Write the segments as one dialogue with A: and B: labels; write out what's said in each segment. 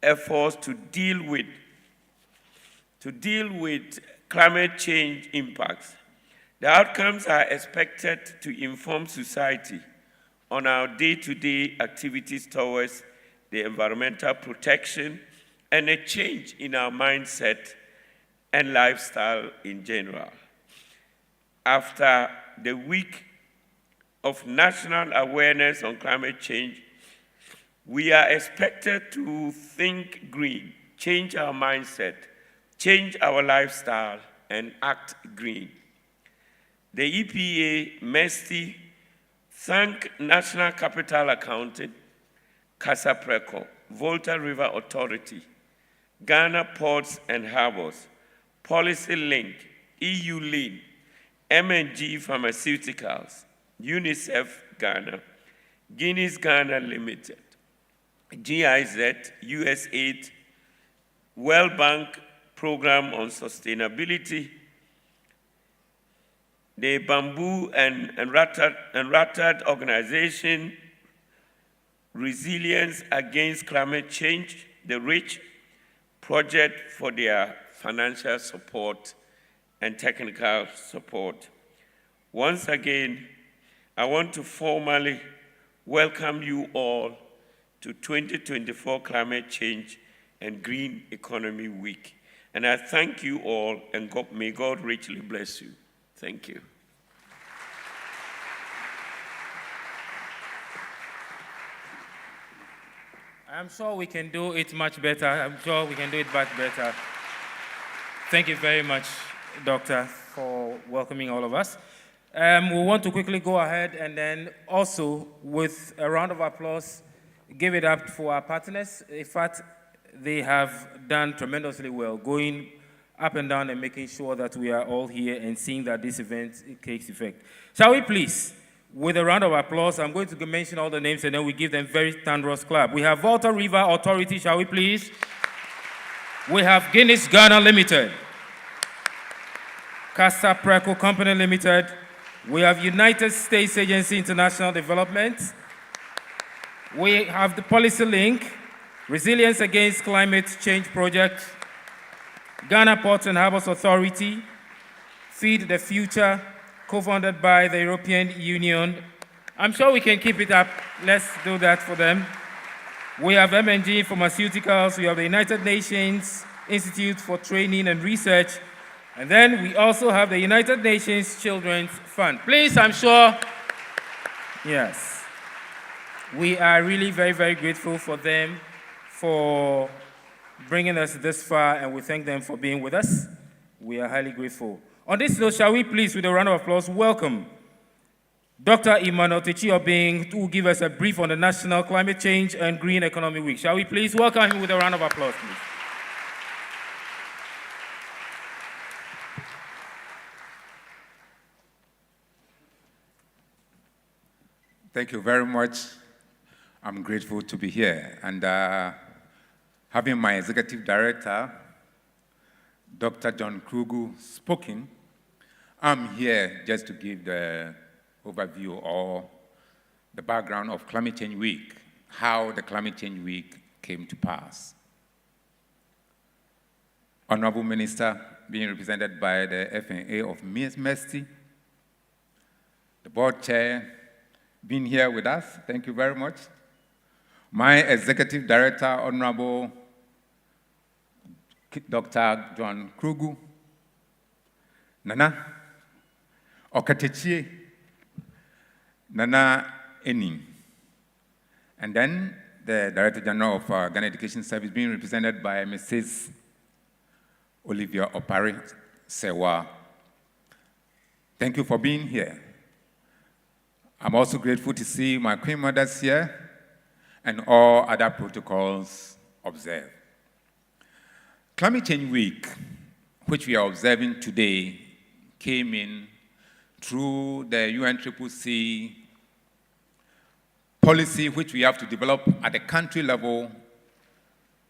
A: efforts to deal with climate change impacts. The outcomes are expected to inform society on our day-to-day activities towards the environmental protection and a change in our mindset and lifestyle in general. After the week of national awareness on climate change, we are expected to think green, change our mindset, change our lifestyle, and act green. The EPA, MESTI, thank National Capital Accounting, CASAPRECO, Volta River Authority, Ghana Ports and Harbors, Policy Link, EU Lean, M&G Pharmaceuticals, UNICEF Ghana, Guinness Ghana Limited, GIZ, USAID, World Bank Program on Sustainability, the Bamboo and Rattled Organization, Resilience Against Climate Change, the RICH project for their financial support and technical support. Once again, I want to formally welcome you all to 2024 Climate Change and Green Economy Week. And I thank you all, and may God richly bless you. Thank you.
B: I'm sure we can do it much better. I'm sure we can do it much better. Thank you very much, Doctor, for welcoming all of us. We want to quickly go ahead and then also, with a round of applause, give it up for our partners. In fact, they have done tremendously well, going up and down and making sure that we are all here and seeing that this event takes effect. Shall we please, with a round of applause, I'm going to mention all the names and then we give them very thunderous clap. We have Volta River Authority, shall we please? We have Guinness Ghana Limited, CASAPRECO Company Limited. We have United States Agency International Development. We have the Policy Link, Resilience Against Climate Change Project, Ghana Ports and Harbors Authority, Feed the Future, co-founded by the European Union. I'm sure we can keep it up. Let's do that for them. We have M&G Pharmaceuticals. We have the United Nations Institute for Training and Research. And then we also have the United Nations Children's Fund. Please, I'm sure, yes. We are really very, very grateful for them for bringing us this far, and we thank them for being with us. We are highly grateful. On this note, shall we please, with a round of applause, welcome Dr. Emmanuel Techi-Obing, who will give us a brief on the National Climate Change and Green Economy Week. Shall we please welcome him with a round of applause, please?
C: Thank you very much. I'm grateful to be here. And having my executive director, Dr. John Krugu, spoken, I'm here just to give the overview or the background of Climate Change Week, how the Climate Change Week came to pass. Honorable Minister, being represented by the FNA of MESTI, the board chair, being here with us, thank you very much. My executive director, Honorable Dr. John Krugu, Nana Okatechie, Nana Ening, and then the Director General of Ghana Education Service, being represented by Mrs. Olivia Opari Sewa. Thank you for being here. I'm also grateful to see my Queen Mothers here and all other protocols observed. Climate Change Week, which we are observing today, came in through the UNCCC policy, which we have to develop at the country level,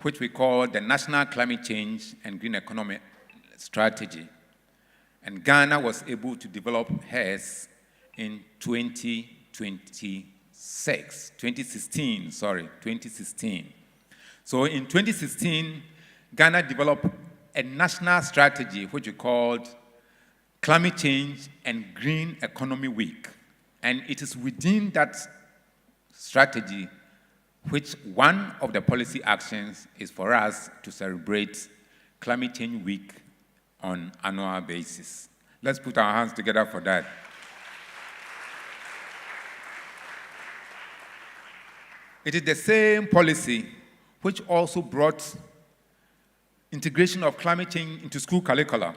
C: which we call the National Climate Change and Green Economy Strategy. And Ghana was able to develop hers in 2016. So in 2016, Ghana developed a national strategy which we called Climate Change and Green Economy Week. And it is within that strategy which one of the policy actions is for us to celebrate Climate Change Week on an annual basis. Let's put our hands together for that. It is the same policy which also brought integration of climate change into school curricula.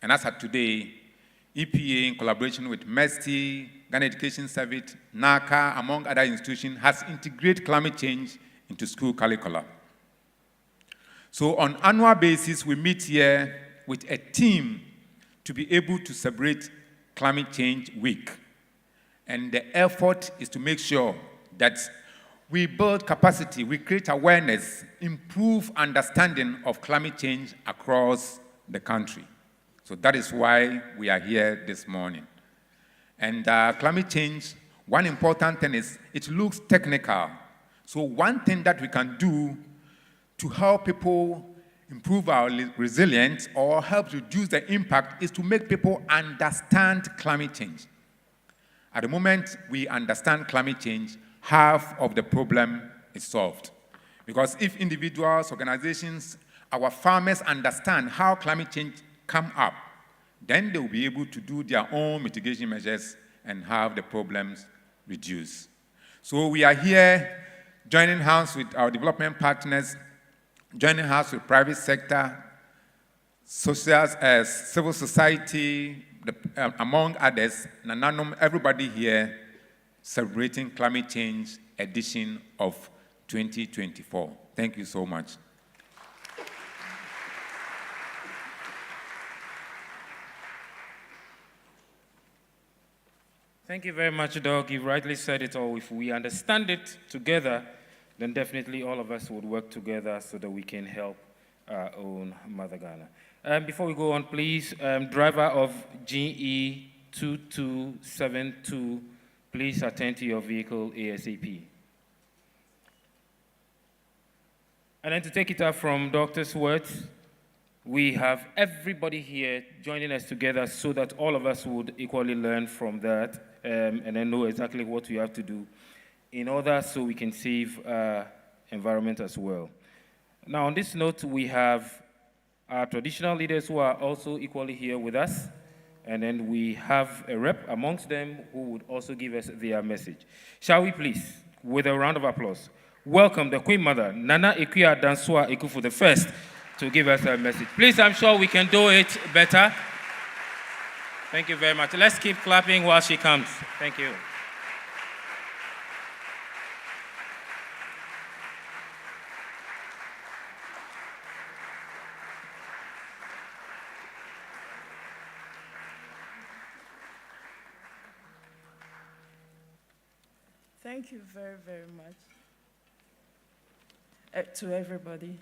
C: And as of today, EPA, in collaboration with MESTI, Ghana Education Service, NACA, among other institutions, has integrated climate change into school curricula. So on an annual basis, we meet here with a team to be able to celebrate Climate Change Week. And the effort is to make sure that we build capacity, we create awareness, improve understanding of climate change across the country. So that is why we are here this morning. And climate change, one important thing is it looks technical. So one thing that we can do to help people improve our resilience or help reduce the impact is to make people understand climate change. At the moment we understand climate change, half of the problem is solved. Because if individuals, organizations, our farmers understand how climate change come up, then they will be able to do their own mitigation measures and have the problems reduced. So we are here joining hands with our development partners, joining hands with private sector, civil society, among others, Nananum, everybody here celebrating Climate Change edition of 2024. Thank you so much.
B: Thank you very much, Doug. You rightly said it all. If we understand it together, then definitely all of us would work together so that we can help our own Mother Ghana. Before we go on, please, driver of GE 2272, please attend to your vehicle ASAP. And then to take it up from Dr. Swartz, we have everybody here joining us together so that all of us would equally learn from that and then know exactly what we have to do in order so we can save our environment as well. Now, on this note, we have our traditional leaders who are also equally here with us, and then we have a rep amongst them who would also give us their message. Shall we please, with a round of applause, welcome the Queen Mother, Nana Ekuya Dansua Ekufu the First, to give us a message. Please, I'm sure we can do it better. Thank you very much. Let's keep clapping while she comes. Thank you.
D: Thank you very, very much to everybody.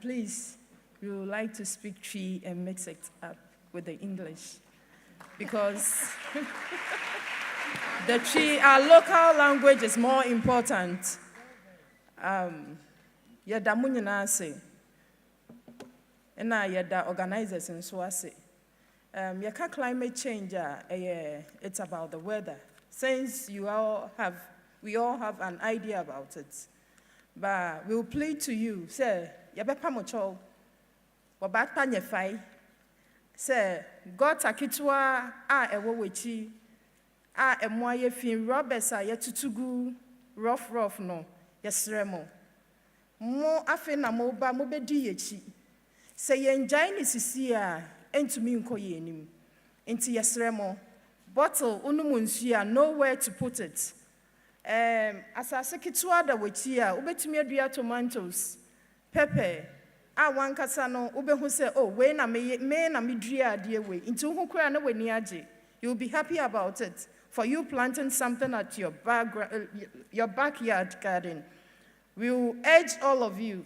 D: Please, we would like to speak Twi and mix it up with the English because the Twi, our local language is more important. Yada munyina se, ena yada organizers and so ase. Yaka climate change, it's about the weather. Since we all have an idea about it, but we'll plead to you, say, yabepa mocho, wabata nyefai, say, God takitwa ewo wechi, emwaye fin robesa yetutugu rough no, Ceremon. Mo afe na mo ba mo bedi yechi. Say yenjai ni sisi entumi nko yenim. Inti Ceremon. Bottle, unumunsia, nowhere to put it. Asase kitwa da wetia, ubetumi adua tomatoes, pepper. Wankasa no ubehu say, oh, we na me na midria adie we. Into hu kura na weni aje. You'll be happy about it. For you planting something at your backyard garden. We will urge all of you.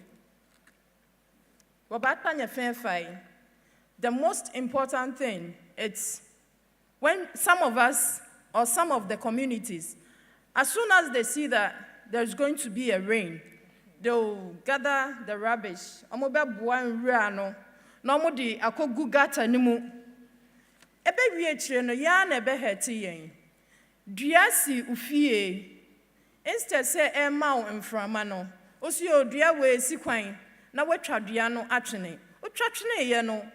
D: The most important thing, it's when some of us, or some of the communities, as soon as they see that there's going to be a rain, they'll gather the rubbish. Omobe buan rano, no mo di akogu gata nimu. Ebe wiechire no ya na ebe heti yen. Duasi ufie. Instead say ema o mframa no. Osi odua we si kwan na wetwa dua no atwene. Otwatwene ye no.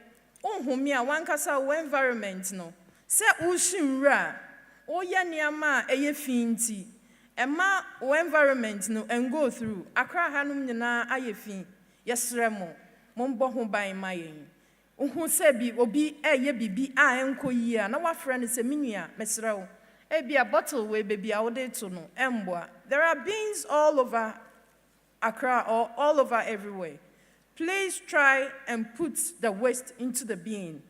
D: Ohumi a wankasa wo environment no. Se ushimra. Oya niama eye finti. Ema o environment no and go through. Akra hanum nyina aye fin. Yesremo. Mombo ho ban mayen. Uhu se bi obi eye bibi a enko yi a na wafra ne se minua mesrew. E bi a bottle we baby a wode to no emboa. There are beans all over Accra or all over everywhere. Please try and put the waste into the bin.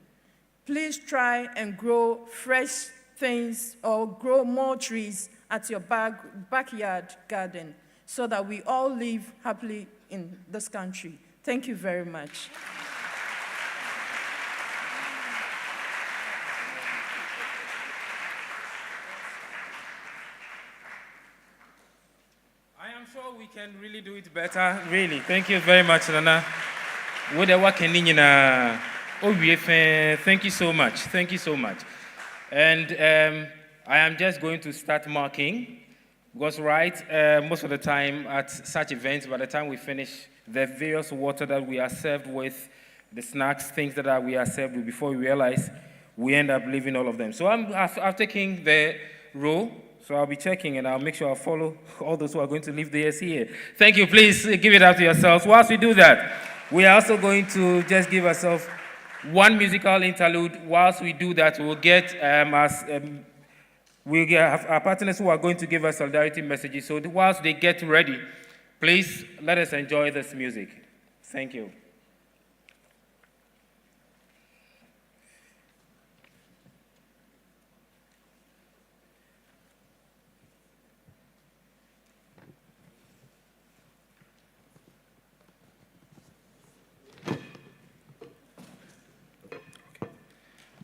D: Please try and grow fresh things or grow more trees at your backyard garden so that we all live happily in this country. Thank you very much.
B: I am sure we can really do it better. Really. Thank you very much, Nana. Thank you so much. Thank you so much. And I am just going to start marking. Because most of the time at such events, by the time we finish the various water that we are served with, the snacks, things that we are served with, before we realize, we end up leaving all of them. So I've taken the row, so I'll be checking and I'll make sure I follow all those who are going to leave theirs here. Thank you. Please give it up to yourselves. Whilst we do that, we are also going to just give ourselves one musical interlude. Whilst we do that, we'll get we have our partners who are going to give us solidarity messages. So whilst they get ready, please let us enjoy this music. Thank you.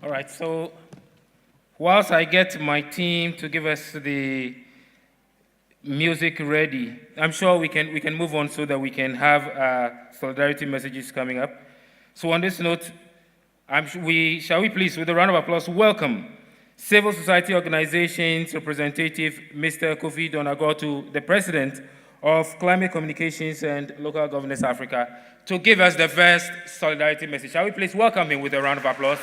B: All right, so whilst I get my team to give us the music ready, I'm sure we can move on so that we can have solidarity messages coming up. So on this note, shall we please, with a round of applause, welcome Civil Society Organizations representative, Mr. Kofi Donagotu, the President of Climate Communications and Local Governance Africa, to give us the first solidarity message. Shall we please welcome him with a round of applause?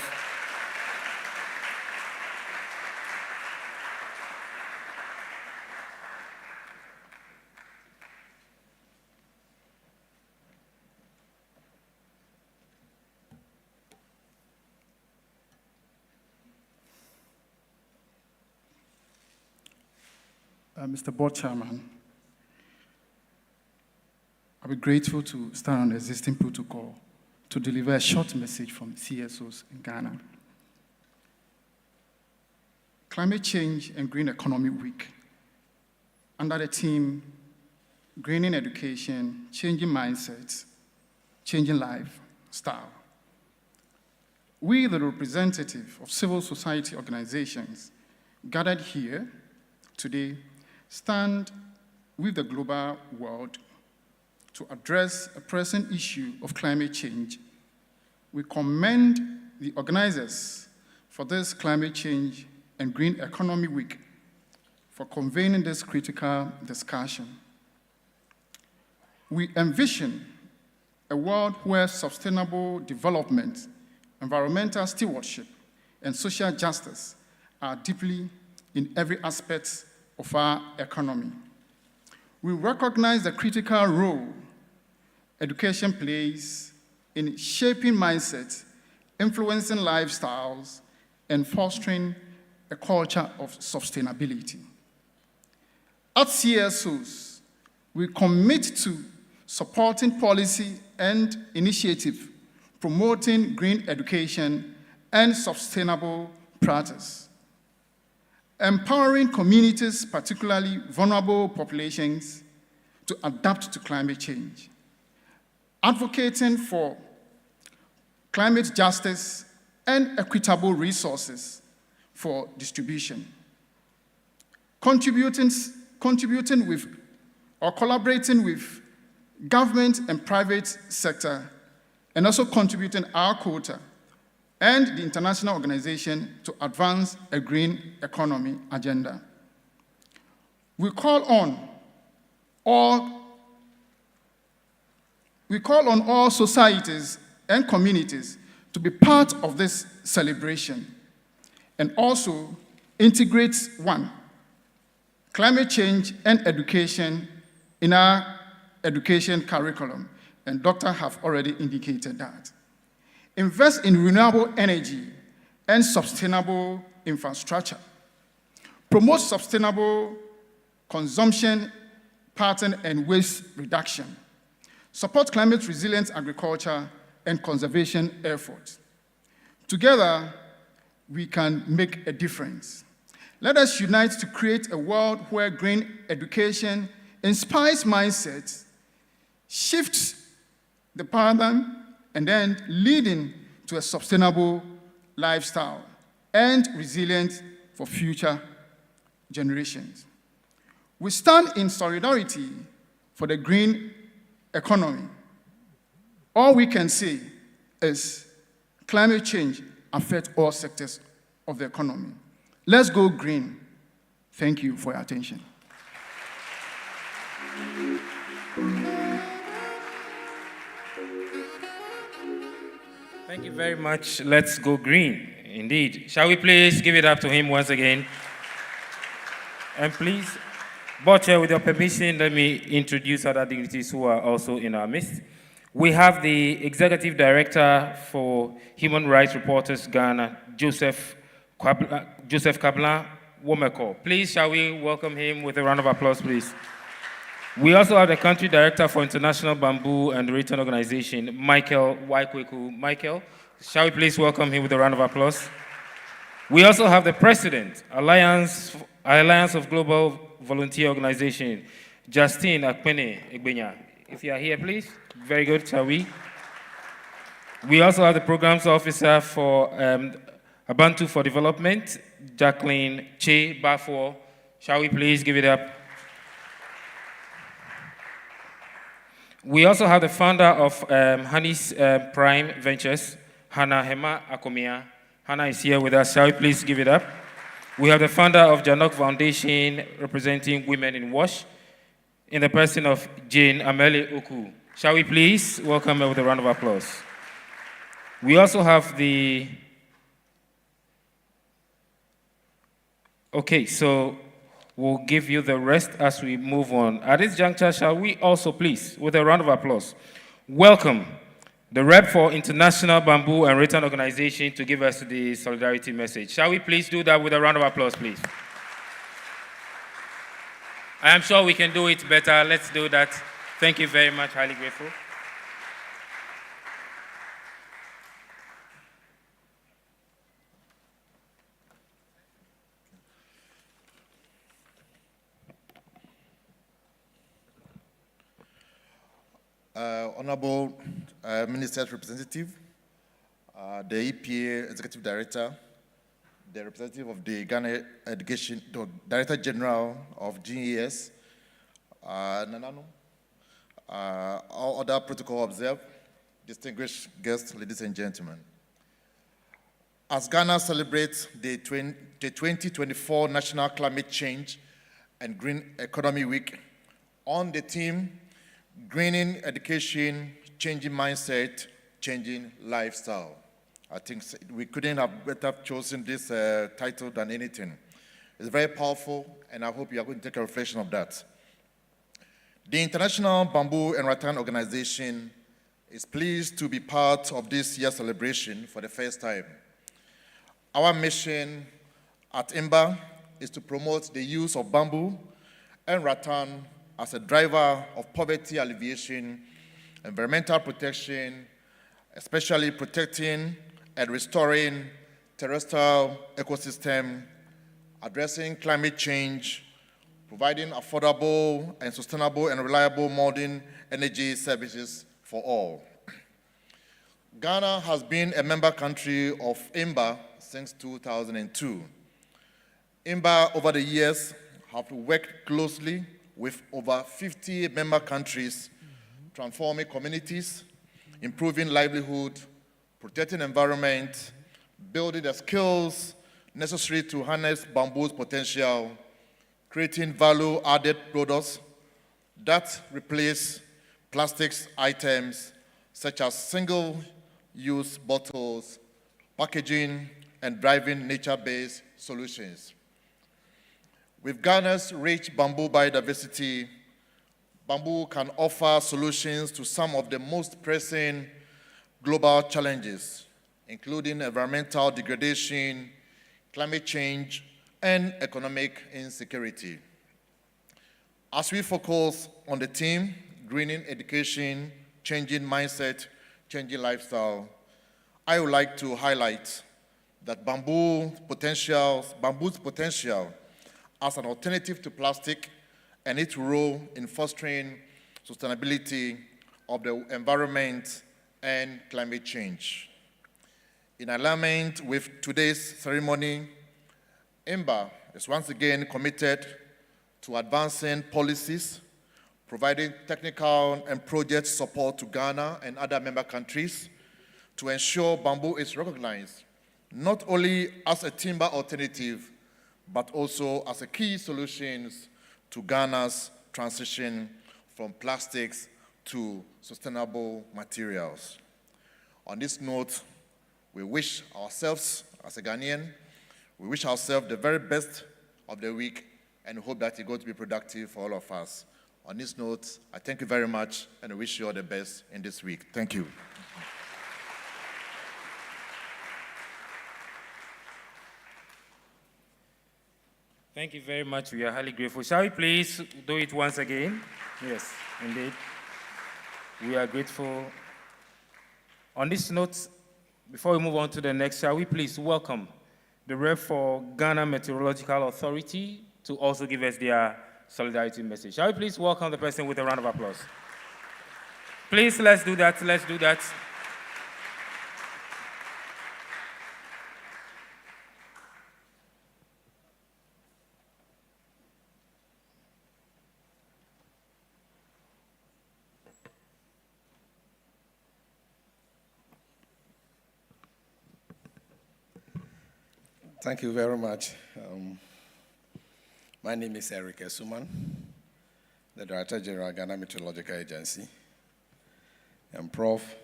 E: Mr. Board Chairman, I'll be grateful to stand on the existing protocol to deliver a short message from CSOs in Ghana. Climate Change and Green Economy Week, under the theme, Greening Education, Changing Mindsets, Changing Lifestyle. We, the representative of civil society organizations gathered here today, stand with the global world to address a pressing issue of climate change. We commend the organizers for this Climate Change and Green Economy Week for convening this critical discussion. We envision a world where sustainable development, environmental stewardship, and social justice are deeply in every aspect of our economy. We recognize the critical role education plays in shaping mindsets, influencing lifestyles, and fostering a culture of sustainability. At CSOs, we commit to supporting policy and initiative promoting green education and sustainable practice, empowering communities, particularly vulnerable populations, to adapt to climate change, advocating for climate justice and equitable resources for distribution, contributing with or collaborating with government and private sector, and also contributing our quota and the international organization to advance a green economy agenda. We call on all societies and communities to be part of this celebration and also integrate climate change and education in our education curriculum, and Dr. have already indicated that. Invest in renewable energy and sustainable infrastructure. Promote sustainable consumption pattern and waste reduction. Support climate resilient agriculture and conservation efforts. Together, we can make a difference. Let us unite to create a world where green education inspires mindsets, shifts the paradigm, and then leading to a sustainable lifestyle and resilience for future generations. We stand in solidarity for the green economy. All we can say is climate change affects all sectors of the economy. Let's go green. Thank you for your attention.
B: Thank you very much. Let's go green. Indeed. Shall we please give it up to him once again? And please, Board Chair, with your permission, let me introduce other dignitaries who are also in our midst. We have the Executive Director for Human Rights Reporters Ghana, Joseph Kablan Womeko. Please, shall we welcome him with a round of applause, please? We also have the Country Director for International Bamboo and Return Organization, Michael Waikweku. Michael, shall we please welcome him with a round of applause? We also have the President, Alliance of Global Volunteer Organization, Justine Akpene Egbenya. If you are here, please. Very good, shall we? We also have the Programs Officer for Abantu for Development, Jacqueline Che Bafo. Shall we please give it up? We also have the founder of Honey's Prime Ventures, Hannah Hema Akomia. Hannah is here with us. Shall we please give it up? We have the founder of Janok Foundation, representing women in WASH, in the person of Jane Amele Oku. Shall we please welcome her with a round of applause? We also have the... Okay, so we'll give you the rest as we move on. At this juncture, shall we also please, with a round of applause, welcome the rep for International Bamboo and Return Organization to give us the solidarity message. Shall we please do that with a round of applause, please? I am sure we can do it better. Let's do that. Thank you very much. Highly grateful.
F: Honorable Minister's representative, the EPA Executive Director, the representative of the Ghana Education, the Director General of GES, Nanano, all other protocol observed, distinguished guests, ladies and gentlemen. As Ghana celebrates the 2024 National Climate Change and Green Economy Week on the theme, Greening Education, Changing Mindset, Changing Lifestyle. I think we couldn't have better chosen this title than anything. It's very powerful, and I hope you are going to take a reflection of that. The International Bamboo and Rattan Organization is pleased to be part of this year's celebration for the first time. Our mission at IMBA is to promote the use of bamboo and rattan as a driver of poverty alleviation, environmental protection, especially protecting and restoring terrestrial ecosystem, addressing climate change, providing affordable and sustainable and reliable modern energy services for all. Ghana has been a member country of IMBA since 2002. IMBA over the years have worked closely with over 50 member countries transforming communities, improving livelihood, protecting environment, building the skills necessary to harness bamboo's potential, creating value-added products that replace plastics items such as single-use bottles, packaging, and driving nature-based solutions. With Ghana's rich bamboo biodiversity, bamboo can offer solutions to some of the most pressing global challenges, including environmental degradation, climate change, and economic insecurity. As we focus on the theme, greening education, changing mindset, changing lifestyle, I would like to highlight that bamboo's potential as an alternative to plastic and its role in fostering sustainability of the environment and climate change. In alignment with today's ceremony, IMBA is once again committed to advancing policies, providing technical and project support to Ghana and other member countries to ensure bamboo is recognized not only as a timber alternative, but also as a key solution to Ghana's transition from plastics to sustainable materials. On this note, we wish ourselves, as a Ghanaian, we wish ourselves the very best of the week and hope that it's going to be productive for all of us. On this note, I thank you very much and I wish you all the best in this week. Thank you.
B: Thank you very much. We are highly grateful. Shall we please do it once again? Yes, indeed. We are grateful. On this note, before we move on to the next, shall we please welcome the rep for Ghana Meteorological Authority to also give us their solidarity message. Shall we please welcome the person with a round of applause? Please, let's do that. Let's do that.
G: Thank you very much. My name is Ceremon, the Director General, Ghana Meteorological Agency. And Prof,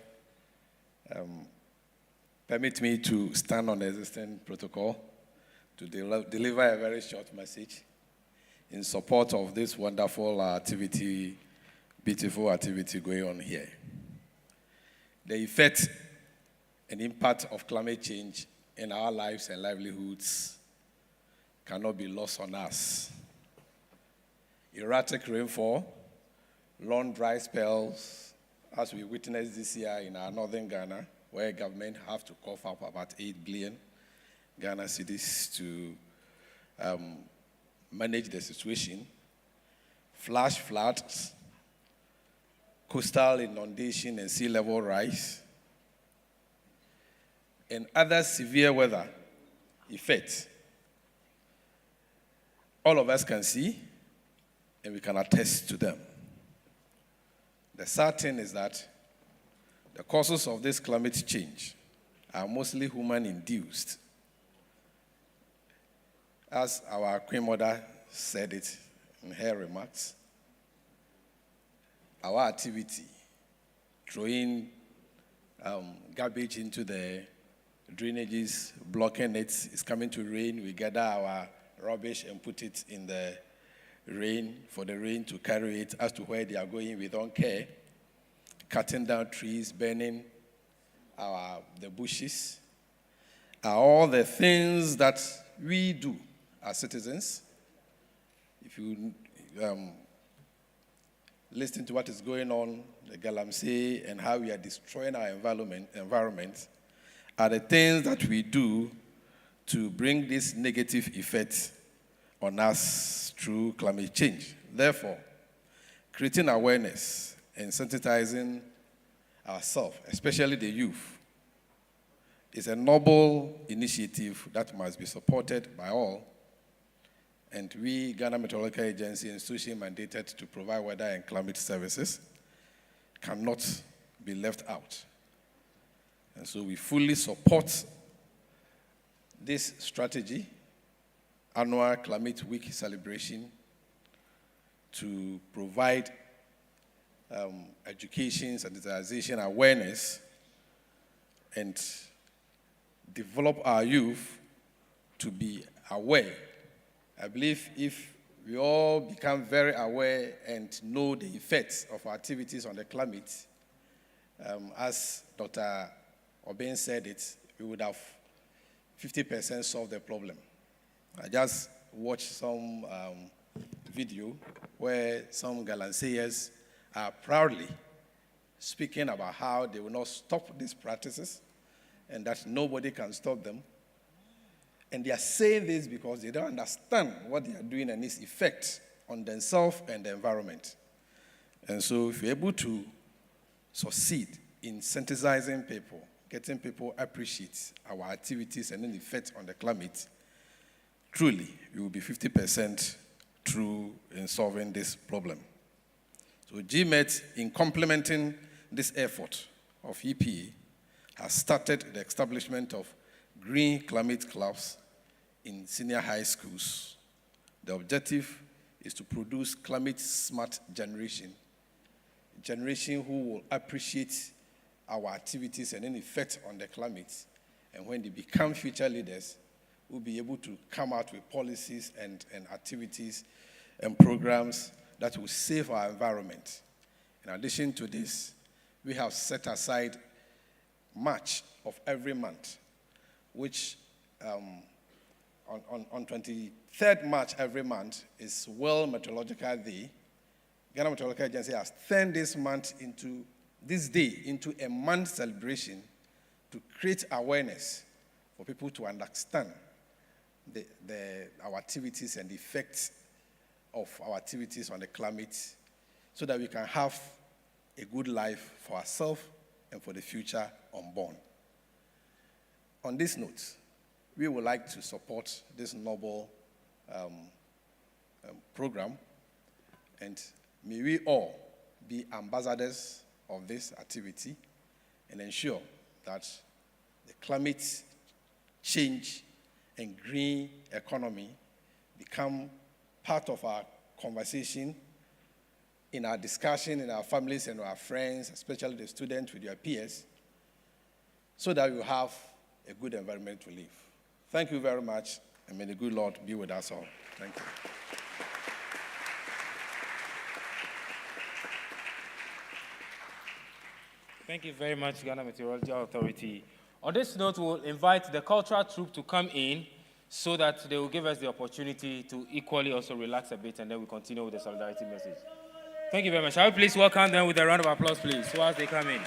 G: permit me to stand on the existing protocol to deliver a very short message in support of this wonderful activity, beautiful activity going on here. The effect and impact of climate change in our lives and livelihoods cannot be lost on us. Erratic rainfall, long dry spells, as we witnessed this year in our northern Ghana, where government have to cough up about 8 billion Ghana cedis to manage the situation. Flash floods, coastal inundation and sea level rise, and other severe weather effects. All of us can see, and we can attest to them. The sad thing is that the causes of this climate change are mostly human-induced. As our Queen Mother said it in her remarks, our activity, throwing garbage into the drainages, blocking it, it's coming to rain, we gather our rubbish and put it in the rain for the rain to carry it as to where they are going, we don't care. Cutting down trees, burning the bushes, are all the things that we do as citizens. If you listen to what is going on, the Galamsey, and how we are destroying our environment, are the things that we do to bring this negative effect on us through climate change. Therefore, creating awareness and sensitizing ourselves, especially the youth, is a noble initiative that must be supported by all. And we, Ghana Meteorological Agency, institution mandated to provide weather and climate services, cannot be left out. And so we fully support this strategy, annual Climate Week celebration, to provide education, sensitization, awareness, and develop our youth to be aware. I believe if we all become very aware and know the effects of our activities on the climate, as Dr. Obeng said it, we would have 50% solved the problem. I just watched some video where some Galanseyers are proudly speaking about how they will not stop these practices and that nobody can stop them. And they are saying this because they don't understand what they are doing and its effect on themselves and the environment. And so if you're able to succeed in sensitizing people, getting people appreciate our activities and the effect on the climate, truly we will be 50% through in solving this problem. So GMET, in complementing this effort of EPA, has started the establishment of green climate clubs in senior high schools. The objective is to produce climate-smart generation who will appreciate our activities and any effect on the climate. And when they become future leaders, we'll be able to come out with policies and activities and programs that will save our environment. In addition to this, we have set aside March of every month, which on 23rd March every month is World Meteorological Day. Ghana Meteorological Agency has turned this day into a month celebration to create awareness for people to understand our activities and the effects of our activities on the climate so that we can have a good life for ourselves and for the future unborn. On this note, we would like to support this noble program, and may we all be ambassadors of this activity and ensure that the climate change and green economy become part of our conversation, in our discussion, in our families and our friends, especially the students with their peers, so that we have a good environment to live. Thank you very much, and may the good Lord be with us all. Thank you.
B: Thank you very much, Ghana Meteorological Authority. On this note, we'll invite the cultural troupe to come in so that they will give us the opportunity to equally also relax a bit, and then we continue with the solidarity message. Thank you very much. Shall we please welcome them with a round of applause, please, whilst they come in?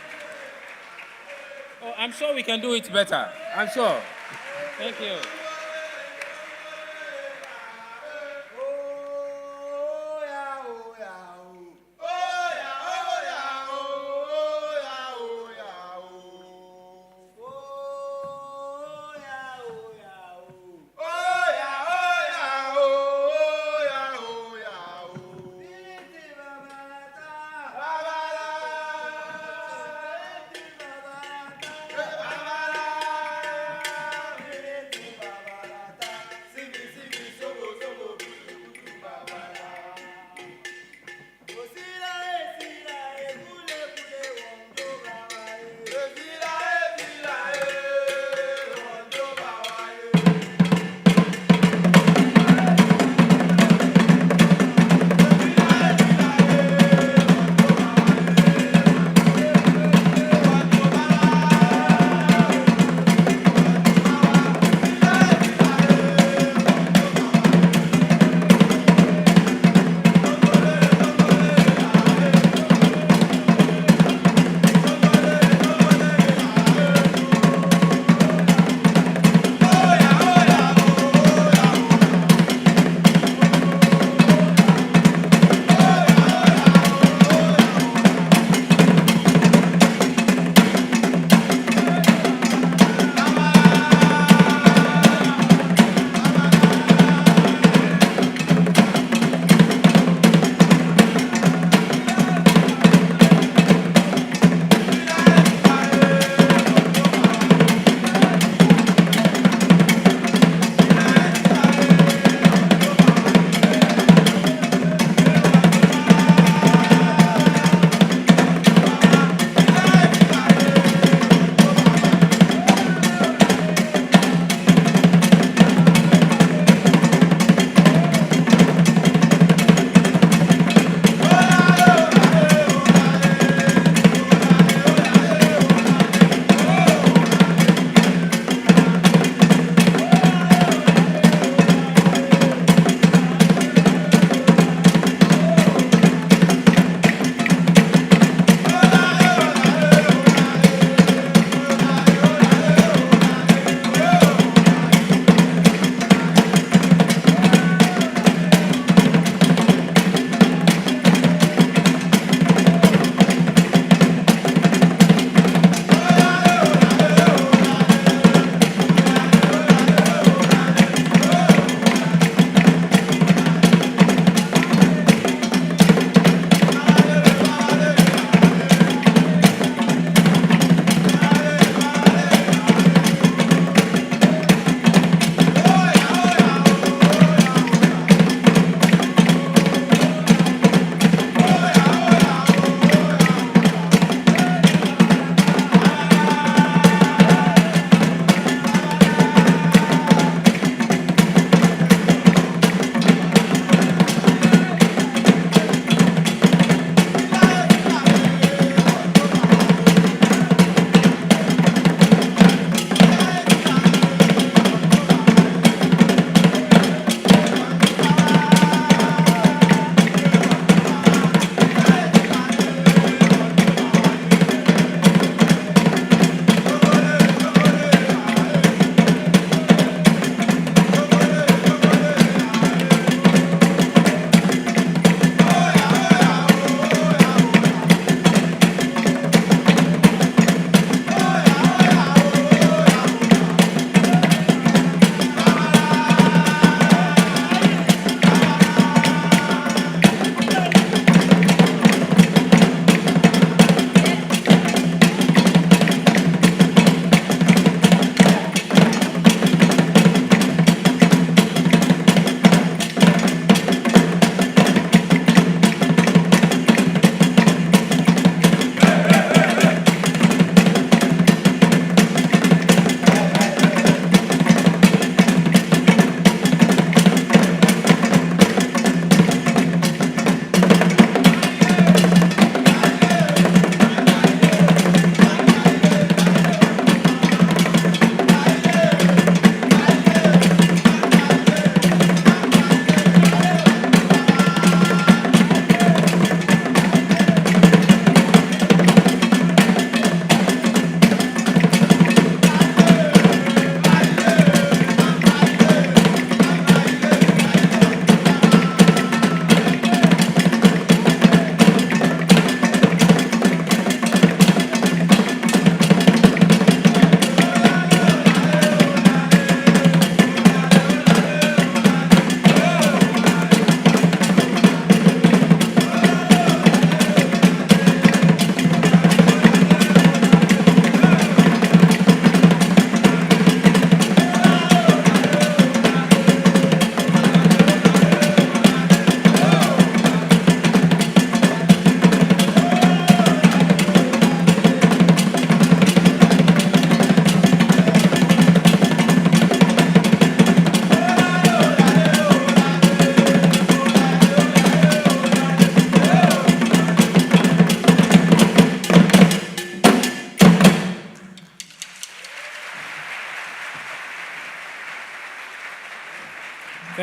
B: Oh, I'm sure we can do it better. I'm sure. Thank you.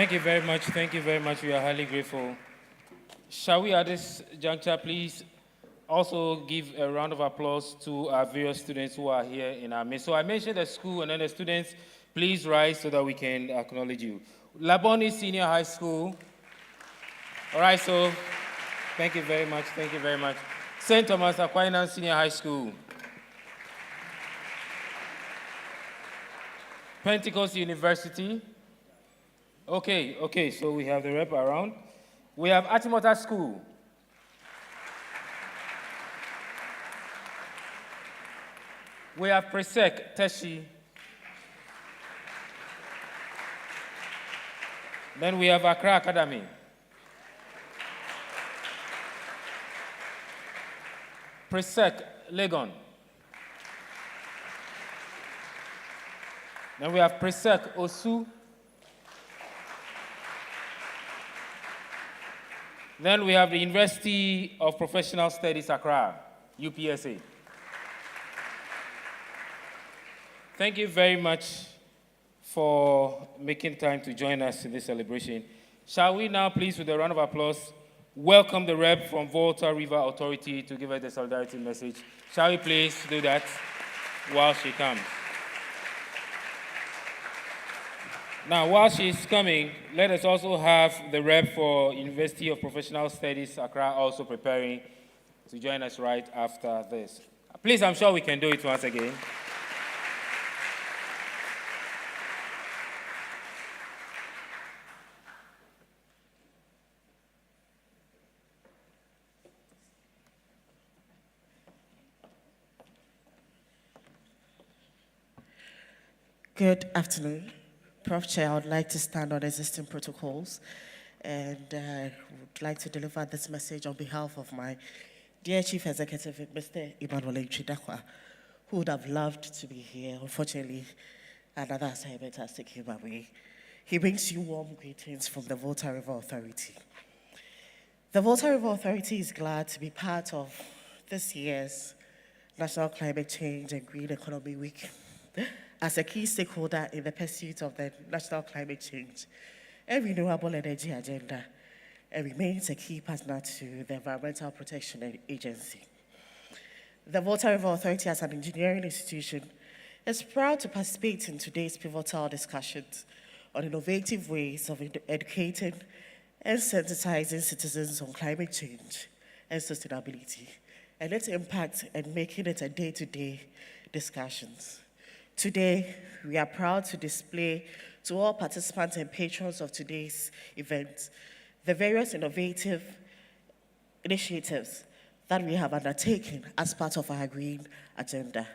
B: Thank you very much. Thank you very much. We are highly grateful. Shall we, at this juncture, please also give a round of applause to our various students who are here in our midst. So I mentioned the school and then the students. Please rise so that we can acknowledge you. Laboni Senior High School. All right, so thank you very much. Thank you very much. St. Thomas Aquinas Senior High School. Pentecost University. Okay, so we have the rep around. We have Achimota School. We have Presec, Teshi. Then we have Accra Academy. Presec, Legon. Then we have Presec, Osu. Then we have the University of Professional Studies, Accra, UPSA. Thank you very much for making time to join us in this celebration. Shall we now, please, with a round of applause, welcome the rep from Volta River Authority to give us the solidarity message. Shall we please do that while she comes? Now, while she's coming, let us also have the rep for University of Professional Studies, Accra, also preparing to join us right after this. Please, I'm sure we can do it once again.
H: Good afternoon. Prof. Chair, I would like to stand on existing protocols and would like to deliver this message on behalf of my dear Chief Executive, Mr. Emmanuel Chidakwa, who would have loved to be here. Unfortunately, another assignment has taken him away. He brings you warm greetings from the Volta River Authority. The Volta River Authority is glad to be part of this year's National Climate Change and Green Economy Week as a key stakeholder in the pursuit of the national climate change and renewable energy agenda, and remains a key partner to the Environmental Protection Agency. The Volta River Authority, as an engineering institution, is proud to participate in today's pivotal discussions on innovative ways of educating and sensitizing citizens on climate change and sustainability, and its impact, and making it a day-to-day discussions. Today, we are proud to display to all participants and patrons of today's event the various innovative initiatives that we have undertaken as part of our green agenda.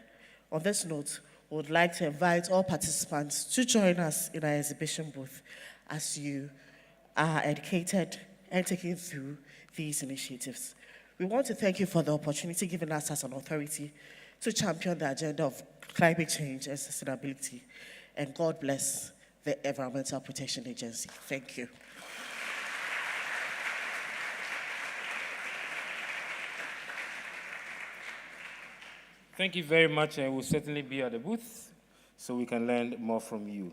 H: On this note, we would like to invite all participants to join us in our exhibition booth as you are educated and taken through these initiatives. We want to thank you for the opportunity given us as an authority to champion the agenda of climate change and sustainability. And God bless the Environmental Protection Agency. Thank you.
B: Thank you very much, and we'll certainly be at the booth so we can learn more from you.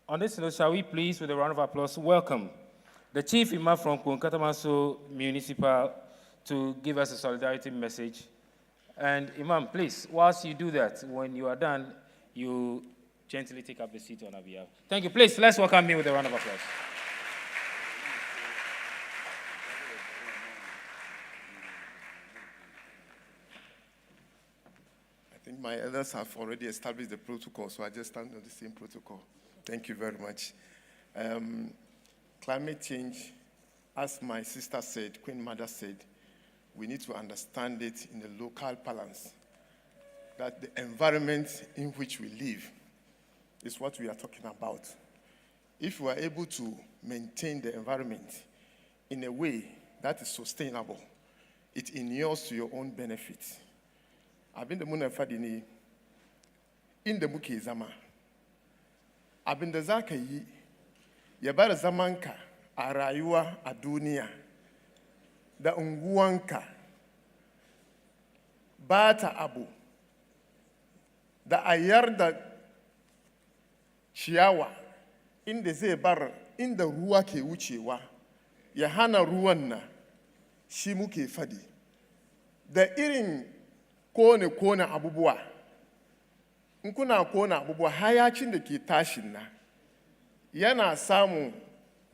B: On this note, shall we please, with a round of applause, welcome the Chief Imam from Kunkatamaso Municipal to give us a solidarity message. And Imam, please, whilst you do that, when you are done, you gently take up the seat on our behalf. Thank you. Please, let's welcome him with a round of applause.
I: I think my elders have already established the protocol, so I just stand on the same protocol. Thank you very much. Climate change, as my sister said, Queen Mother said, we need to understand it in the local balance, that the environment in which we live is what we are talking about. If we are able to maintain the environment in a way that is sustainable, it inures to your own benefit. I've been the Munafadini in the Muki Zama. I've been the Zaka yi, Yabar Zamanka, Arayua Adunia. Da unguwanka ba ta abu da a yarda ciyawa inda zai bar in the ruwa ke wucewa, ya hana ruwan na shi muke fadi. Da irin kone abubuwa, in kuna kone abubuwa hayacin da ke tashin na, yana samu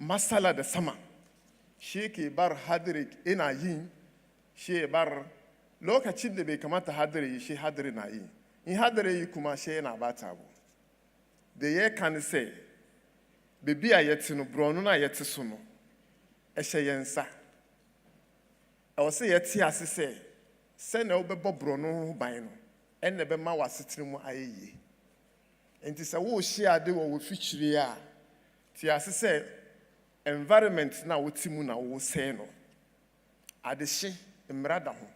I: matsala da sama, shi ke bar hadiri ina yin, shi bar lokacin da bai kamata hadiri yi, shi hadiri na yi. In hadiri yi kuma shi yana bata abu. Da ya kan say, bebi a yɛte no borɔno no a yɛte so no ɛhyɛ yɛn nsa ɛwɔ sɛ yɛte ase sɛ sɛnea wobɛbɔ borɔno ho ban no ɛnna ɛbɛma w'asetena mu ayɛ yie nti sɛ worehyɛ ade wɔ w'afikyire a te ase sɛ environment na wote mu na wosɛe no adehye mmara da ho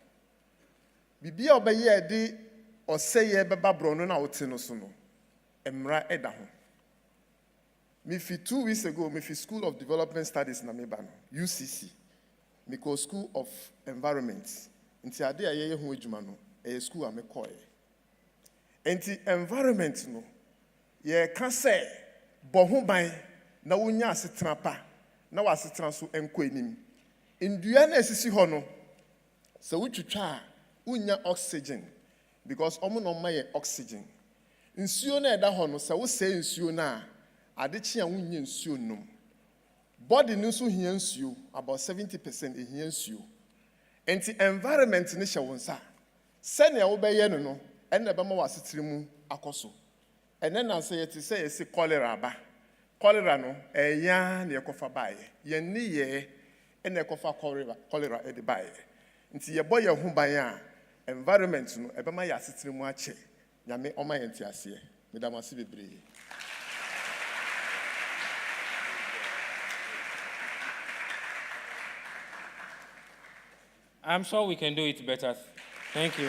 I: biribi a wobɛyɛ de ɔsɛeɛ bɛba borɔno no a wote no so no mmara ɛda ho. Mifi 2 weeks ago, Mifi School of Development Studies na mebano, UCC. Miko School of Environment. Inti ade a yeye ho adwuma no, e school a mekoe. Enti environment no, ye ka se bo ho ban na wonya asetena pa, na wasetena so enko enim. Ndua na esisi ho no, se wotwitwa a wonya oxygen because omo no ma ye oxygen. Nsuo na eda ho no, se wo se nsuo na adechi a wunye nsuo nom body no so hia nsuo about 70% ehia nsuo enti environment ne hye wonsa se ne wo beye no no enne be ma wasetire mu akoso enne na se yete se yesi cholera ba cholera no eya na ekofa baaye ye ni ye enne ekofa cholera e de baaye nti ye boye ho ban a environment no e be ma yasetire mu ache nyame o ma yenti ase medam ase bebre.
B: I'm sure we can do it better. Thank you.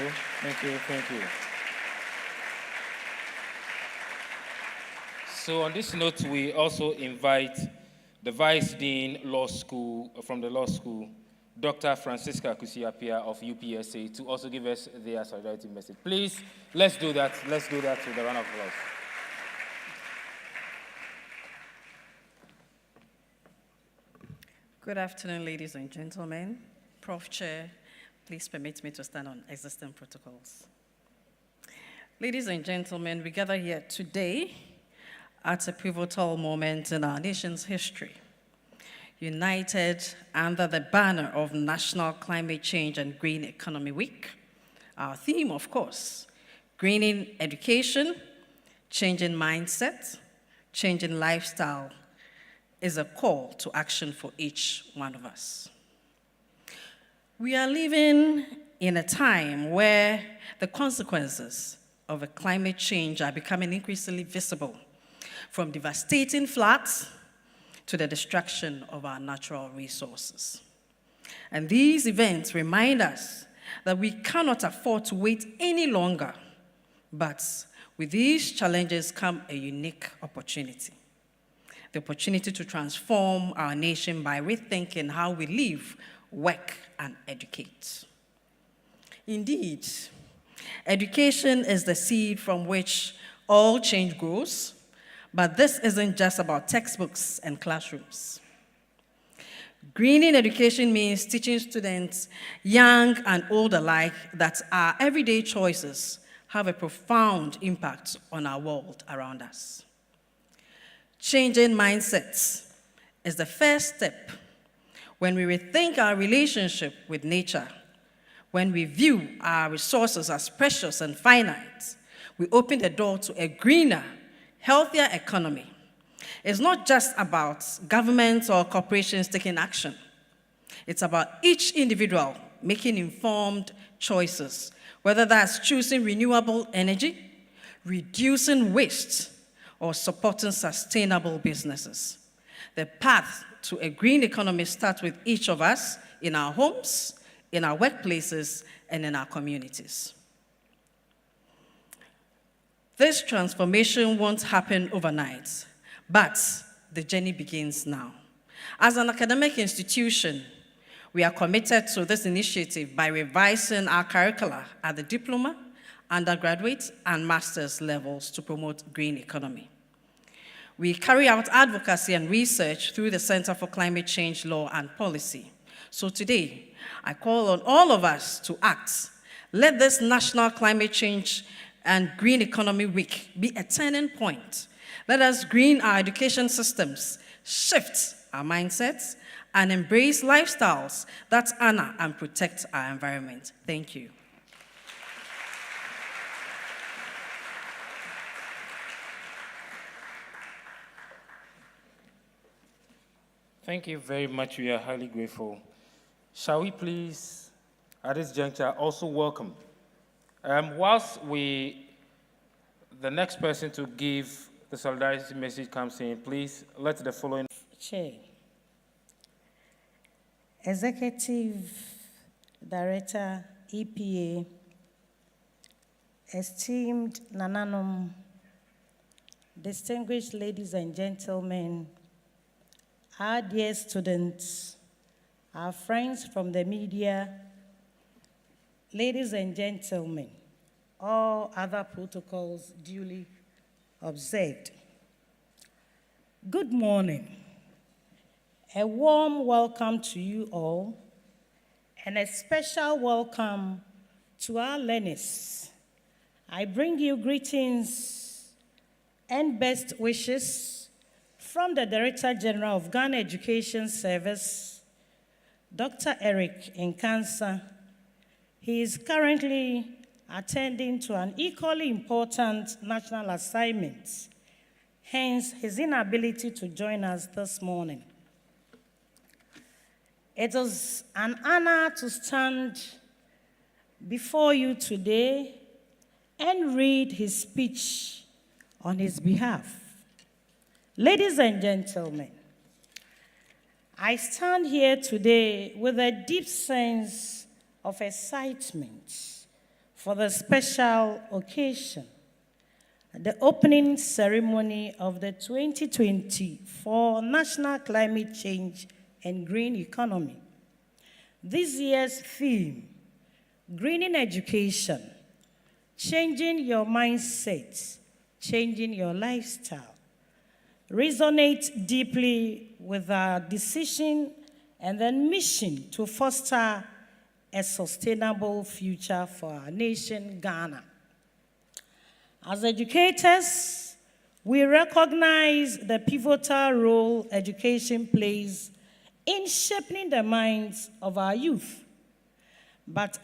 B: So on this note, we also invite the Vice Dean Law School, from the Law School, Dr. Francisca Kusiapia of UPSA, to also give us their solidarity message. Please, let's do that. Let's do that with a round of applause.
J: Good afternoon, ladies and gentlemen. Prof. Chair, please permit me to stand on existing protocols. Ladies and gentlemen, we gather here today at a pivotal moment in our nation's history, united under the banner of National Climate Change and Green Economy Week. Our theme, of course, greening education, changing mindset, changing lifestyle, is a call to action for each one of us. We are living in a time where the consequences of a climate change are becoming increasingly visible, from devastating floods to the destruction of our natural resources. And these events remind us that we cannot afford to wait any longer, but with these challenges come a unique opportunity. The opportunity to transform our nation by rethinking how we live, work, and educate. Indeed, education is the seed from which all change grows, but this isn't just about textbooks and classrooms. Greening education means teaching students, young and old alike, that our everyday choices have a profound impact on our world around us. Changing mindsets is the first step when we rethink our relationship with nature. When we view our resources as precious and finite, we open the door to a greener, healthier economy. It's not just about governments or corporations taking action. It's about each individual making informed choices, whether that's choosing renewable energy, reducing waste, or supporting sustainable businesses. The path to a green economy starts with each of us in our homes, in our workplaces, and in our communities. This transformation won't happen overnight, but the journey begins now. As an academic institution, we are committed to this initiative by revising our curricula at the diploma, undergraduate, and master's levels to promote green economy. We carry out advocacy and research through the Center for Climate Change Law and Policy. So today, I call on all of us to act. Let this National Climate Change and Green Economy Week be a turning point. Let us green our education systems, shift our mindsets, and embrace lifestyles that honor and protect our environment. Thank you.
B: Thank you very much. We are highly grateful. Shall we please, at this juncture, also welcome, whilst the next person to give the solidarity message comes in, please let the following.
K: Chair, Executive Director, EPA, esteemed Nananom, distinguished ladies and gentlemen, our dear students, our friends from the media, ladies and gentlemen, all other protocols duly observed. Good morning. A warm welcome to you all, and a special welcome to our learners. I bring you greetings and best wishes from the Director General of Ghana Education Service, Dr. Eric Nkansa. He is currently attending to an equally important national assignment, hence his inability to join us this morning. It is an honor to stand before you today and read his speech on his behalf. Ladies and gentlemen, I stand here today with a deep sense of excitement for the special occasion, the opening ceremony of the 2024 National Climate Change and Green Economy. This year's theme, Greening Education, Changing Your Mindset, Changing Your Lifestyle, resonates deeply with our decision and then mission to foster a sustainable future for our nation, Ghana. As educators, we recognize the pivotal role education plays in shaping the minds of our youth. But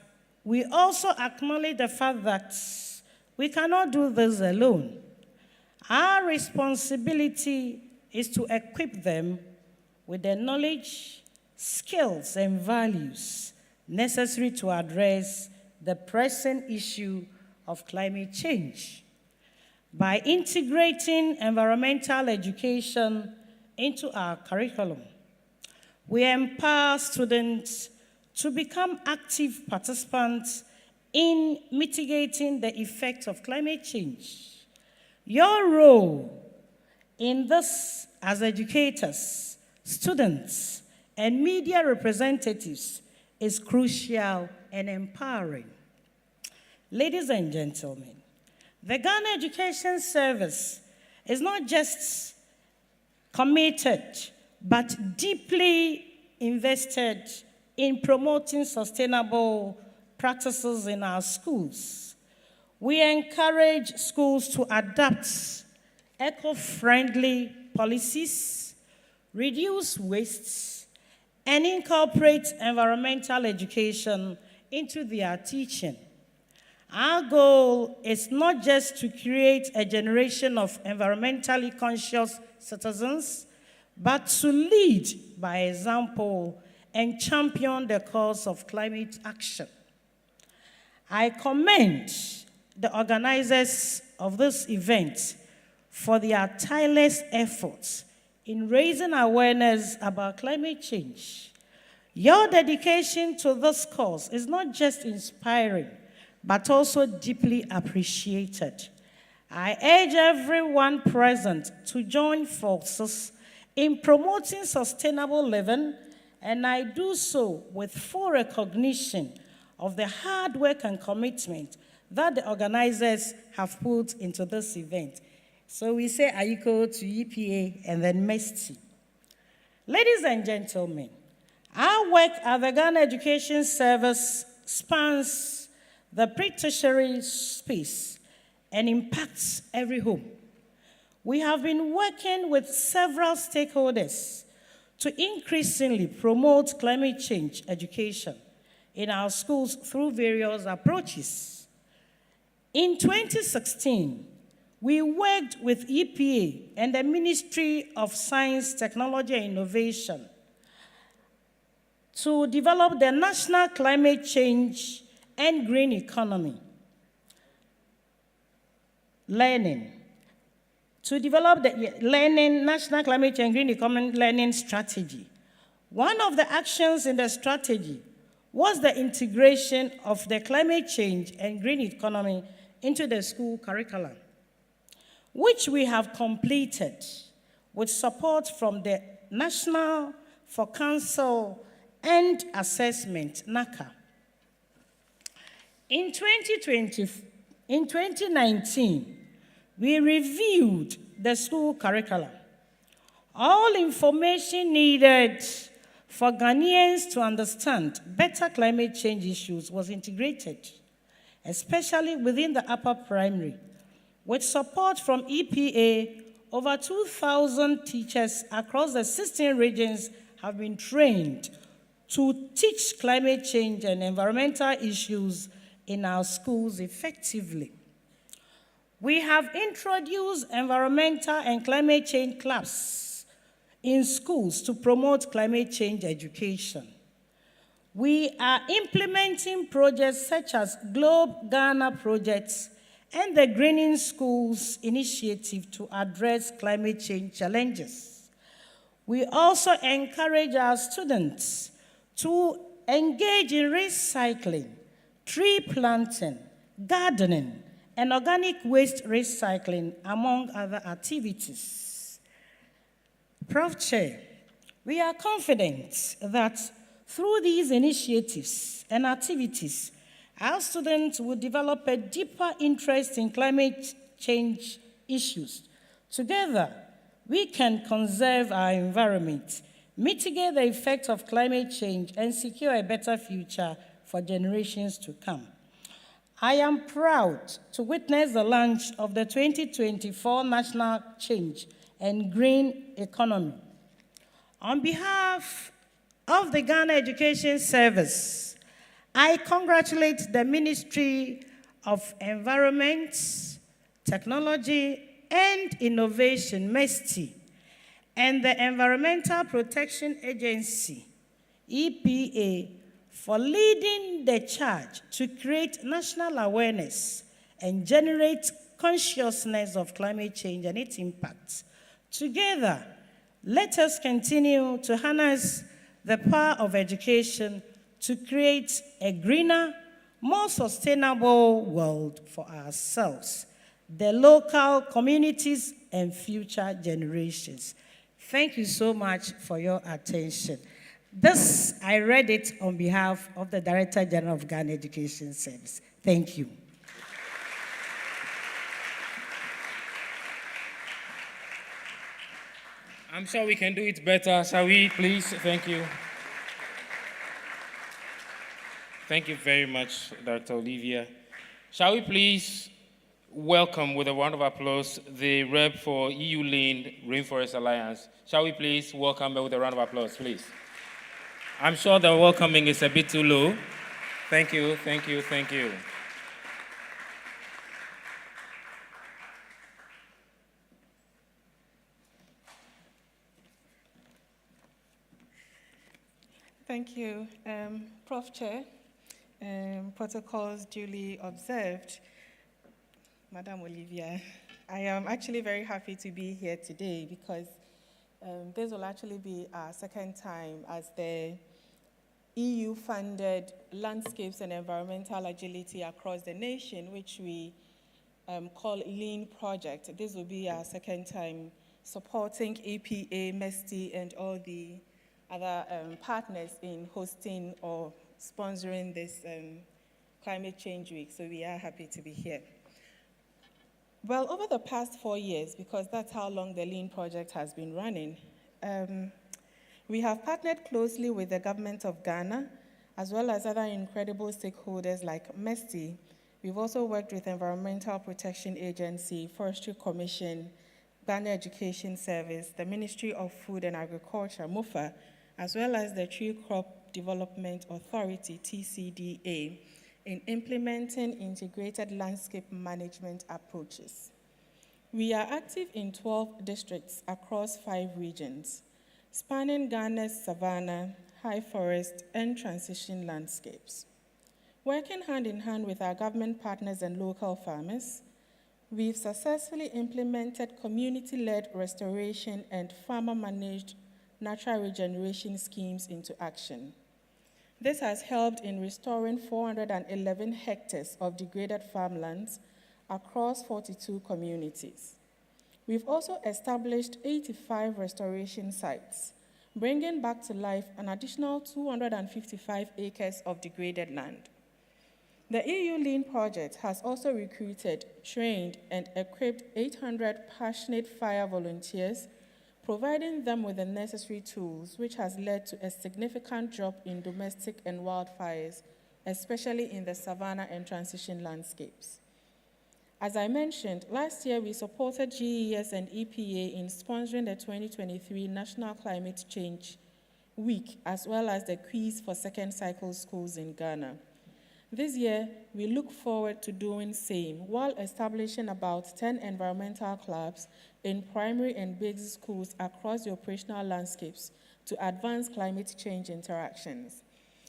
K: we also acknowledge the fact that we cannot do this alone. Our responsibility is to equip them with the knowledge, skills, and values necessary to address the pressing issue of climate change. By integrating environmental education into our curriculum, we empower students to become active participants in mitigating the effects of climate change. Your role in this as educators, students, and media representatives is crucial and empowering. Ladies and gentlemen, the Ghana Education Service is not just committed, but deeply invested in promoting sustainable practices in our schools. We encourage schools to adopt eco-friendly policies, reduce waste, and incorporate environmental education into their teaching. Our goal is not just to create a generation of environmentally conscious citizens, but to lead by example and champion the cause of climate action. I commend the organizers of this event for their tireless efforts in raising awareness about climate change. Your dedication to this cause is not just inspiring, but also deeply appreciated. I urge everyone present to join forces in promoting sustainable living, and I do so with full recognition of the hard work and commitment that the organizers have put into this event. So we say AICO to EPA and then MESTI. Ladies and gentlemen, our work at the Ghana Education Service spans the pre-tertiary space and impacts every home. We have been working with several stakeholders to increasingly promote climate change education in our schools through various approaches. In 2016, we worked with EPA and the Ministry of Science, Technology and Innovation to develop the National Climate Change and Green Economy Learning. To develop the National Climate Change and Green Economy Learning Strategy. One of the actions in the strategy was the integration of the climate change and green economy into the school curriculum, which we have completed with support from the National for Council and Assessment, NACA. In 2019, we reviewed the school curriculum. All information needed for Ghanaians to understand better climate change issues was integrated, especially within the upper primary. With support from EPA, over 2,000 teachers across the 16 regions have been trained to teach climate change and environmental issues in our schools effectively. We have introduced environmental and climate change clubs in schools to promote climate change education. We are implementing projects such as Globe Ghana projects and the Greening Schools initiative to address climate change challenges. We also encourage our students to engage in recycling, tree planting, gardening, and organic waste recycling, among other activities. Prof. Chair, we are confident that through these initiatives and activities, our students will develop a deeper interest in climate change issues. Together, we can conserve our environment, mitigate the effects of climate change, and secure a better future for generations to come. I am proud to witness the launch of the 2024 National Change and Green Economy. On behalf of the Ghana Education Service, I congratulate the Ministry of Environment, Technology and Innovation, MESTI, and the Environmental Protection Agency, EPA, for leading the charge to create national awareness and generate consciousness of climate change and its impacts. Together, let us continue to harness the power of education to create a greener, more sustainable world for ourselves, the local communities, and future generations. Thank you so much for your attention. This, I read it on behalf of the Director General of Ghana Education Service. Thank you.
B: I'm sure we can do it better. Shall we, please? Thank you. Thank you very much, Dr. Olivia. Shall we please welcome with a round of applause the rep for EU Lane Rainforest Alliance. Shall we please welcome her with a round of applause, please? I'm sure the welcoming is a bit too low. Thank you, thank you, thank you.
L: Thank you, Prof. Chair. Protocols duly observed. Madam Olivia, I am actually very happy to be here today because this will actually be our second time as the EU-funded Landscapes and Environmental Agility across the nation, which we call LEAN project. This will be our second time supporting EPA, MESTI, and all the other partners in hosting or sponsoring this Climate Change Week. So we are happy to be here. Well, over the past 4 years, because that's how long the Lean project has been running, we have partnered closely with the government of Ghana, as well as other incredible stakeholders like MESTI. We've also worked with Environmental Protection Agency, Forestry Commission, Ghana Education Service, the Ministry of Food and Agriculture, MUFA, as well as the Tree Crop Development Authority, TCDA, in implementing integrated landscape management approaches. We are active in 12 districts across 5 regions, spanning Ghana's savanna, high forest, and transition landscapes. Working hand in hand with our government partners and local farmers, we've successfully implemented community-led restoration and farmer-managed natural regeneration schemes into action. This has helped in restoring 411 hectares of degraded farmlands across 42 communities. We've also established 85 restoration sites, bringing back to life an additional 255 acres of degraded land. The EU Lean project has also recruited, trained, and equipped 800 passionate fire volunteers, providing them with the necessary tools, which has led to a significant drop in domestic and wildfires, especially in the savanna and transition landscapes. As I mentioned, last year we supported GES and EPA in sponsoring the 2023 National Climate Change Week, as well as the quiz for second cycle schools in Ghana. This year, we look forward to doing same while establishing about 10 environmental clubs in primary and basic schools across the operational landscapes to advance climate change interactions.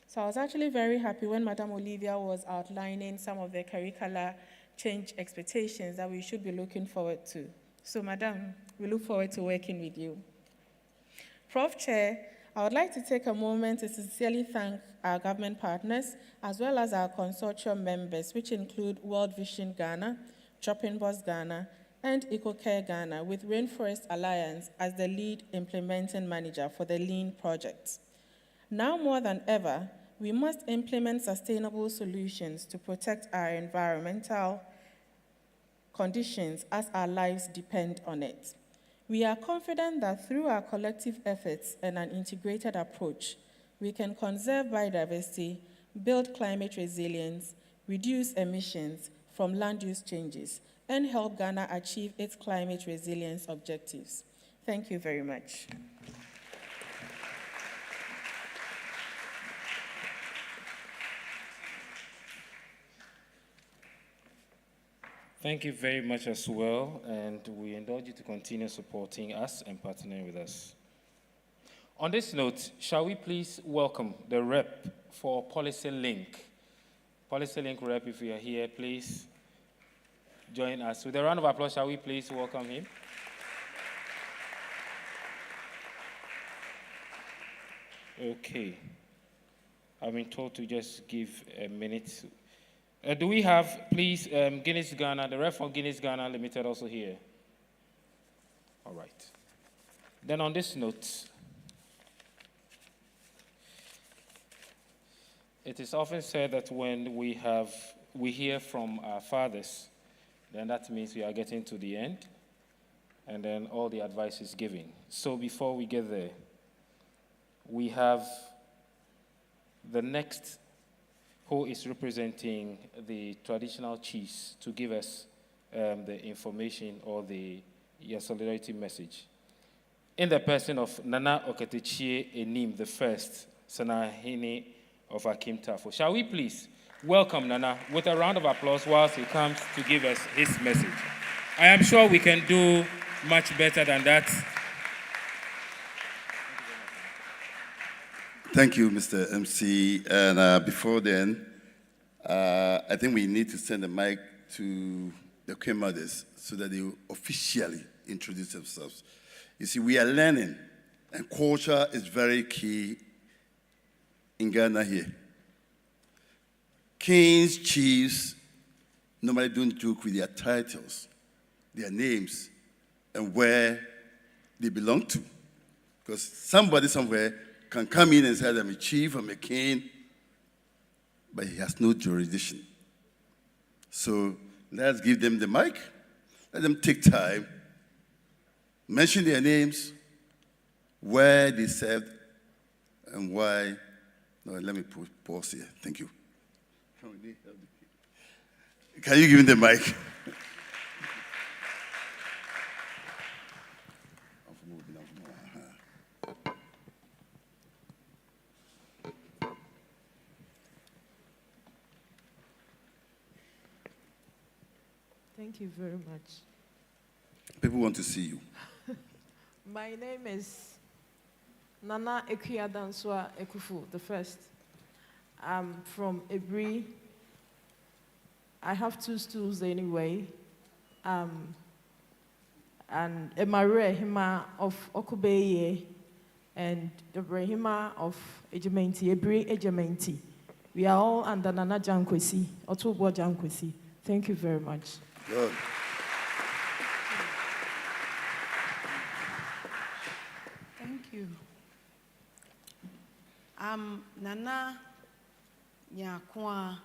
L: So I was actually very happy when Madam Olivia was outlining some of the curricular change expectations that we should be looking forward to. So Madam, we look forward to working with you. Prof. Chair, I would like to take a moment to sincerely thank our government partners, as well as our consortium members, which include World Vision Ghana, Chopping Boss Ghana, and EcoCare Ghana, with Rainforest Alliance as the lead implementing manager for the Lean project. Now more than ever, we must implement sustainable solutions to protect our environmental conditions as our lives depend on it. We are confident that through our collective efforts and an integrated approach, we can conserve biodiversity, build climate resilience, reduce emissions from land use changes, and help Ghana achieve its climate resilience objectives. Thank you very much.
B: Thank you very much as well, and we indulge you to continue supporting us and partnering with us. On this note, shall we please welcome the rep for Policy Link. Policy Link rep, if you are here, please join us. With a round of applause, shall we please welcome him? Okay. I've been told to just give a minute. Do we have, please, Guinness Ghana, the rep from Guinness Ghana Limited also here? All right. Then on this note, it is often said that when we hear from our fathers, then that means we are getting to the end, and then all the advice is given. So before we get there, we have the next who is representing the traditional chiefs to give us the information or the solidarity message. In the person of Nana Oketechie Enim the First, Sanahini of Akim Tafo. Shall we please welcome Nana with a round of applause whilst he comes to give us his message. I am sure we can do much better than that.
M: Thank you, Mr. MC. And before then, I think we need to send the mic to the Queen Mothers so that they will officially introduce themselves. You see, we are learning, and culture is very key in Ghana here. Kings, chiefs, normally don't joke with their titles, their names, and where they belong to. Because somebody somewhere can come in and say, I'm a chief, I'm a king, but he has no jurisdiction. So let's give them the mic Let them take time, mention their names, where they served, and why. No, let me pause here. Thank you. Can you give him the mic?
N: Thank you very much.
M: People want to see you.
N: My name is Nana Ekuya-Danswa Ekufu, the first. I'm from Ebri. I have 2 stools anyway. And Emare Hima of Okubeye and Ibrahima of Ejimenti, Ebri Ejimenti. We are all under Nana Jankwesi, Otubo Jankwesi. Thank you very much.
M: Good.
O: Thank you. I'm Nana Nyakwa.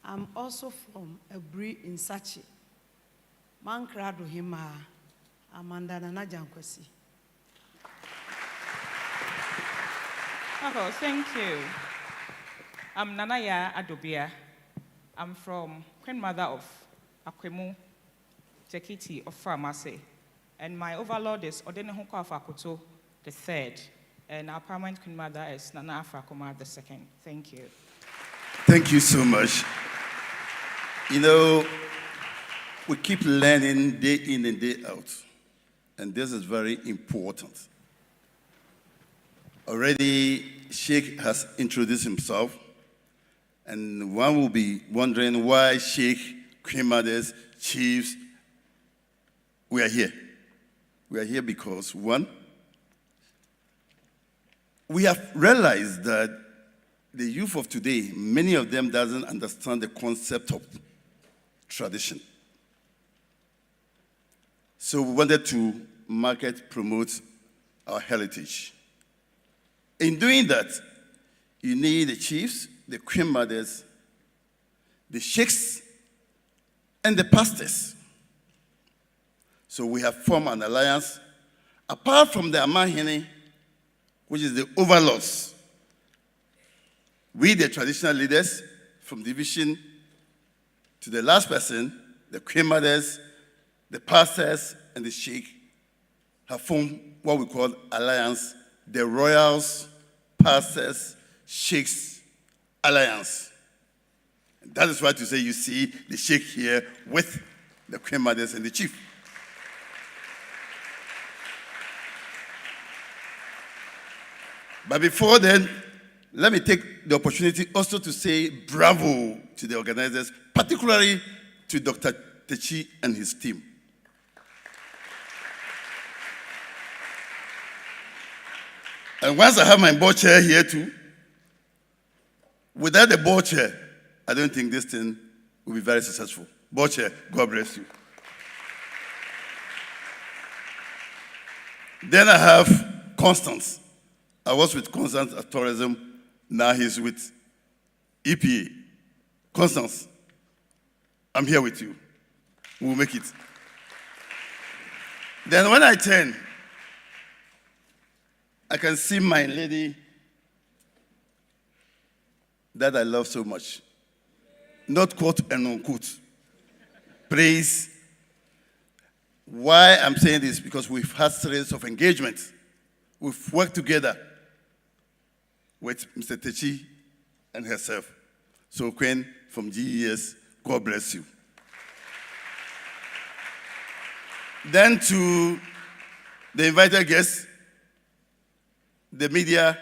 O: I'm also from Ebri in Sachi. Mankrado Hima. I'm under Nana Jankwesi.
P: Oh, thank you. I'm Nanaya Adobia. I'm from Queen Mother of Akwemu, Tekiti of Pharmacy. And my overlord is Odenehunko Afakuto the third. And our permanent Queen Mother is Nana Afrakoma the second. Thank you.
M: Thank you so much. You know, we keep learning day in and day out. And this is very important. Already, Sheikh has introduced himself. And one will be wondering why Sheikh, Queen Mothers, Chiefs, we are here. We are here because, one, we have realized that the youth of today, many of them doesn't understand the concept of tradition. So we wanted to market, promote our heritage. In doing that, you need the chiefs, the Queen Mothers, the sheikhs, and the pastors. So we have formed an alliance. Apart from the Amahene, which is the overlords, we, the traditional leaders, from division to the last person, the Queen Mothers, the pastors, and the sheikh, have formed what we call alliance, the royals, pastors, sheikhs, alliance. And that is why to say you see the sheikh here with the Queen Mothers and the chief. But before then, let me take the opportunity also to say bravo to the organizers, particularly to Dr. Techi and his team. And once I have my board chair here too, without the board chair, I don't think this thing will be very successful. Board chair, God bless you. Then I have Constance. I was with Constance at Tourism. Now he's with EPA. Constance, I'm here with you. We'll make it. Then when I turn, I can see my lady that I love so much. Not quote and unquote. Praise. Why I'm saying this? Because we've had series of engagements. We've worked together with Mr. Techi and herself. So Queen from GES, God bless you. Then to the invited guests, the media,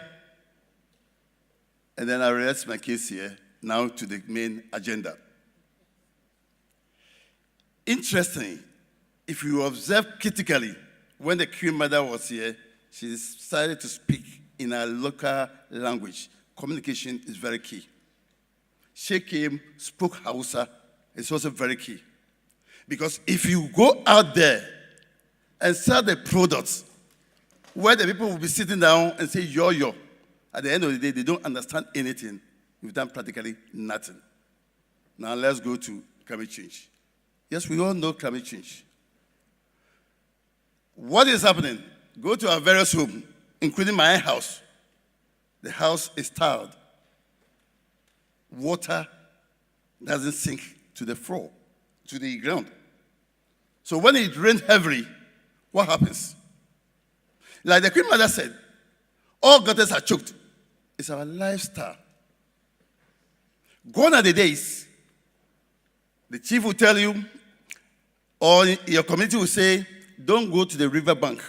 M: and then I rest my case here, now to the main agenda. Interestingly, if you observe critically, when the Queen Mother was here, she decided to speak in her local language. Communication is very key. She came, spoke Hausa, it's also very key. Because if you go out there and sell the products, where the people will be sitting down and say, yo, at the end of the day, they don't understand anything. You've done practically nothing. Now let's go to climate change. Yes, we all know climate change. What is happening? Go to our various homes, including my house. The house is tiled. Water doesn't sink to the floor, to the ground. So when it rains heavily, what happens? Like the Queen Mother said, all gutters are choked. It's our lifestyle. Gone are the days. The chief will tell you, or your community will say, don't go to the riverbank.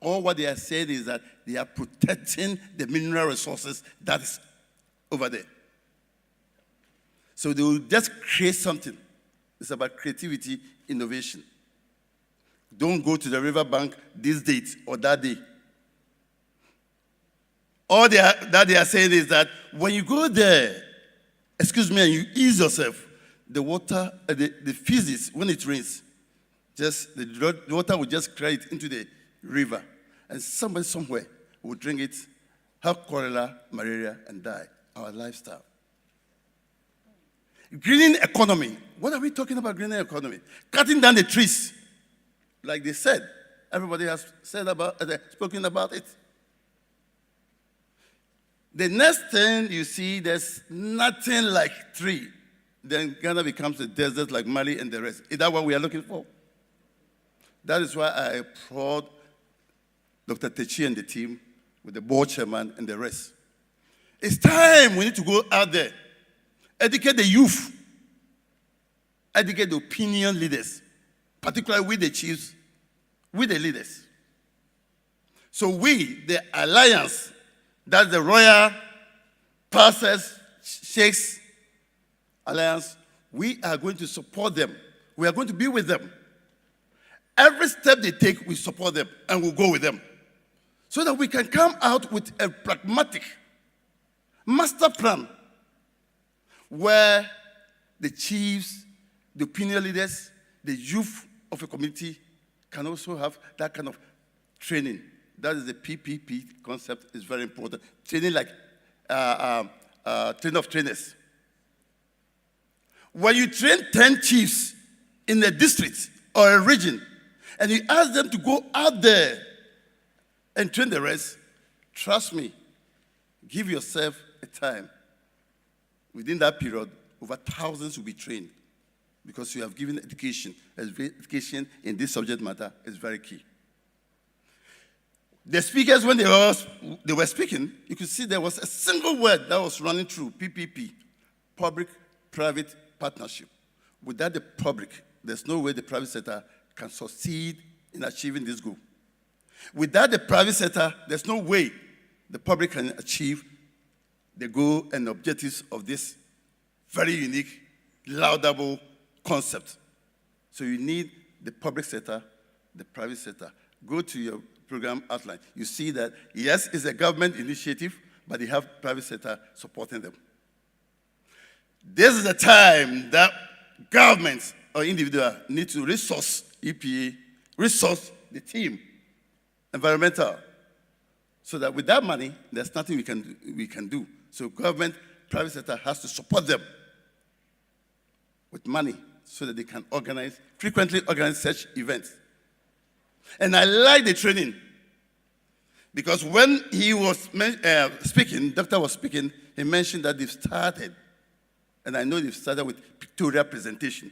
M: All what they are saying is that they are protecting the mineral resources that is over there. So they will just create something. It's about creativity, innovation. Don't go to the riverbank this date or that day. All that they are saying is that when you go there, excuse me, and you ease yourself, the water, the physics, when it rains, just the water will just carry it into the river, and somebody somewhere will drink it, have cholera, malaria, and die. Our lifestyle. Greening economy. What are we talking about greening economy? Cutting down the trees. Like they said, everybody has spoken about it. The next thing you see, there's nothing like tree. Then Ghana becomes a desert like Mali and the rest. Is that what we are looking for? That is why I applaud Dr. Techi and the team with the board chairman and the rest. It's time we need to go out there, educate the youth, educate the opinion leaders, particularly with the chiefs, with the leaders. So we, the alliance, that's the Royal Pastors, Sheikhs Alliance, we are going to support them. We are going to be with them. Every step they take, we support them and we'll go with them. So that we can come out with a pragmatic master plan where the chiefs, the opinion leaders, the youth of a community can also have that kind of training. That is the PPP concept. Is very important. Training like train of trainers. When you train 10 chiefs in a district or a region, and you ask them to go out there and train the rest, trust me, give yourself a time. Within that period, over thousands will be trained because you have given education. Education in this subject matter is very key. The speakers, when they were speaking, you could see there was a single word that was running through, PPP, public-private partnership. Without the public, there's no way the private sector can succeed in achieving this goal. Without the private sector, there's no way the public can achieve the goal and objectives of this very unique, laudable concept. So you need the public sector, the private sector. Go to your program outline. You see that, yes, it's a government initiative, but they have private sector supporting them. This is the time that governments or individuals need to resource EPA, resource the team, environmental, so that with that money, there's nothing we can do. So government, private sector has to support them with money so that they can frequently organize such events. And I like the training because when he was speaking, doctor was speaking, he mentioned that they've started, and I know they've started with pictorial presentation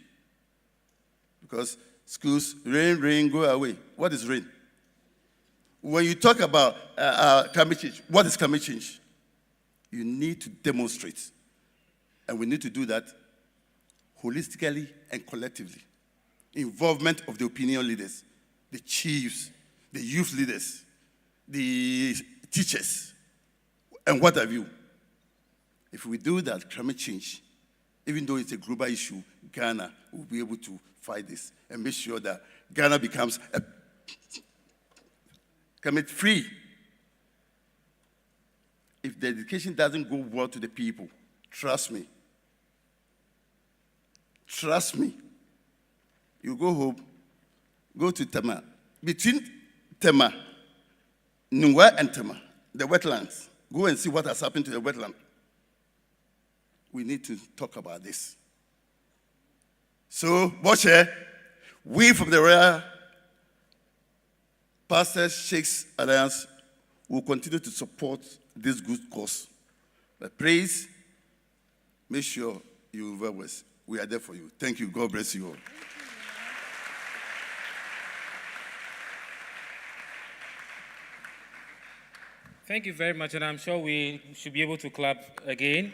M: because schools, rain, rain, go away. What is rain? When you talk about climate change, what is climate change? You need to demonstrate, and we need to do that holistically and collectively. Involvement of the opinion leaders, the chiefs, the youth leaders, the teachers, and what have you. If we do that, climate change, even though it's a global issue, Ghana will be able to fight this and make sure that Ghana becomes climate-free. If the education doesn't go well to the people, trust me, you go home, go to Tema. Between Tema, Nungwa and Tema, the wetlands, go and see what has happened to the wetland. We need to talk about this. So, Boche, we from the Royal Pastors Sheikhs Alliance will continue to support this good cause. But please, make sure you vote with us. We are there for you. Thank you. God bless you all.
B: Thank you very much, and I'm sure we should be able to clap again.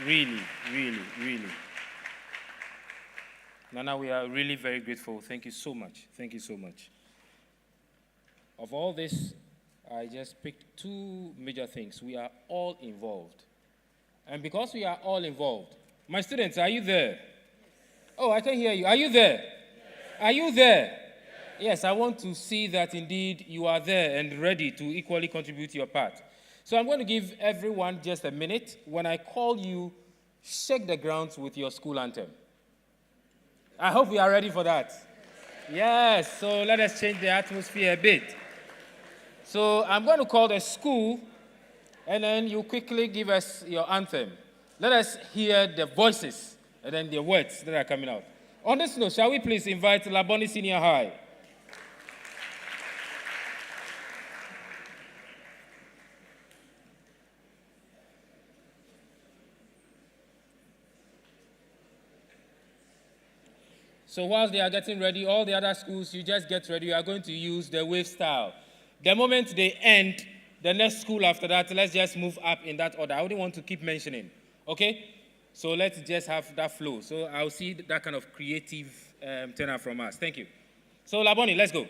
B: Really, really, really. Nana, we are really very grateful. Thank you so much. Thank you so much. Of all this, I just picked two major things. We are all involved. And because we are all involved, my students, are you there? Oh, I can hear you. Are you there? Yes. Are you there? Yes, I want to see that indeed you are there and ready to equally contribute your part. So I'm going to give everyone just a minute. When I call you, shake the grounds with your school anthem. I hope we are ready for that. Yes, so let us change the atmosphere a bit. So I'm going to call the school, and then you quickly give us your anthem. Let us hear the voices and then the words that are coming out. On this note, shall we please invite Laboni Senior High? So whilst they are getting ready, all the other schools, you just get ready. You are going to use the wave style. The moment they end, the next school after that, let's just move up in that order. I wouldn't want to keep mentioning, okay? So let's just have that flow. So I'll see that kind of creative turnout from us. Thank you. So Laboni, let's go.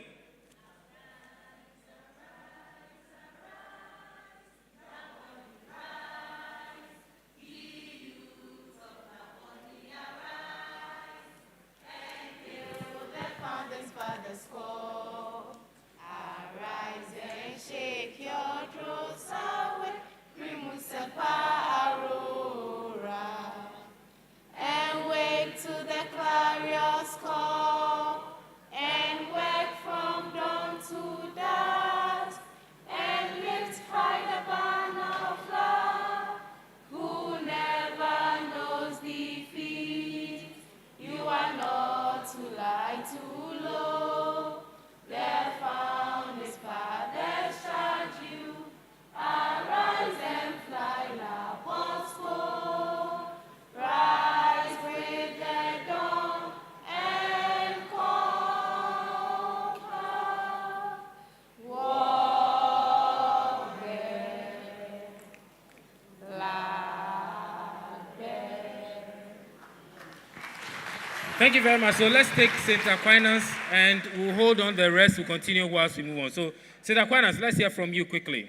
B: Thank you very much. So let's take St. Aquinas, and we'll hold on. The rest will continue whilst we move on. So, St. Aquinas, let's hear from you quickly.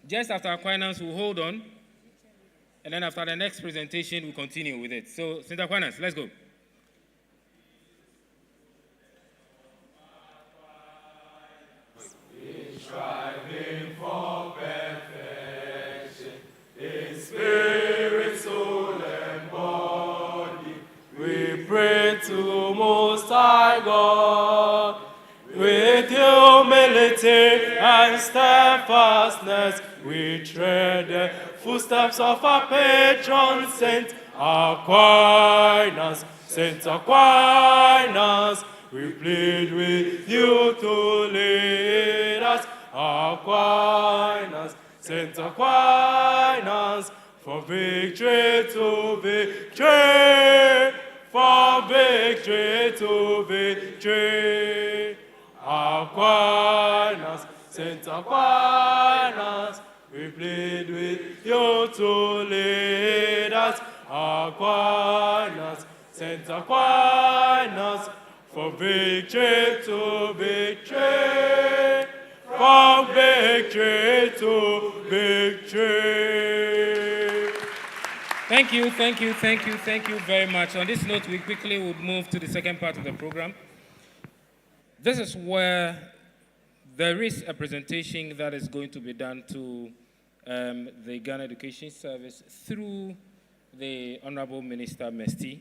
B: Just after Aquinas, we'll hold on. And then after the next presentation, we'll continue with it. So, St. Aquinas, let's go.
Q: Striving for perfection in spirit, soul, and body, we pray to Most High God. With humility and steadfastness, we tread the footsteps of our patron Saint Aquinas. Saint Aquinas, we plead with you to lead us. Aquinas, Saint Aquinas, from victory to victory, from victory to victory. Aquinas, Saint Aquinas, we plead with you to lead us. Aquinas, Saint Aquinas, from victory to victory, from victory to victory.
B: Thank you very much. On this note, we quickly would move to the second part of the program. This is where there is a presentation that is going to be done to the Ghana Education Service through the Honorable Minister Mesti.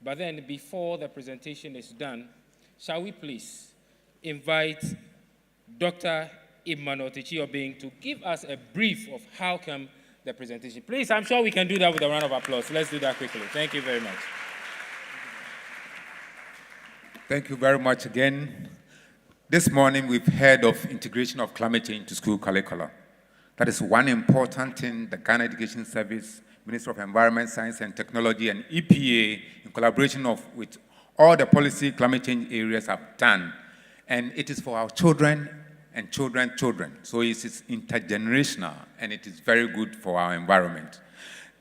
B: But then before the presentation is done, shall we please invite Dr. Emmanuel Techiobing to give us a brief of how come the presentation. Please, I'm sure we can do that with a round of applause. Let's do that quickly. Thank you very much.
C: Thank you very much again. This morning, we've heard of integration of climate change to school curricula. That is one important thing the Ghana Education Service, Ministry of Environment, Science and Technology, and EPA, in collaboration with all the policy climate change areas, have done. And it is for our children and children. So it is intergenerational, and it is very good for our environment.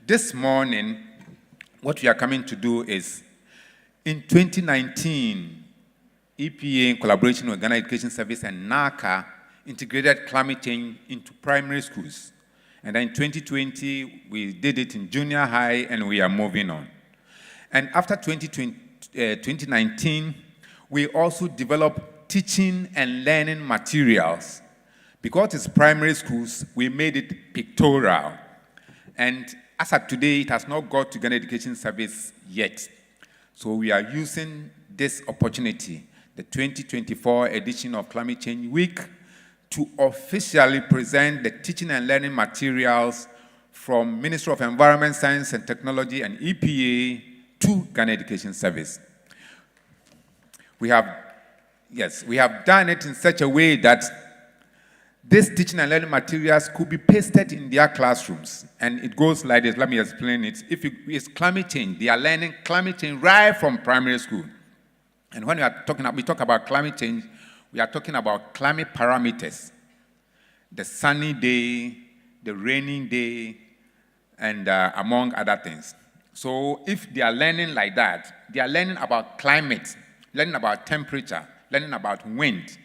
C: This morning, what we are coming to do is, in 2019, EPA, in collaboration with Ghana Education Service and NACA, integrated climate change into primary schools. And then in 2020, we did it in junior high, and we are moving on. And after 2019, we also developed teaching and learning materials. Because it's primary schools, we made it pictorial. And as of today, it has not got to Ghana Education Service yet. So we are using this opportunity, the 2024 edition of Climate Change Week, to officially present the teaching and learning materials from Ministry of Environment, Science and Technology and EPA to Ghana Education Service. We have done it in such a way that these teaching and learning materials could be pasted in their classrooms. And it goes like this. Let me explain it. It's climate change. They are learning climate change right from primary school. And when we talk about climate change, we are talking about climate parameters. The sunny day, the rainy day, and among other things. So if they are learning like that, they are learning about climate, learning about temperature, learning about wind.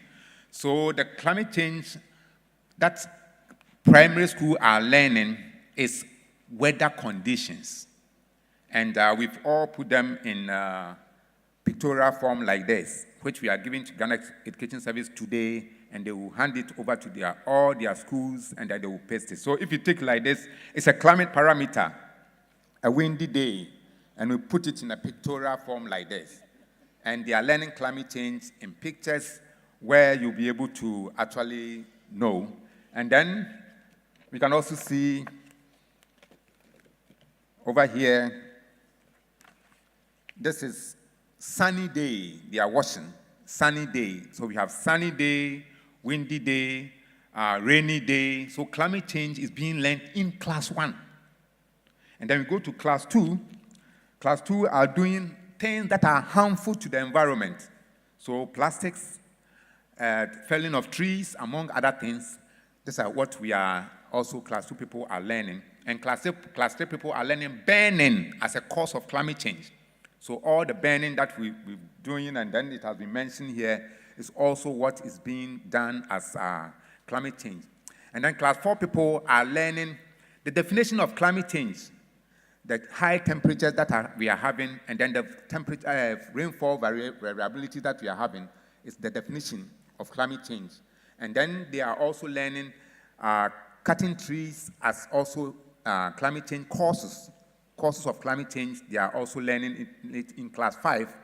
C: So the climate change that primary school are learning is weather conditions. And we've all put them in pictorial form like this, which we are giving to Ghana Education Service today, and they will hand it over to all their schools, and then they will paste it. So if you take like this, it's a climate parameter, a windy day, and we put it in a pictorial form like this. And they are learning climate change in pictures where you'll be able to actually know. And then we can also see over here, this is sunny day, they are watching, sunny day. So we have sunny day, windy day, rainy day. So climate change is being learned in class 1. And then we go to class 2. Class 2 are doing things that are harmful to the environment. So plastics, felling of trees, among other things. These are what we are also class 2 people are learning. And class 3 people are learning burning as a cause of climate change. So all the burning that we're doing, and then it has been mentioned here, is also what is being done as climate change. And then class 4 people are learning the definition of climate change, the high temperatures that we are having, and then the rainfall variability that we are having is the definition of climate change. And then they are also learning cutting trees as also climate change causes of climate change. They are also learning it in class 5.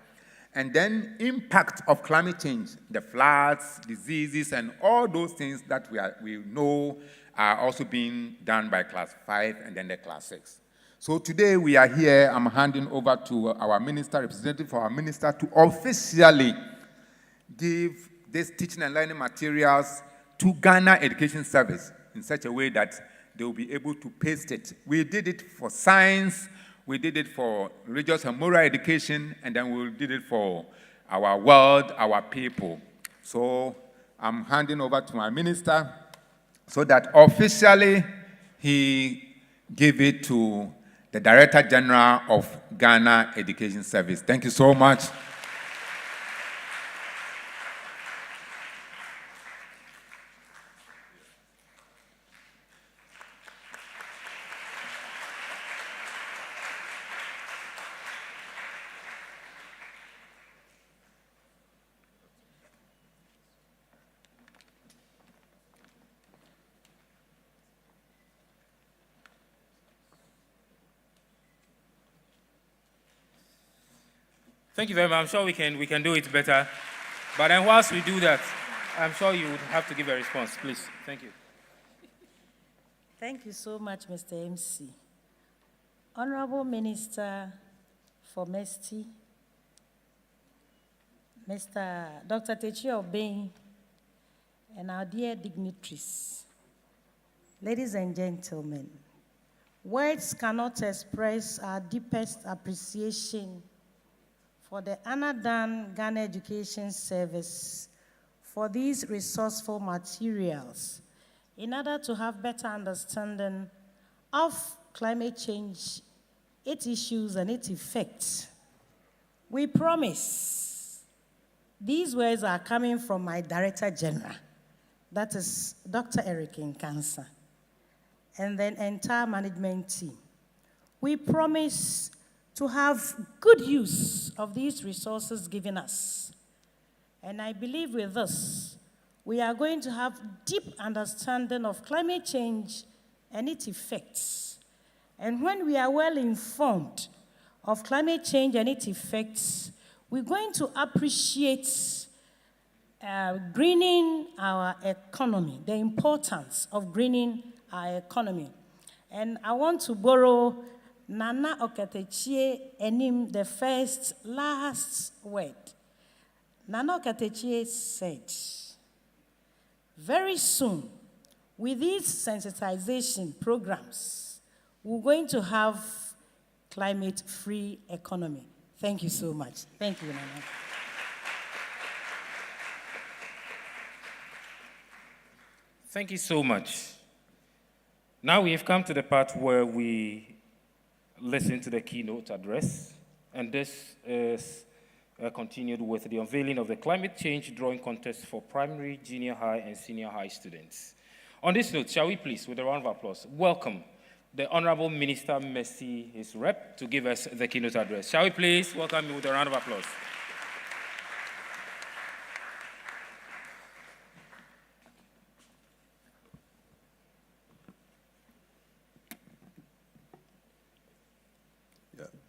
C: And then impact of climate change, the floods, diseases, and all those things that we know are also being done by class 5 and then the class 6. So today we are here, I'm handing over to our minister, representative for our minister, to officially give these teaching and learning materials to Ghana Education Service in such a way that they will be able to paste it. We did it for science, we did it for religious and moral education, and then we did it for our world, our people. So I'm handing over to my minister so that officially he give it to the Director General of Ghana Education Service. Thank you so much.
B: Thank you very much. I'm sure we can do it better. But then whilst we do that, I'm sure you would have to give a response, please. Thank you.
K: Thank you so much, Mr. MC. Honorable Minister for MESTI, Mr. Dr. Techi Obeng, and our dear dignitaries, ladies and gentlemen, words cannot express our deepest appreciation for the Anadan Ghana Education Service for these resourceful materials in order to have better understanding of climate change, its issues, and its effects. We promise, these words are coming from my Director General, that is Dr. Eric Nkansa, and then entire management team. We promise to have good use of these resources given us. And I believe with this, we are going to have deep understanding of climate change and its effects. And when we are well informed of climate change and its effects, we're going to appreciate greening our economy, the importance of greening our economy. And I want to borrow Nana Okatechie Enim, the last word. Nana Okatechie said, very soon, with these sensitization programs, we're going to have climate-free economy. Thank you so much. Thank you, Nana.
B: Thank you so much. Now we have come to the part where we listen to the keynote address, and this is continued with the unveiling of the climate change drawing contest for primary, junior high, and senior high students. On this note, shall we please, with a round of applause, welcome the Honorable Minister Mercy, his rep, to give us the keynote address. Shall we please welcome him with a round of applause?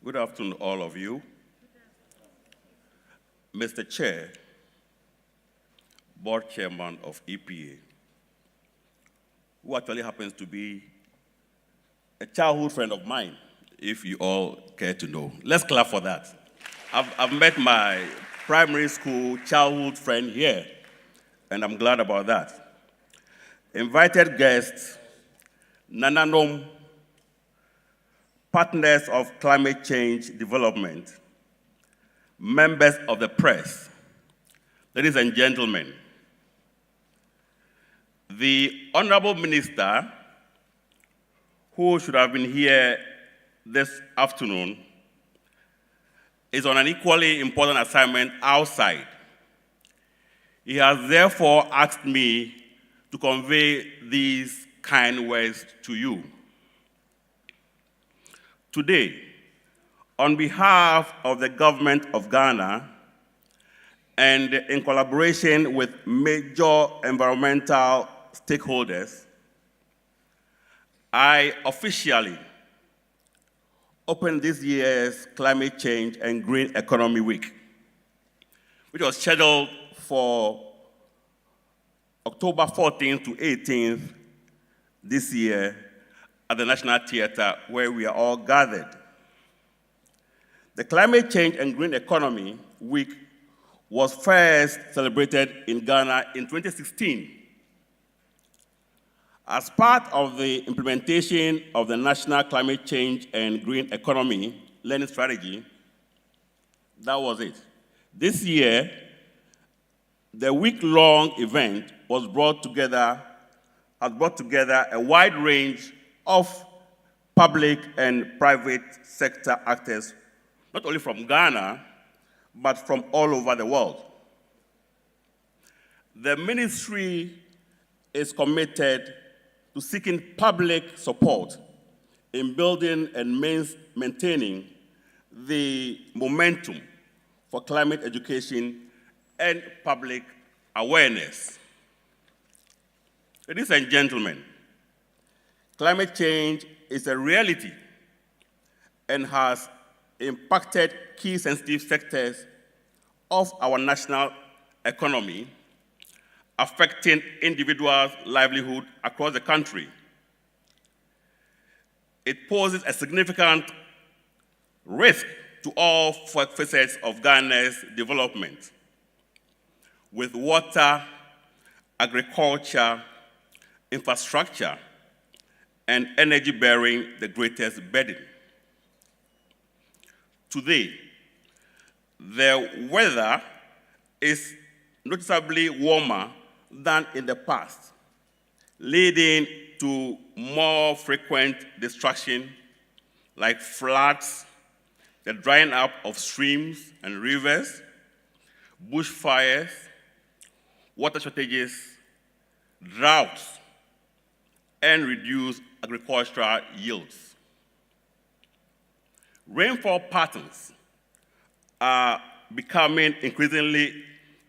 A: Good afternoon, all of you. Mr. Chair, Board Chairman of EPA, who actually happens to be a childhood friend of mine, if you all care to know. Let's clap for that. I've met my primary school childhood friend here, and I'm glad about that. Invited guests, Nananom, partners of climate change development, members of the press, ladies and gentlemen, the Honorable Minister, who should have been here this afternoon, is on an equally important assignment outside. He has therefore asked me to convey these kind words to you. Today, on behalf of the government of Ghana and in collaboration with major environmental stakeholders, I officially opened this year's Climate Change and Green Economy Week, which was scheduled for October 14th to 18th this year at the National Theatre, where we are all gathered. The Climate Change and Green Economy Week was first celebrated in Ghana in 2016. As part of the implementation of the National Climate Change and Green Economy Learning Strategy, that was it. This year, the week-long event has brought together a wide range of public and private sector actors, not only from Ghana, but from all over the world. The ministry is committed to seeking public support in building and maintaining the momentum for climate education and public awareness. Ladies and gentlemen, climate change is a reality and has impacted key sensitive sectors of our national economy, affecting individuals' livelihood across the country. it poses a significant risk to all facets of Ghana's development, with water, agriculture, infrastructure, and energy bearing the greatest burden. Today, the weather is noticeably warmer than in the past, leading to more frequent destruction like floods, the drying up of streams and rivers, bushfires, water shortages, droughts, and reduced agricultural yields. Rainfall patterns are becoming increasingly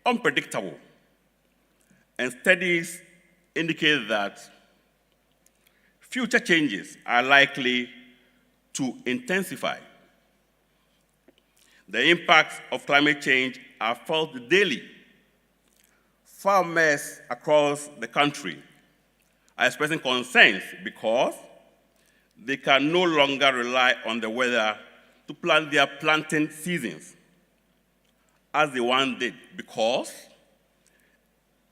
A: unpredictable, and studies indicate that future changes are likely to intensify. The impacts of climate change are felt daily. Farmers across the country are expressing concerns because they can no longer rely on the weather to plan their planting seasons, as they once did, because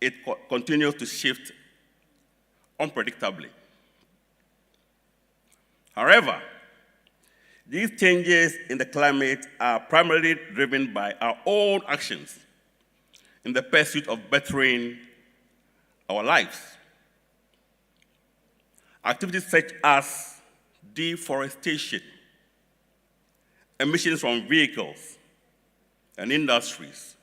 A: it continues to shift unpredictably. However, these changes in the climate are primarily driven by our own actions in the pursuit of bettering our lives. Activities such as deforestation, emissions from vehicles and industries,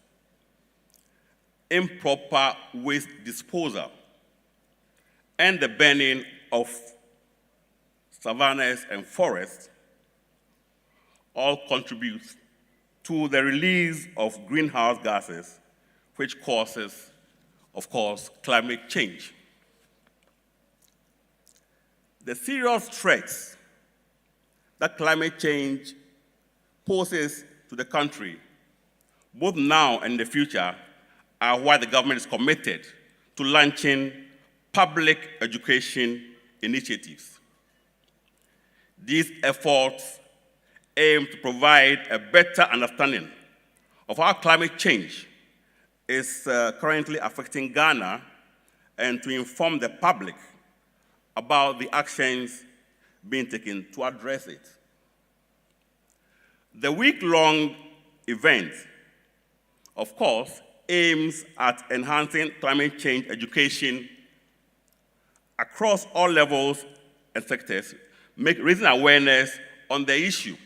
A: improper waste disposal, and the burning of savannas and forests all contribute to the release of greenhouse gases, which causes, of course, climate change. The serious threats that climate change poses to the country, both now and in the future, are why the government is committed to launching public education initiatives. These efforts aim to provide a better understanding of how climate change is currently affecting Ghana and to inform the public about the actions being taken to address it. The week-long event, of course, aims at enhancing climate change education across all levels and sectors, raising awareness on the issue.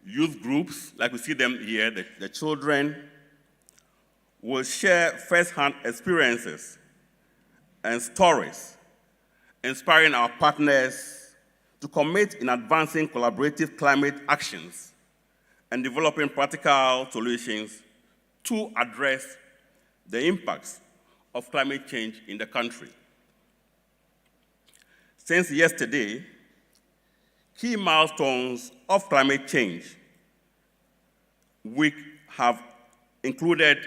A: Youth groups, like we see them here, the children, will share first-hand experiences and stories, inspiring our partners to commit in advancing collaborative climate actions and developing practical solutions to address the impacts of climate change in the country. Since yesterday, key milestones of climate change week have included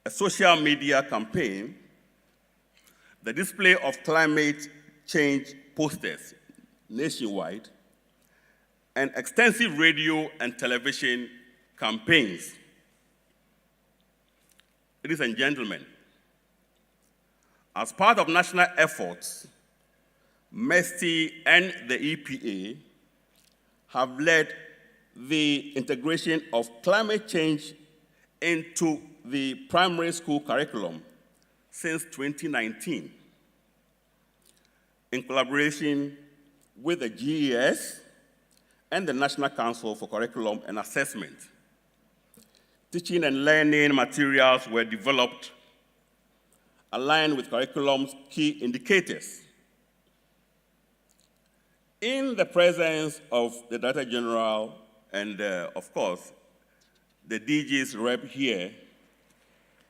A: a social media campaign, the display of climate change posters nationwide, and extensive radio and television campaigns. Ladies and gentlemen, as part of national efforts, MESTI and the EPA have led the integration of climate change into the primary school curriculum since 2019, in collaboration with the GES and the National Council for Curriculum and Assessment. Teaching and learning materials were developed aligned with curriculum's key indicators. In the presence of the Director General and, of course, the DG's rep here,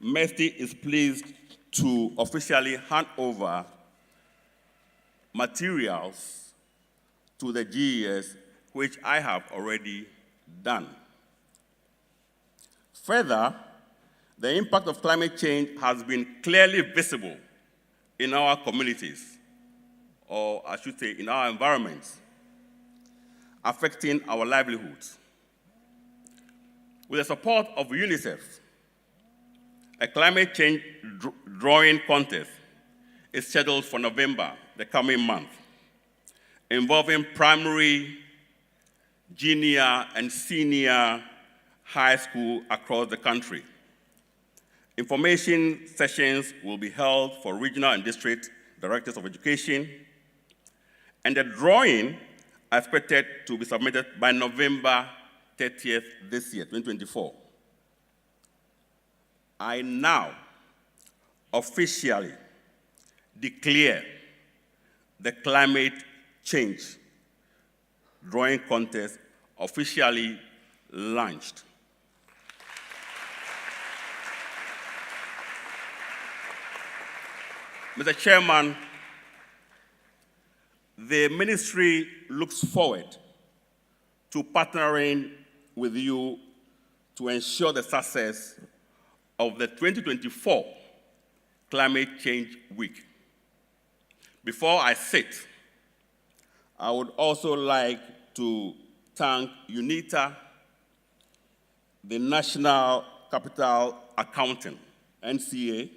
A: MESTI is pleased to officially hand over materials to the GES, which I have already done. Further, the impact of climate change has been clearly visible in our communities
R: or I should say in our environments, affecting our livelihoods. With the support of UNICEF, a climate change drawing contest is scheduled for November, the coming month, involving primary, junior, and senior high school across the country. Information sessions will be held for regional and district directors of education, and the drawing is expected to be submitted by November 30th this year, 2024. I now officially declare the climate change drawing contest officially launched. Mr. Chairman, the ministry looks forward to partnering with you to ensure the success of the 2024 Climate Change Week. Before I sit, I would also like to thank UNITA, the National Capital Accounting, NCA,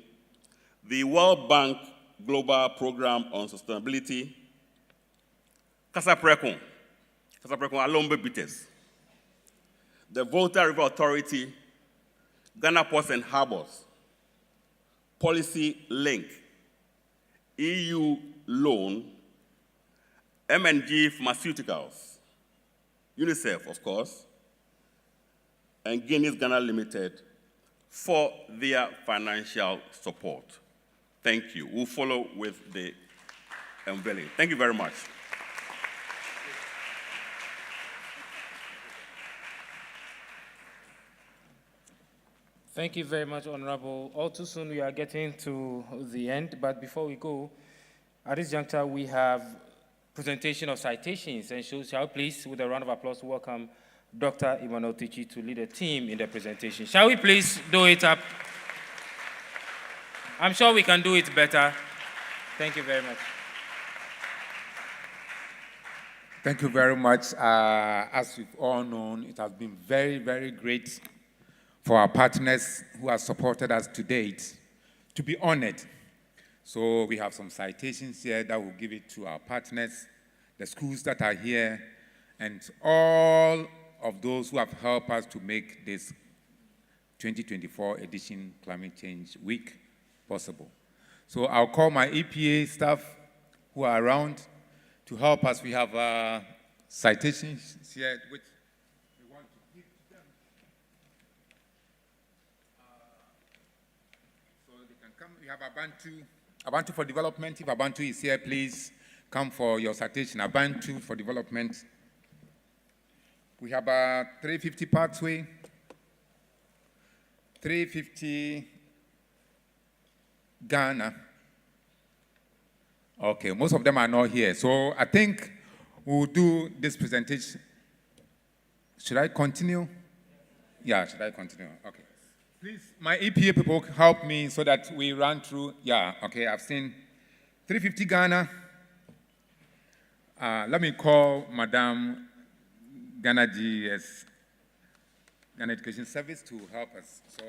R: the World Bank Global Program on Sustainability, Kasaprekon Alombe Bites, the Volta River Authority, Ghana Ports and Harbors, Policy Link, EU Loan, M&G Pharmaceuticals, UNICEF, of course, and Guinness Ghana Limited for their financial support. Thank you. We'll follow with the unveiling. Thank you very much.
B: Thank you very much, Honorable. All too soon, we are getting to the end, but before we go, at this juncture, we have presentation of citations, and shall we please, with a round of applause, welcome Dr. Emmanuel Tichi to lead a team in the presentation. Shall we please do it up? I'm sure we can do it better. Thank you very much.
C: Thank you very much. As we've all known, it has been very, very great for our partners who have supported us to date to be honored. So we have some citations here that will give it to our partners, the schools that are here, and all of those who have helped us to make this 2024 edition Climate Change Week possible. So I'll call my EPA staff who are around to help us. We have citations here, which we want to give to them. So they can come. We have Abantu for development. If Abantu is here, please come for your citation. Abantu for development. We have 350 Pathway, 350 Ghana. Okay, most of them are not here. So I think we'll do this presentation. Should I continue? Yeah, should I continue? Okay. Please, my EPA people help me so that we run through. Yeah, okay, I've seen 350 Ghana. Let me call Madam Ghana GS, Ghana Education Service, to help us. So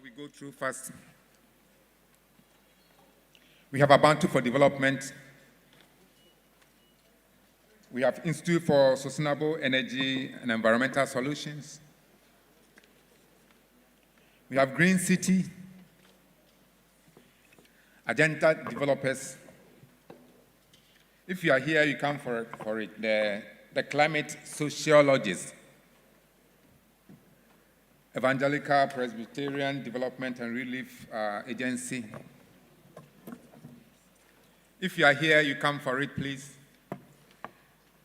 C: we go through first. We have Abantu for Development. We have Institute for Sustainable Energy and Environmental Solutions. We have Green City, Agenda Developers. If you are here, you come for it. The Climate Sociologist, Evangelical Presbyterian Development and Relief Agency. If you are here, you come for it, please.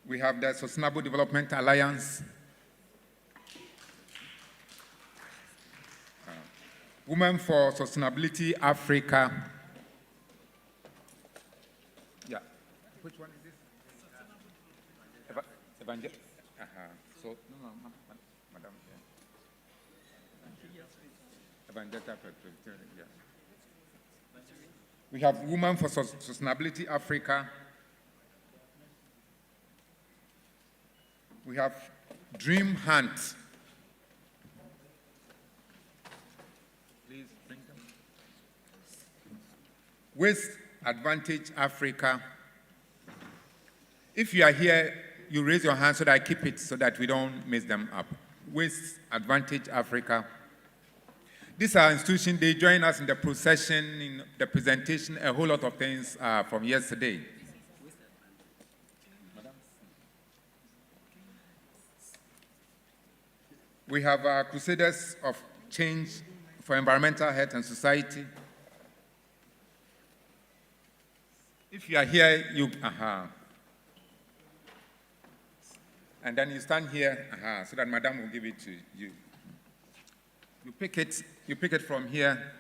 C: We have the Sustainable Development Alliance, Women for Sustainability Africa. Yeah. Which one is this? So, no, Madam. Evangelical Presbyterian, yeah. We have Women for Sustainability Africa. We have Dream Hunt. Please bring them. Waste Advantage Africa. If you are here, you raise your hand so that I keep it so that we don't mess them up. Waste Advantage Africa. These are institutions, they join us in the procession, in the presentation, a whole lot of things from yesterday. We have Crusaders of Change for Environmental Health and Society. If you are here, you, and then you stand here, so that Madam will give it to you. You pick it from here.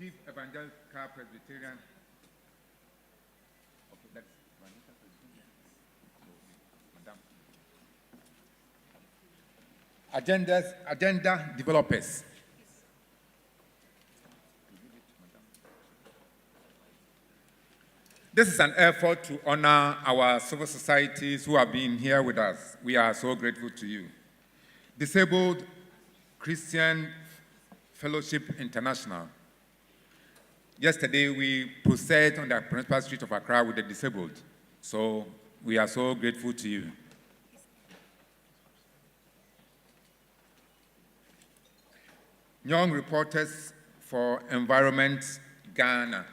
C: Give Evangelical Presbyterian. Okay, that's Madam. Agenda developers. This is an effort to honor our civil societies who have been here with us. We are so grateful to you. Disabled Christian Fellowship International. Yesterday, we processed on the principal street of Accra with the disabled. So we are so grateful to you. Young Reporters for Environment, Ghana.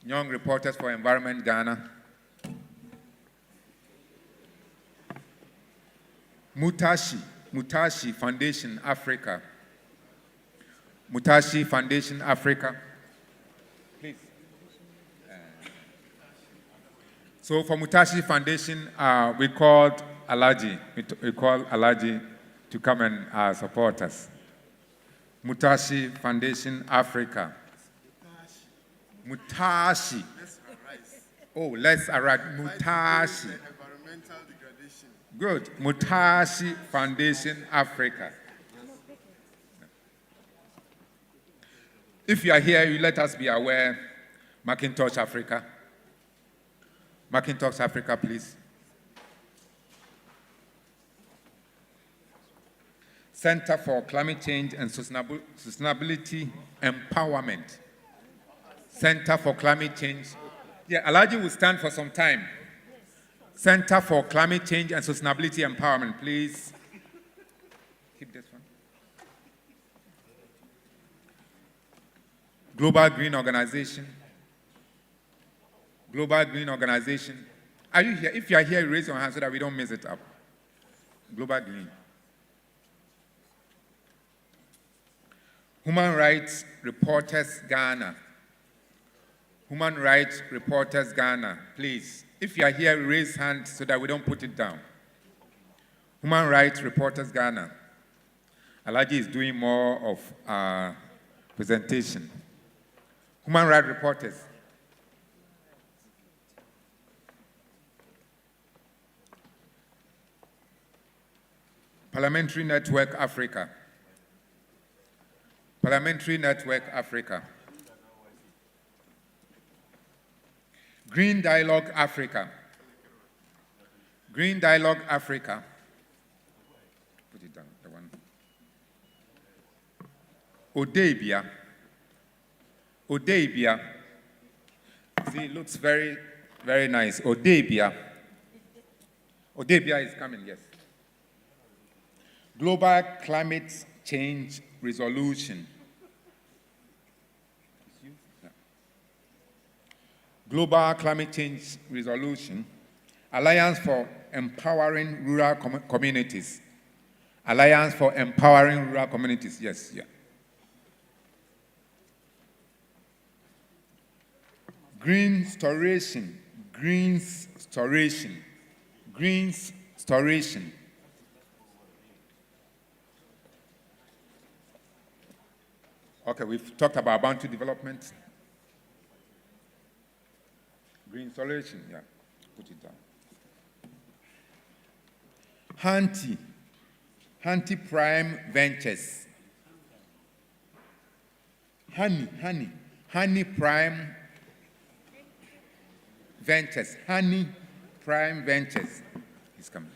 C: Young Reporters for Environment, Ghana. Mutashi Foundation, Africa. Mutashi Foundation, Africa. Please. So for Mutashi Foundation, we called Alaji. We called Alaji to come and support us. Mutashi Foundation, Africa. Mutashi. Oh, let's arise. Mutashi. Good. Mutashi Foundation, Africa. If you are here, you let us be aware. Macintosh Africa. Macintosh Africa, please. Center for Climate Change and Sustainability Empowerment. Center for Climate Change. Yeah, Alaji will stand for some time. Center for Climate Change and Sustainability Empowerment, please. Keep this one. Global Green Organization. Global Green Organization. Are you here? If you are here, raise your hand so that we don't mess it up. Global Green. Human Rights Reporters Ghana. Human Rights Reporters Ghana, please. If you are here, raise hand so that we don't put it down. Human Rights Reporters Ghana. Alaji is doing more of presentation. Human Rights Reporters. Parliamentary Network Africa. Parliamentary Network Africa. Green Dialogue Africa. Green Dialogue Africa. Put it down, the one. Odeibia. Odeibia. See, it looks very, very nice. Odeibia. Odeibia is coming, yes. Global Climate Change Resolution. Global Climate Change Resolution, Alliance for Empowering Rural Communities. Alliance for Empowering Rural Communities, yes, yeah. Green Storation, Greens Storation, Greens Storation. Okay, we've talked about bounty development. Green Storation, yeah, put it down. Hanti Prime Ventures. Honey Prime Ventures. Honey Prime Ventures is coming.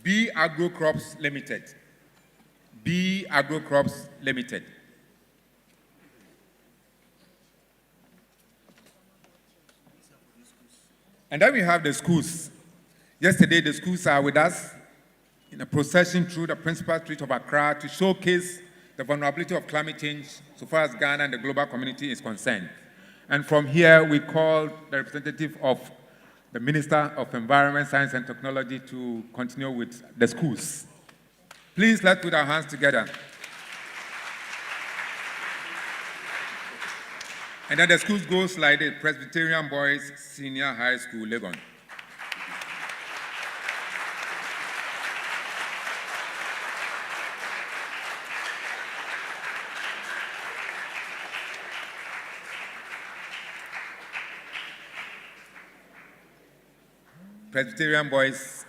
C: B Agro Crops Limited. B Agro Crops Limited. And then we have the schools. Yesterday, the schools are with us in a procession through the principal street of Accra to showcase the vulnerability of climate change so far as Ghana and the global community is concerned. And from here, we call the representative of the Minister of Environment, Science and Technology to continue with the schools. Please, let's put our hands together. And then the schools goes like the Presbyterian Boys Senior High School, Legon. Presbyterian Boys.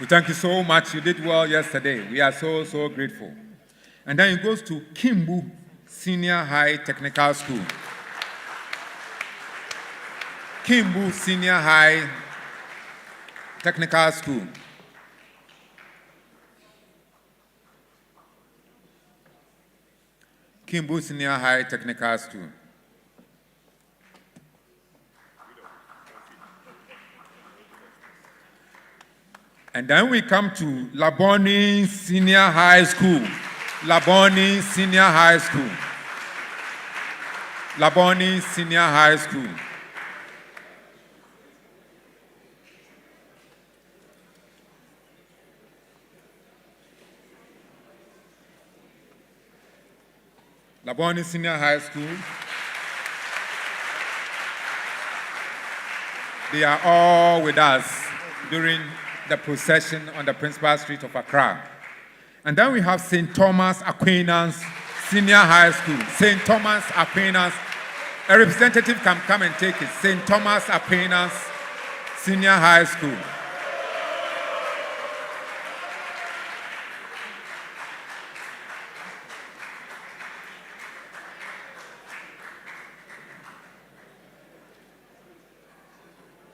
C: We thank you so much. You did well yesterday. We are so, so grateful. And then it goes to Kimbu Senior High Technical School. Kimbu Senior High Technical School. Kimbu Senior High Technical School. And then we come to Laboni Senior High School. Laboni Senior High School. Laboni Senior High School. Laboni Senior High School. They are all with us during the procession on the principal street of Accra. And then we have St. Thomas Aquinas Senior High School. St. Thomas Aquinas. A representative can come and take it. St. Thomas Aquinas Senior High School.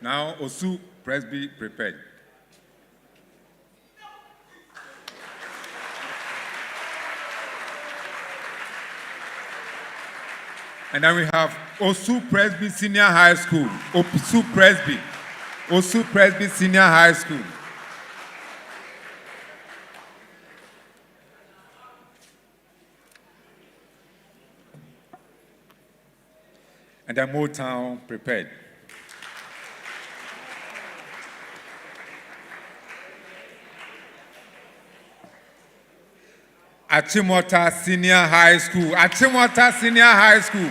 C: Now, Osu Presby prepared. And then we have Osu Presby Senior High School. Osu Presby. Osu Presby Senior High School. And then Motown prepared. Achimota Senior High School. Achimota Senior High School.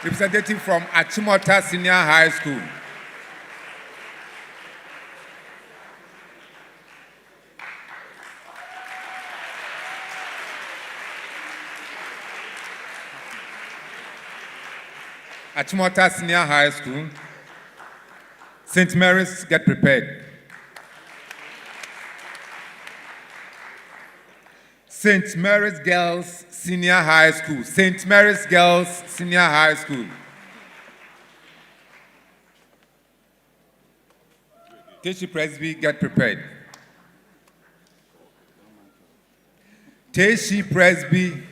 C: Representative from Achimota Senior High School. Achimota Senior High School. St. Mary's, get prepared. St. Mary's Girls Senior High School. St. Mary's Girls Senior High School. Teshi Presby, get prepared. Teshi Presby.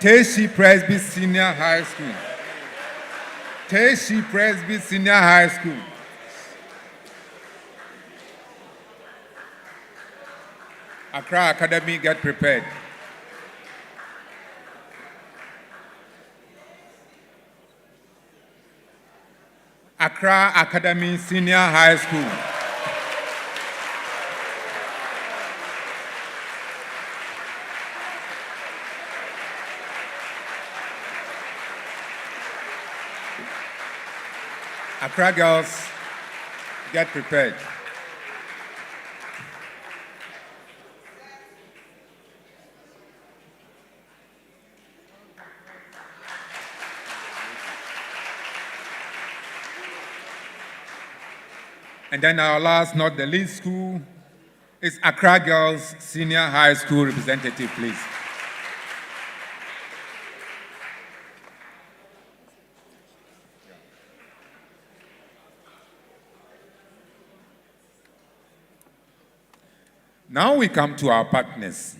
C: Teshi Presby Senior High School. Teshi Presby Senior High School. Accra Academy, get prepared. Accra Academy Senior High School. Accra girls, get prepared. And then our last, not the least school, is Accra Girls Senior High School representative, please. Now we come to our partners.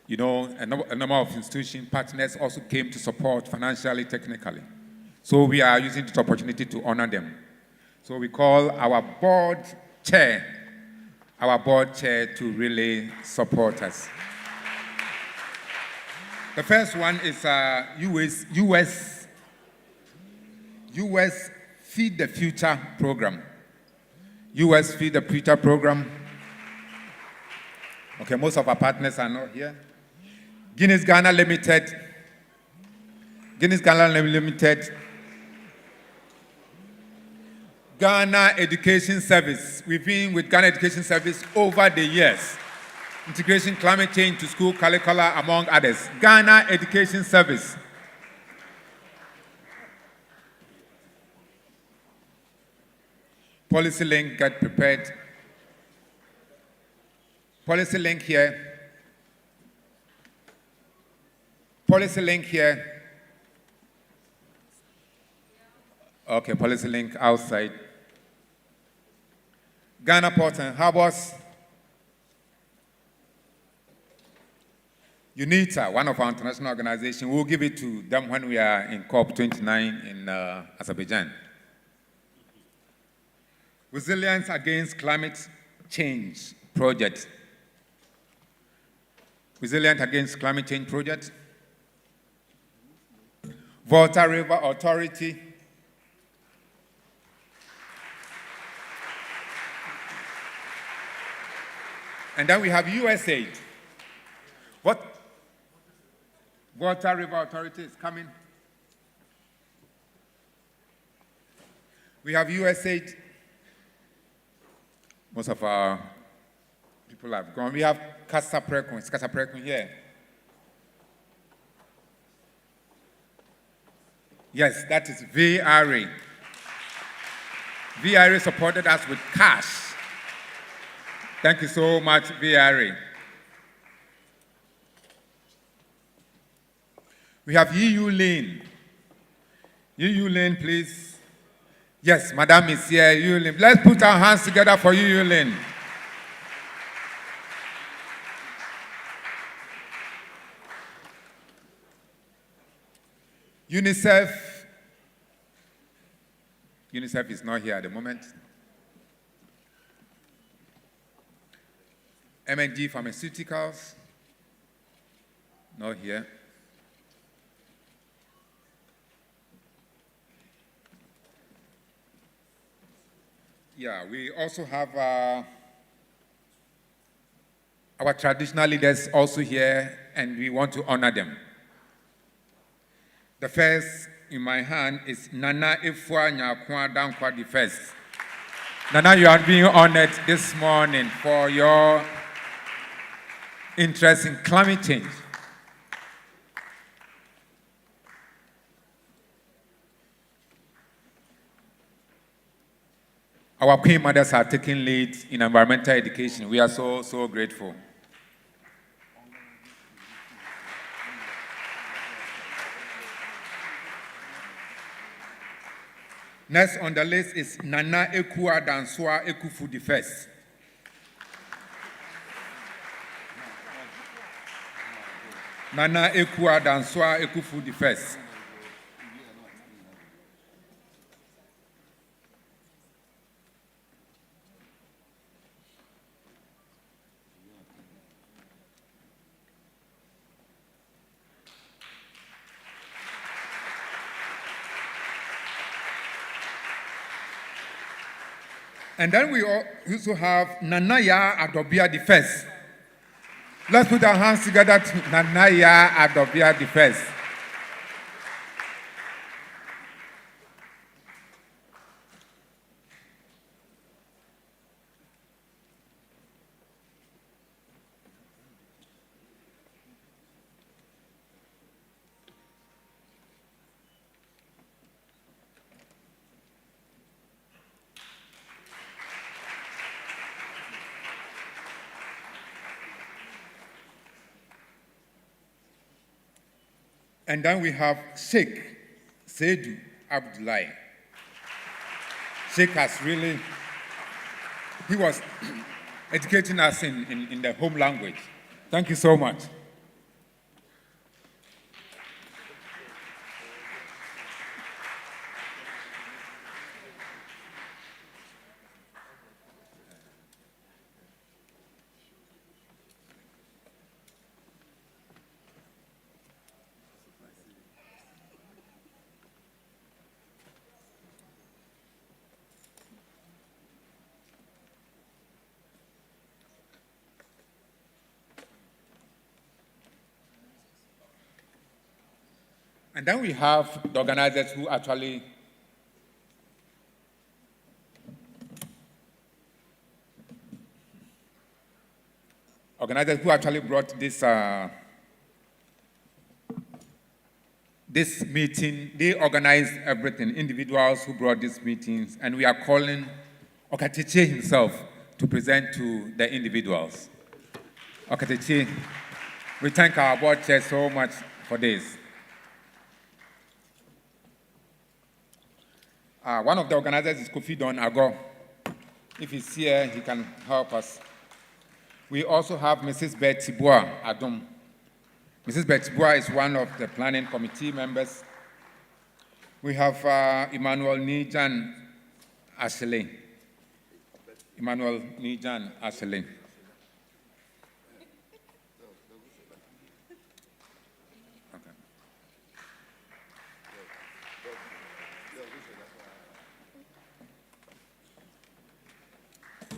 C: You know, a number of institution partners also came to support financially, technically. So we are using this opportunity to honor them. So we call our board chair to really support us. The first one is US Feed the Future program. US Feed the Future program. Okay, most of our partners are not here. Guinness Ghana Limited. Ghana Education Service. We've been with Ghana Education Service over the years. Integration climate change to school curricula, among others. Ghana Education Service. Policy Link, get prepared. Policy Link here. Policy Link here. Okay, Policy Link outside. Ghana Ports and Harbors. UNITA, one of our international organizations, we'll give it to them when we are in COP29 in Azerbaijan. Resilience Against Climate Change Project. Resilient Against Climate Change Project. Volta River Authority. And then we have USAID. What? Volta River Authority is coming. We have USAID. Most of our people have gone. We have Casa Prekun. Is Casa Prekun here? Yes, that is VRA. VRA supported us with cash. Thank you so much, VRA. We have EU Lane. EU Lane, please. Yes, Madam is here, EU Lane. Let's put our hands together for EU Lane. UNICEF. UNICEF is not here at the moment. M&G Pharmaceuticals, not here. Yeah, we also have our traditional leaders also here, and we want to honor them. The first in my hand is Nana Ifwa Nyakwa Dankwa the first. Nana, you are being honored this morning for your interest in climate change. Our Queen Mothers are taking lead in environmental education. We are so grateful. Next on the list is Nana Ekua Danswa Ekufu the first. Nana Ekua Danswa Ekufu the first. And then we also have Nanaya Adobia the first. Let's put our hands together to Nanaya Adobia the first. And then we have Sheikh Seidu Abdullahi. Sheikh has really, he was educating us in the home language. Thank you so much. And then we have the organizers who actually brought this meeting. They organized everything, individuals who brought these meetings, and we are calling Okateche himself to present to the individuals. Okateche, we thank our board chair so much for this. One of the organizers is Kofi Don Ago. If he's here, he can help us. We also have Mrs. Betty Boa Adom. Mrs. Betty Boa is one of the planning committee members. We have Emmanuel Nijan Ashley. Emmanuel Nijan Ashley.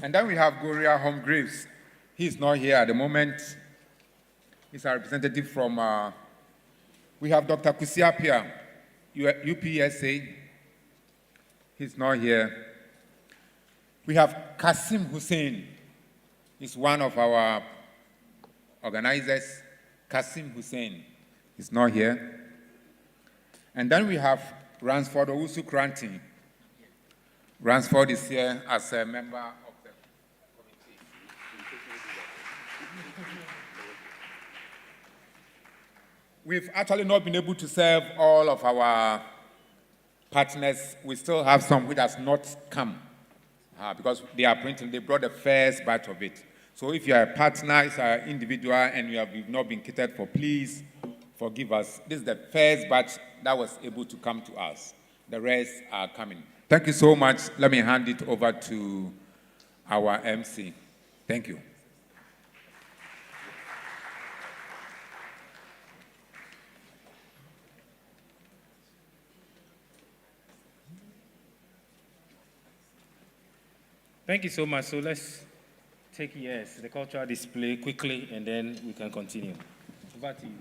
C: And then we have Goria Homegraves. He's not here at the moment. He's a representative from, we have Dr. Kusiapia, UPSA. He's not here. We have Kasim Hussein. He's one of our organizers. Kasim Hussein is not here. And then we have Ransford Owusu Kranti. Ransford is here as a member of the committee. We've actually not been able to serve all of our partners. We still have some which has not come because they are printing. They brought the first batch of it. So if you are a partner, if you are an individual, and you have not been catered for, please forgive us. This is the first batch that was able to come to us. The rest are coming. Thank you so much. Let me hand it over to our MC. Thank you.
B: Thank you so much. So let's take, the cultural display quickly, and then we can continue. Over to you.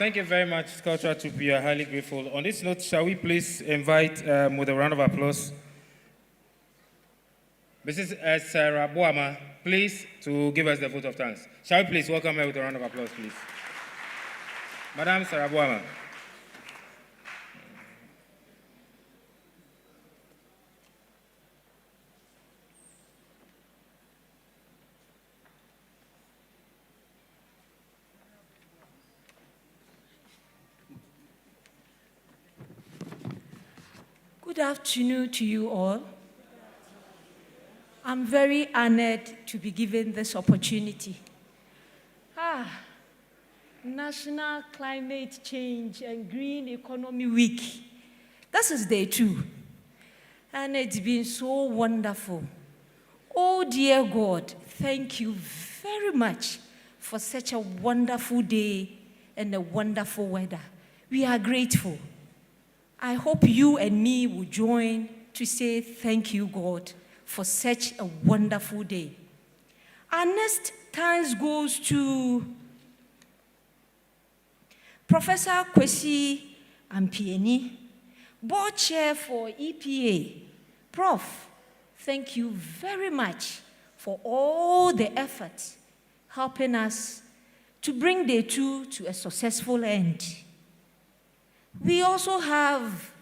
B: Thank you very much, Cultural Troop. We are highly grateful. On this note, shall we please invite, with a round of applause, Mrs. Sarah Boama, please, to give us the vote of thanks. Shall we please welcome her with a round of applause, please? Madam Sarah Boama.
S: Good afternoon to you all. I'm very honored to be given this opportunity. National Climate Change and Green Economy Week. This is day 2. And it's been so wonderful. Oh, dear God, thank you very much for such a wonderful day and a wonderful weather. We are grateful. I hope you and me will join to say thank you, God, for such a wonderful day. Our next thanks goes to Professor Kwesi Ampieni, Board Chair for EPA. Prof, thank you very much for all the efforts helping us to bring Day 2 to a successful end. We also have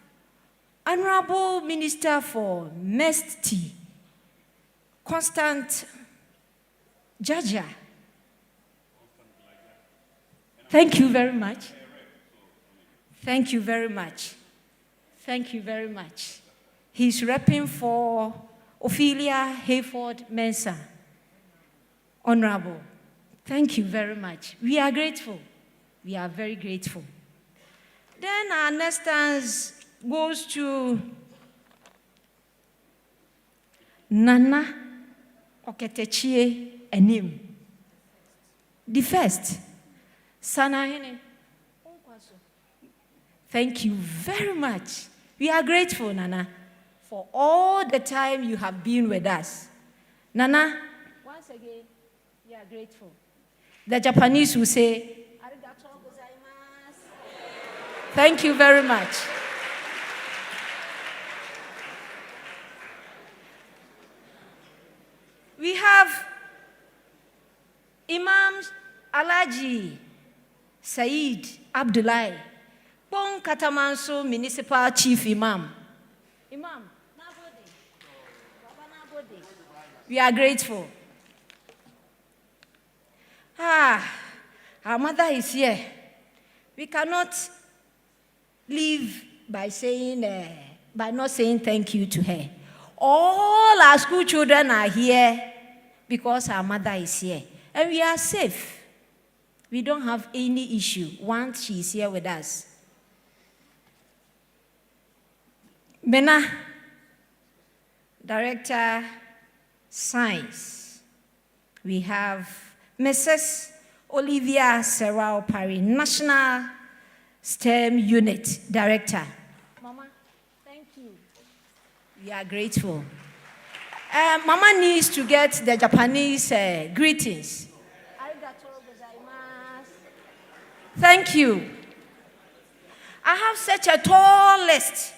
S: Honorable Minister for MEST, Constant Jaja. Thank you very much. Thank you very much. Thank you very much. He's repping for Ophelia Hayford Mensah. Honorable, thank you very much. We are grateful. We are very grateful. Then our next thanks goes to Nana Oketechie Enim. The first, Sanahene. Thank you very much. We are grateful, Nana, for all the time you have been with us. Nana, once again, we are grateful. The Japanese will say, arigatou gozaimasu. Thank you very much. We have Imam Alhaji Said Abdullahi, Bon Katamanso Municipal Chief Imam. Imam, we are grateful. Our mother is here. We cannot leave by not saying thank you to her. All our school children are here because our mother is here. And we are safe. We don't have any issue once she is here with us. Mena, Director, Science. We have Mrs. Olivia Serrao-Parry, National STEM Unit Director. Mama, thank you. We are grateful. Mama needs to get the Japanese greetings. Arigatou gozaimasu. Thank you. I have such a tall list.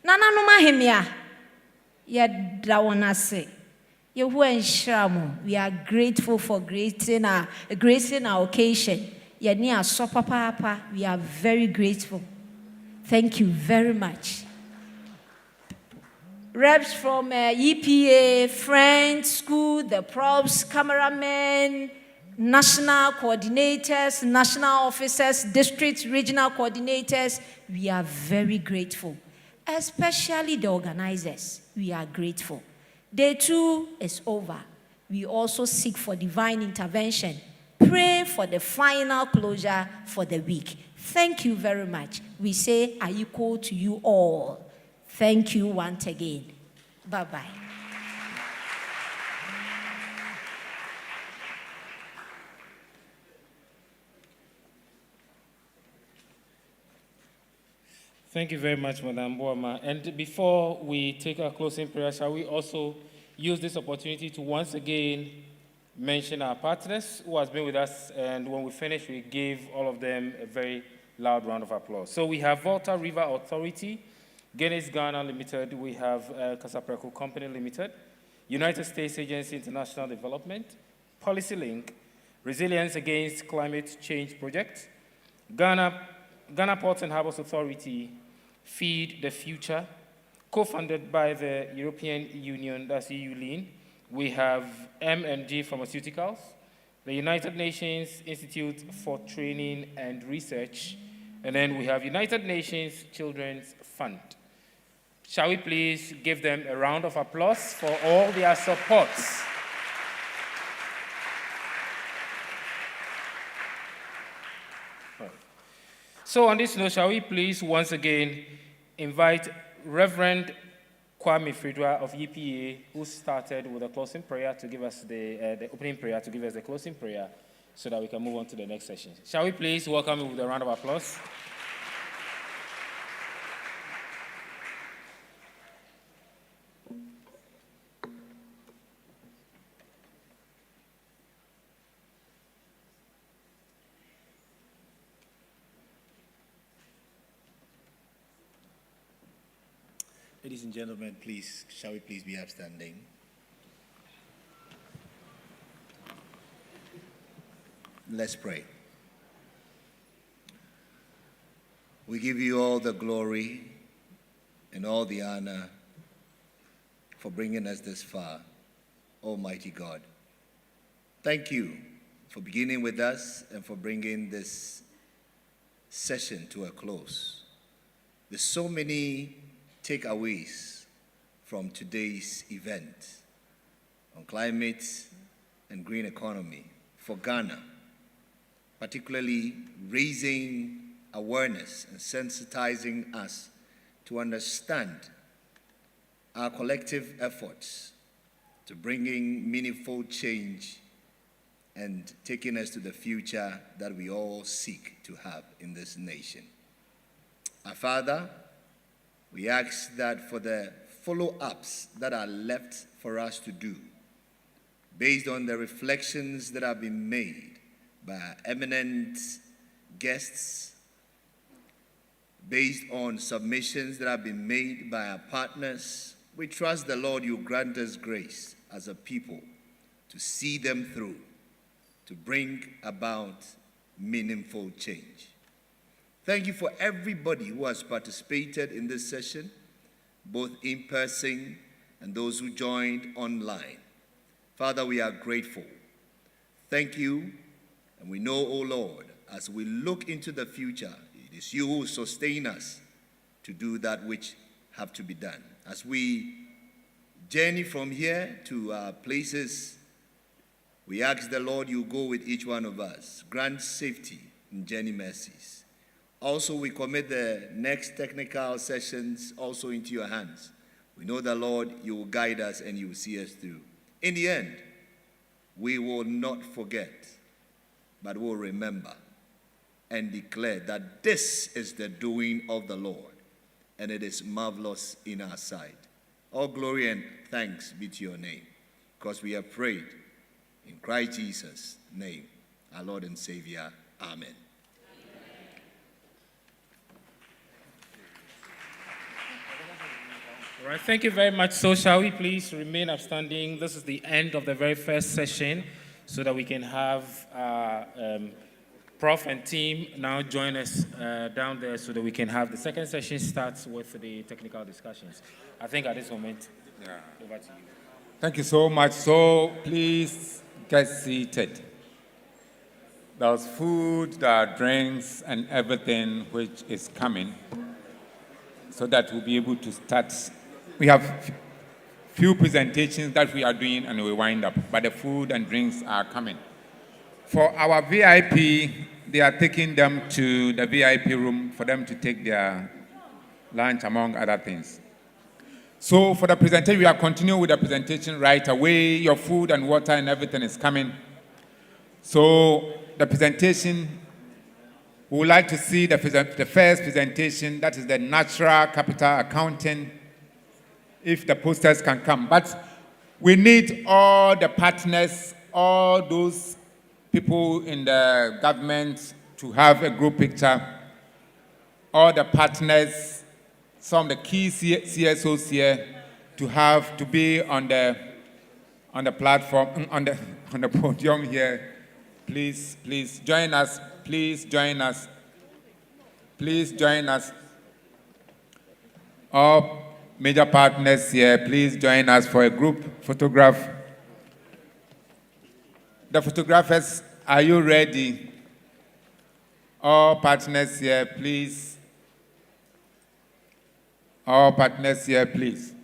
S: Nana numa hemia. Yedawanase. We are grateful for gracing our occasion. We are very grateful. Thank you very much. Reps from EPA, friends, school, the props, cameramen, national coordinators, national officers, district, regional coordinators, we are very grateful. Especially the organizers, we are grateful. Day 2 is over. We also seek for divine intervention. Pray for the final closure for the week. Thank you very much. We say Ayiko to you all. Thank you once again. Bye-bye.
B: Thank you very much, Madam Boama. And before we take our closing prayer, shall we also use this opportunity to once again mention our partners who has been with us, and when we finish, we give all of them a very loud round of applause. So we have Volta River Authority, Guinness Ghana Limited, we have Casapreco Company Limited, United States Agency International Development, Policy Link, Resilience Against Climate Change Project, Ghana Ports and Harbors Authority, Feed the Future, co-funded by the European Union, that's EU-LEAN. We have M&G Pharmaceuticals, the United Nations Institute for Training and Research, and then we have United Nations Children's Fund. Shall we please give them a round of applause for all their supports? So on this note, shall we please once again invite Reverend Kwame Fridwa of EPA, who started with a closing prayer to give us the opening prayer, to give us the closing prayer, so that we can move on to the next session. Shall we please welcome him with a round of applause?
T: Ladies and gentlemen, please, shall we please be upstanding? Let's pray. We give you all the glory and all the honor for bringing us this far, Almighty God. Thank you for beginning with us and for bringing this session to a close. There's so many takeaways from today's event on climate and green economy for Ghana, particularly raising awareness and sensitizing us to understand our collective efforts to bringing meaningful change and taking us to the future that we all seek to have in this nation. Our Father, we ask that for the follow-ups that are left for us to do, based on the reflections that have been made by our eminent guests, based on submissions that have been made by our partners, we trust the Lord you grant us grace as a people to see them through, to bring about meaningful change. Thank you for everybody who has participated in this session, both in person and those who joined online. Father, we are grateful. Thank you, and we know, O Lord, as we look into the future, it is you who sustain us to do that which have to be done. As we journey from here to our places, we ask the Lord you go with each one of us. Grant safety and journey mercies. Also, we commit the next technical sessions also into your hands. We know the Lord, you will guide us and you will see us through. In the end, we will not forget, but will remember and declare that this is the doing of the Lord, and it is marvelous in our sight. All glory and thanks be to your name, because we have prayed in Christ Jesus' name, our Lord and Savior. Amen.
B: All right, thank you very much. So shall we please remain upstanding? This is the end of the very first session, so that we can have Prof and team now join us down there, so that we can have the second session starts with the technical discussions. I think at this moment, over to you.
C: Thank you so much. So please get seated. There's food, there are drinks, and everything which is coming, so that we'll be able to start. We have few presentations that we are doing and we wind up, but the food and drinks are coming. For our VIP, they are taking them to the VIP room for them to take their lunch, among other things. So for the presentation, we are continuing with the presentation right away. Your food and water and everything is coming. So the presentation, we would like to see the first presentation, that is the natural capital accounting, if the posters can come. But we need all the partners all those people in the government to have a group picture, all the partners, some of the key CSOs here to be on the platform, on the podium here. Please join us. Please join us. Please join us. All major partners here, please join us for a group photograph. The photographers, are you ready? All partners here, please. All partners here, please.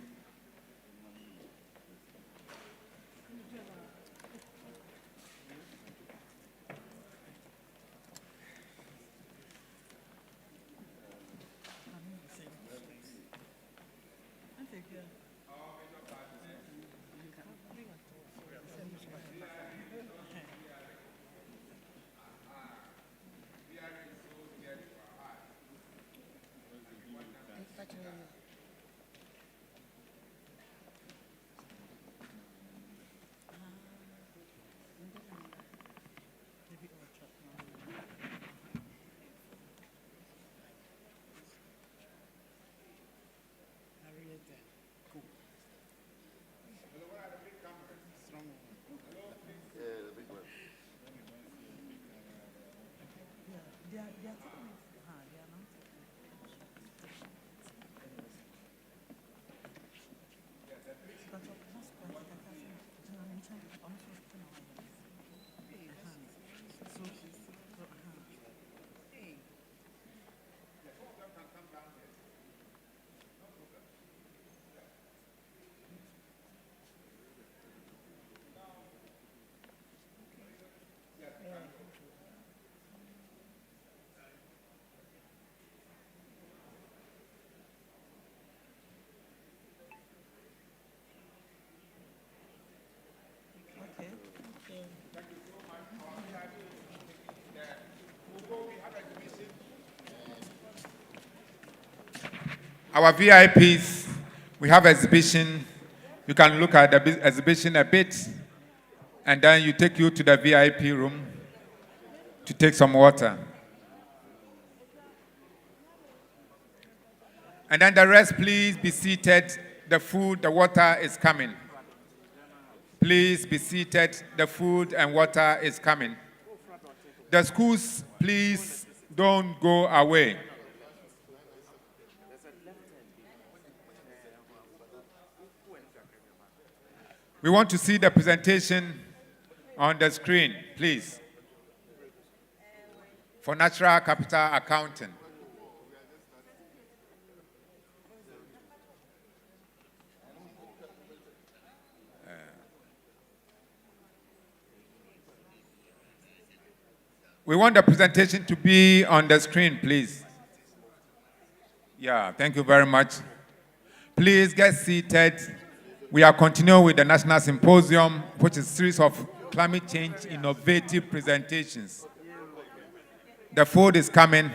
C: Our VIPs, we have exhibition. You can look at the exhibition a bit, and then you take you to the VIP room to take some water. And then the rest, please be seated. The food, the water is coming. Please be seated. The food and water is coming. The schools, please don't go away. We want to see the presentation on the screen, please. For natural capital accounting. We want the presentation to be on the screen, please. Yeah, thank you very much. Please get seated. We are continuing with the National Symposium, which is a series of climate change innovative presentations. The food is coming.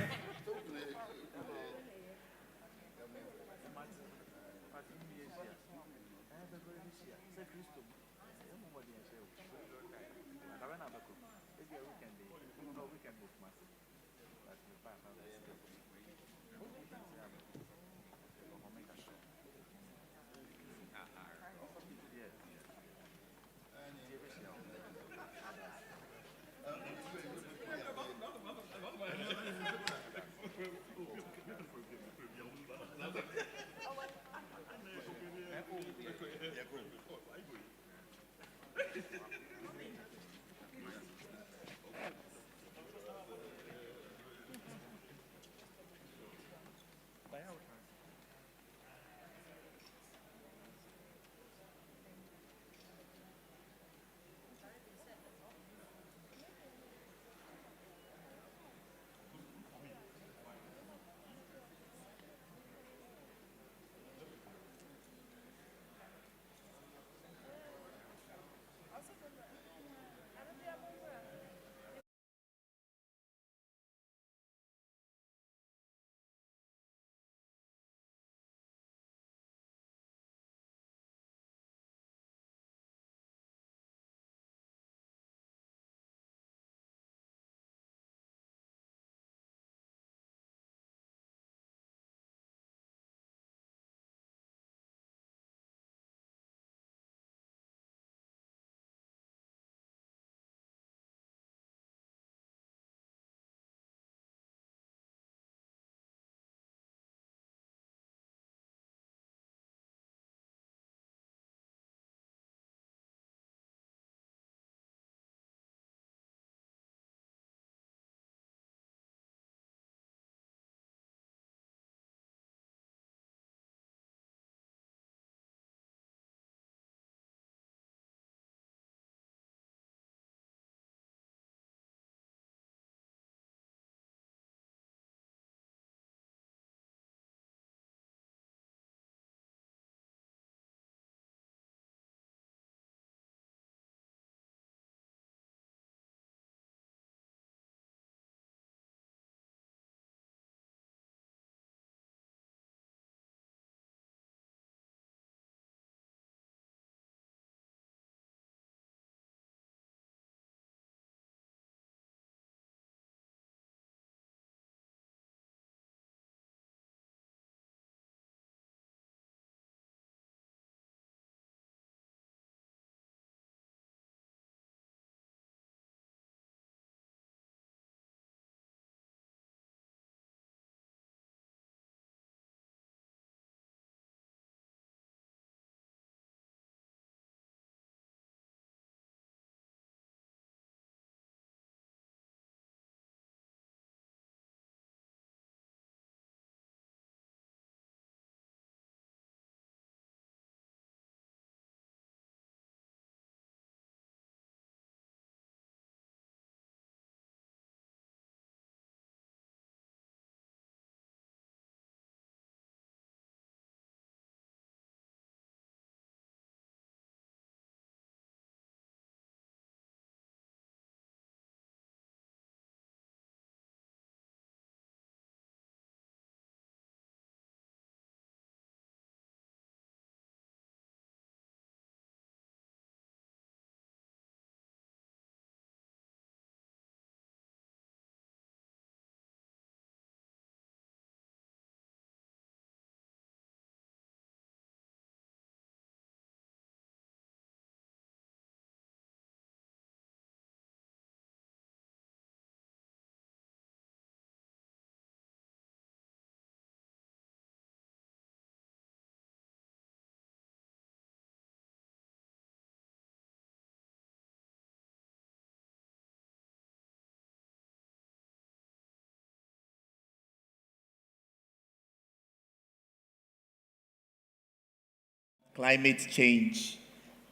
T: climate change,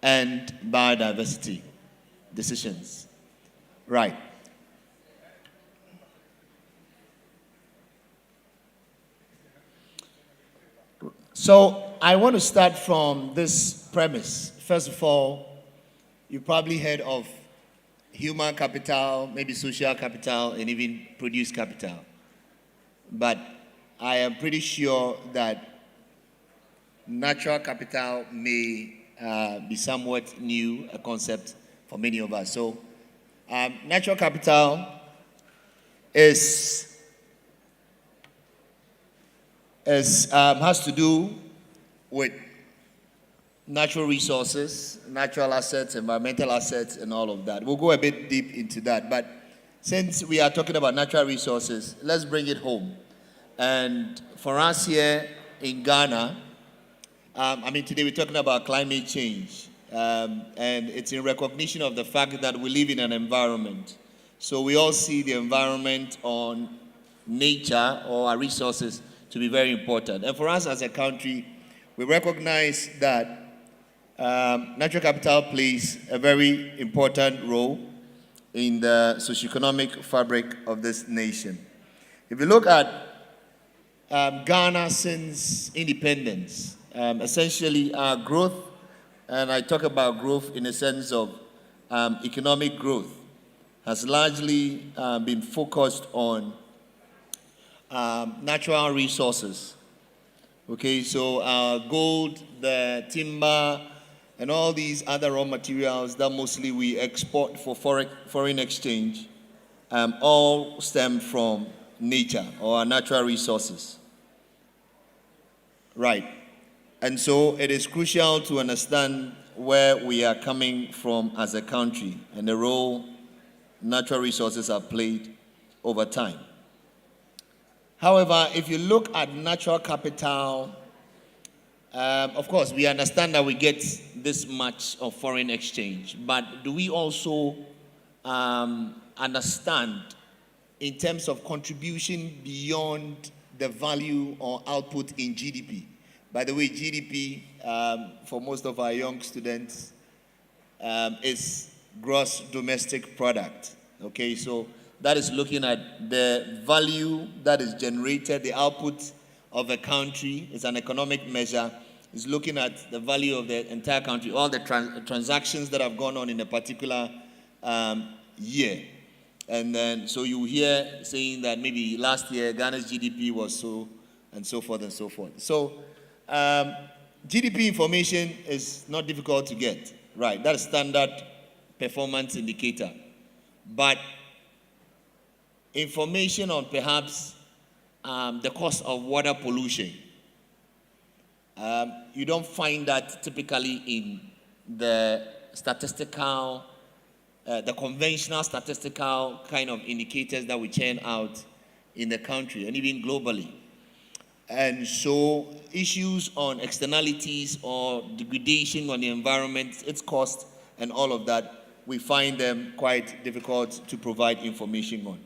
T: and biodiversity decisions. Right. So I want to start from this premise. First of all, you probably heard of human capital, maybe social capital, and even produce capital. But I am pretty sure that natural capital may be somewhat new, a concept for many of us. So natural capital has to do with natural resources, natural assets, environmental assets, and all of that. We'll go a bit deep into that. But since we are talking about natural resources, let's bring it home. And for us here in Ghana, today we're talking about climate change. And it's in recognition of the fact that we live in an environment. So we all see the environment on nature or our resources to be very important. And for us as a country, we recognize that natural capital plays a very important role in the socioeconomic fabric of this nation. If you look at Ghana since independence, essentially our growth, and I talk about growth in the sense of economic growth, has largely been focused on natural resources. Okay, so gold, the timber, and all these other raw materials that mostly we export for foreign exchange all stem from nature or our natural resources. Right. And so it is crucial to understand where we are coming from as a country and the role natural resources have played over time. However, if you look at natural capital, of course, we understand that we get this much of foreign exchange, but do we also understand in terms of contribution beyond the value or output in GDP? By the way, GDP, for most of our young students, is gross domestic product. Okay, so that is looking at the value that is generated, the output of a country. It's an economic measure. It's looking at the value of the entire country, all the transactions that have gone on in a particular year. And then, so you hear saying that maybe last year Ghana's GDP was so, and so forth and so forth. So GDP information is not difficult to get, right? That's standard performance indicator. But information on perhaps the cost of water pollution, you don't find that typically in the statistical, the conventional statistical kind of indicators that we churn out in the country and even globally. And so issues on externalities or degradation on the environment, its cost and all of that, we find them quite difficult to provide information on.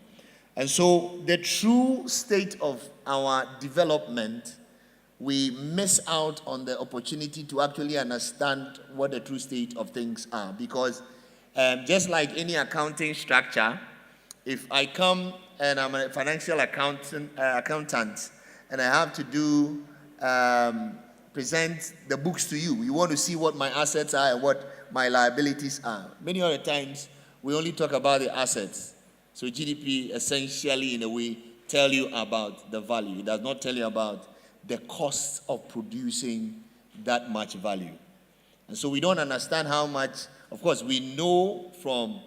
T: And so the true state of our development, we miss out on the opportunity to actually understand what the true state of things are. Because just like any accounting structure, if I come and I'm a financial accountant and I have to do, present the books to you, you want to see what my assets are and what my liabilities are. Many other times, we only talk about the assets. So GDP essentially, in a way, tell you about the value. It does not tell you about the cost of producing that much value. And so we don't understand how much, of course, we know from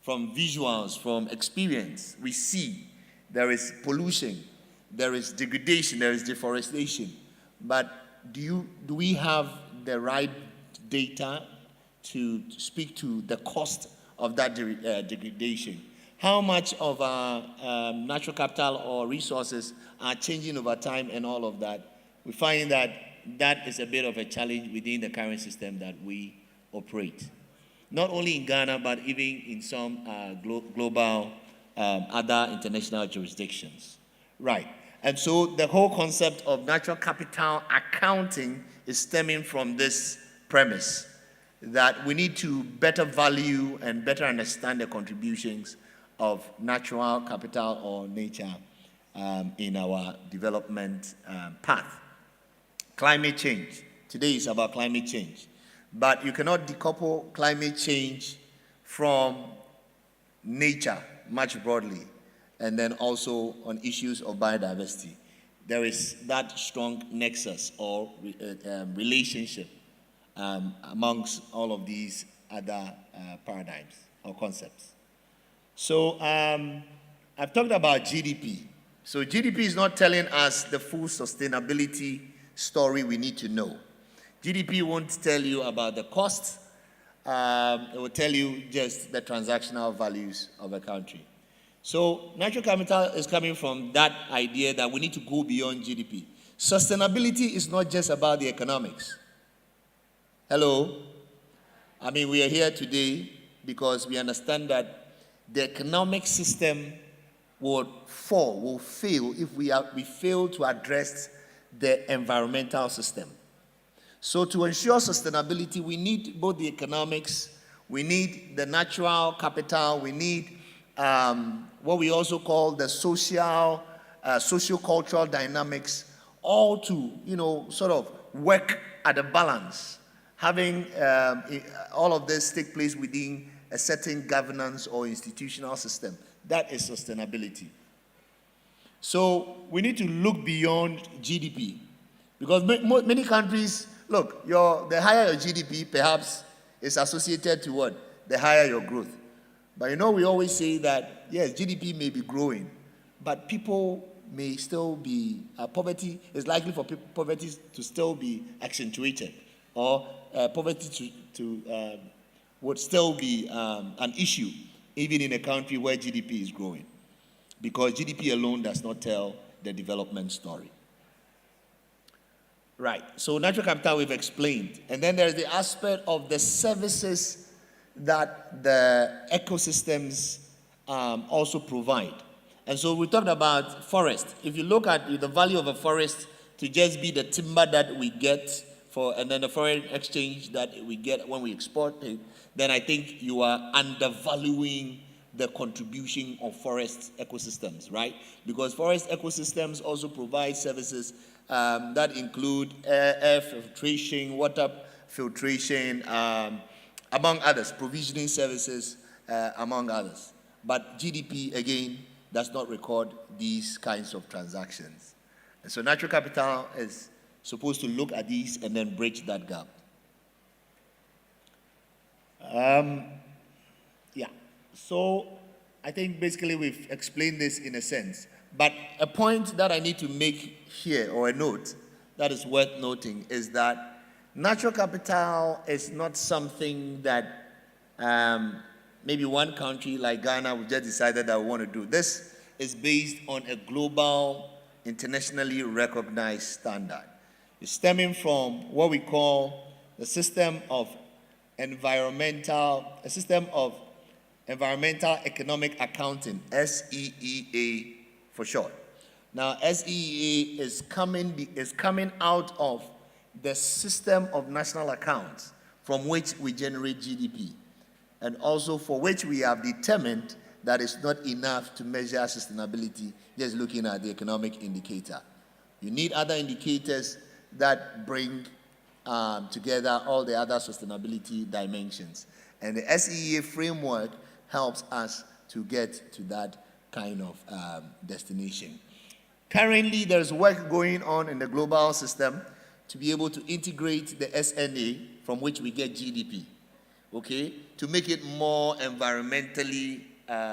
T: visuals, from experience, we see there is pollution, there is degradation, there is deforestation. But do we have the right data to speak to the cost of that degradation? How much of our natural capital or resources are changing over time and all of that? We find that that is a bit of a challenge within the current system that we operate. Not only in Ghana, but even in some global, other international jurisdictions. Right. And so the whole concept of natural capital accounting is stemming from this premise that we need to better value and better understand the contributions of natural capital or nature in our development path. Climate change. Today is about climate change. But you cannot decouple climate change from nature much broadly, and then also on issues of biodiversity. There is that strong nexus or relationship amongst all of these other paradigms or concepts. So I've talked about GDP. So GDP is not telling us the full sustainability story we need to know. GDP won't tell you about the cost. It will tell you just the transactional values of a country. So natural capital is coming from that idea that we need to go beyond GDP. Sustainability is not just about the economics. Hello? I mean, we are here today because we understand that the economic system will fail if we fail to address the environmental system. So to ensure sustainability, we need both the economics, we need the natural capital, we need what we also call the socio-cultural dynamics, all to, sort of work at a balance, having all of this take place within a certain governance or institutional system. That is sustainability. So we need to look beyond GDP, because many countries, look, the higher your GDP, perhaps, is associated to what? The higher your growth. But we always say that, yes, GDP may be growing, but people may still be, poverty is likely for poverty to still be accentuated, or poverty would still be an issue, even in a country where GDP is growing, because GDP alone does not tell the development story. Right, so natural capital we've explained. And then there's the aspect of the services that the ecosystems also provide. And so we talked about forest. If you look at the value of a forest to just be the timber that we get and then the foreign exchange that we get when we export it, then I think you are undervaluing the contribution of forest ecosystems, right? Because forest ecosystems also provide services that include air filtration, water filtration, among others, provisioning services, among others. But GDP, again, does not record these kinds of transactions. And so natural capital is supposed to look at these and then bridge that gap. So I think basically we've explained this in a sense. But a point that I need to make here, or a note that is worth noting, is that natural capital is not something that maybe one country like Ghana would just decided that we want to do. This is based on a global, internationally recognized standard. It's stemming from what we call the system of environmental economic accounting, SEEA for short. Now, SEEA is coming out of the system of national accounts from which we generate GDP, and also for which we have determined that it's not enough to measure sustainability just looking at the economic indicator. You need other indicators that bring together all the other sustainability dimensions. And the SEEA framework helps us to get to that kind of destination. Currently, there's work going on in the global system to be able to integrate the SNA from which we get GDP, okay, to make it more environmentally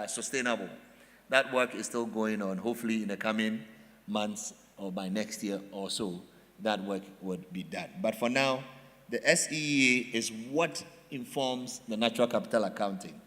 T: sustainable. That work is still going on. Hopefully, in the coming months or by next year or so, that work would be done. But for now, the SEEA is what informs the natural capital accounting.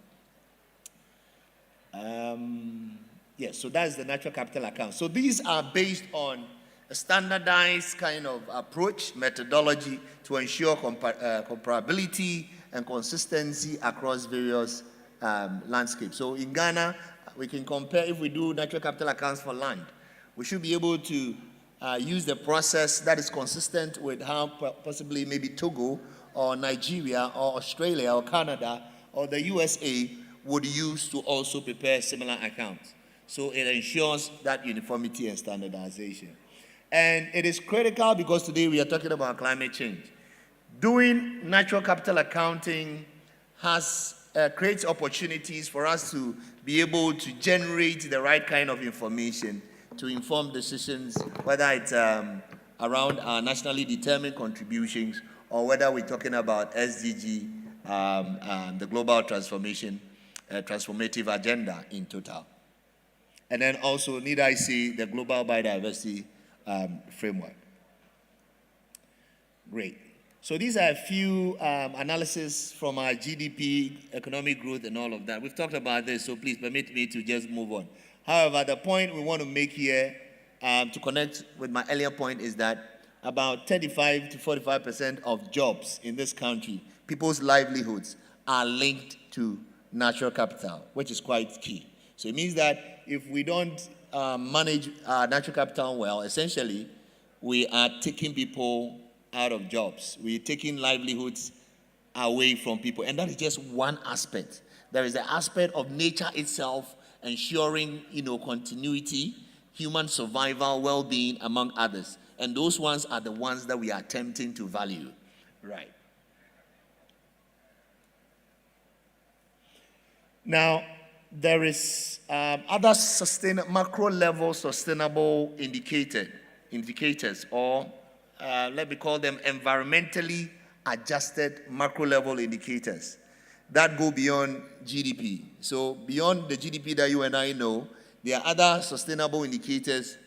T: Yes, so that's the natural capital account. So these are based on a standardized kind of approach, methodology to ensure comparability and consistency across various landscapes. So in Ghana, we can compare, if we do natural capital accounts for land,
U: We should be able to use the process that is consistent with how possibly maybe Togo or Nigeria or Australia or Canada or the USA would use to also prepare similar accounts. So it ensures that uniformity and standardization. And it is critical because today we are talking about climate change. Doing natural capital accounting creates opportunities for us to be able to generate the right kind of information to inform decisions, whether it's around our nationally determined contributions or whether we're talking about SDG, the global transformative agenda in total. And then also, need I say, the global biodiversity framework. Great. So these are a few analysis from our GDP, economic growth, and all of that. We've talked about this, so please permit me to just move on. However, the point we want to make here to connect with my earlier point is that about 35 to 45% of jobs in this country, people's livelihoods, are linked to natural capital, which is quite key. So it means that if we don't manage our natural capital well, essentially, we are taking people out of jobs. We're taking livelihoods away from people. And that is just one aspect. There is the aspect of nature itself ensuring, continuity, human survival, well-being, among others. And those ones are the ones that we are attempting to value. Right. Now, there is other macro-level sustainable indicators, or let me call them environmentally adjusted macro-level indicators that go beyond GDP. So beyond the GDP that you and I know, there are other sustainable indicators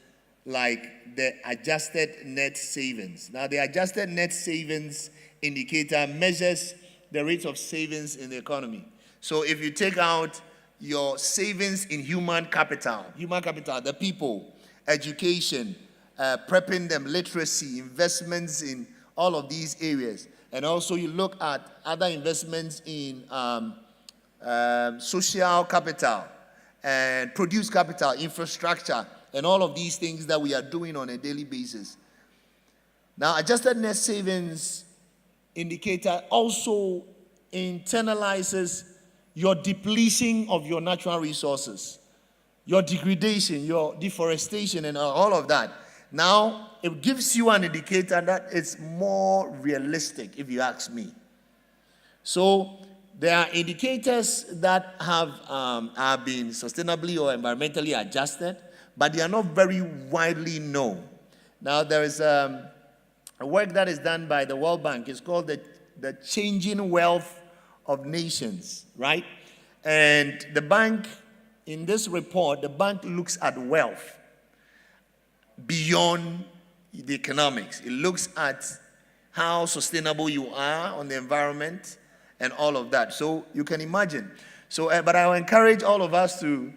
U: like the adjusted net savings. Now, the adjusted net savings indicator measures the rate of savings in the economy. So if you take out your savings in human capital, the people, education, prepping them, literacy, investments in all of these areas, and also you look at other investments in social capital and produce capital, infrastructure, and all of these things that we are doing on a daily basis. Now, adjusted net savings indicator also internalizes your depletion of your natural resources, your degradation, your deforestation, and all of that. Now, it gives you an indicator that it's more realistic, if you ask me. So, there are indicators that have been sustainably or environmentally adjusted, but they are not very widely known. Now, there is a work that is done by the World Bank. It's called the Changing Wealth of Nations, right? And the bank, in this report, the bank looks at wealth beyond the economics. It looks at how sustainable you are on the environment and all of that. So you can imagine. So, but I will encourage all of us to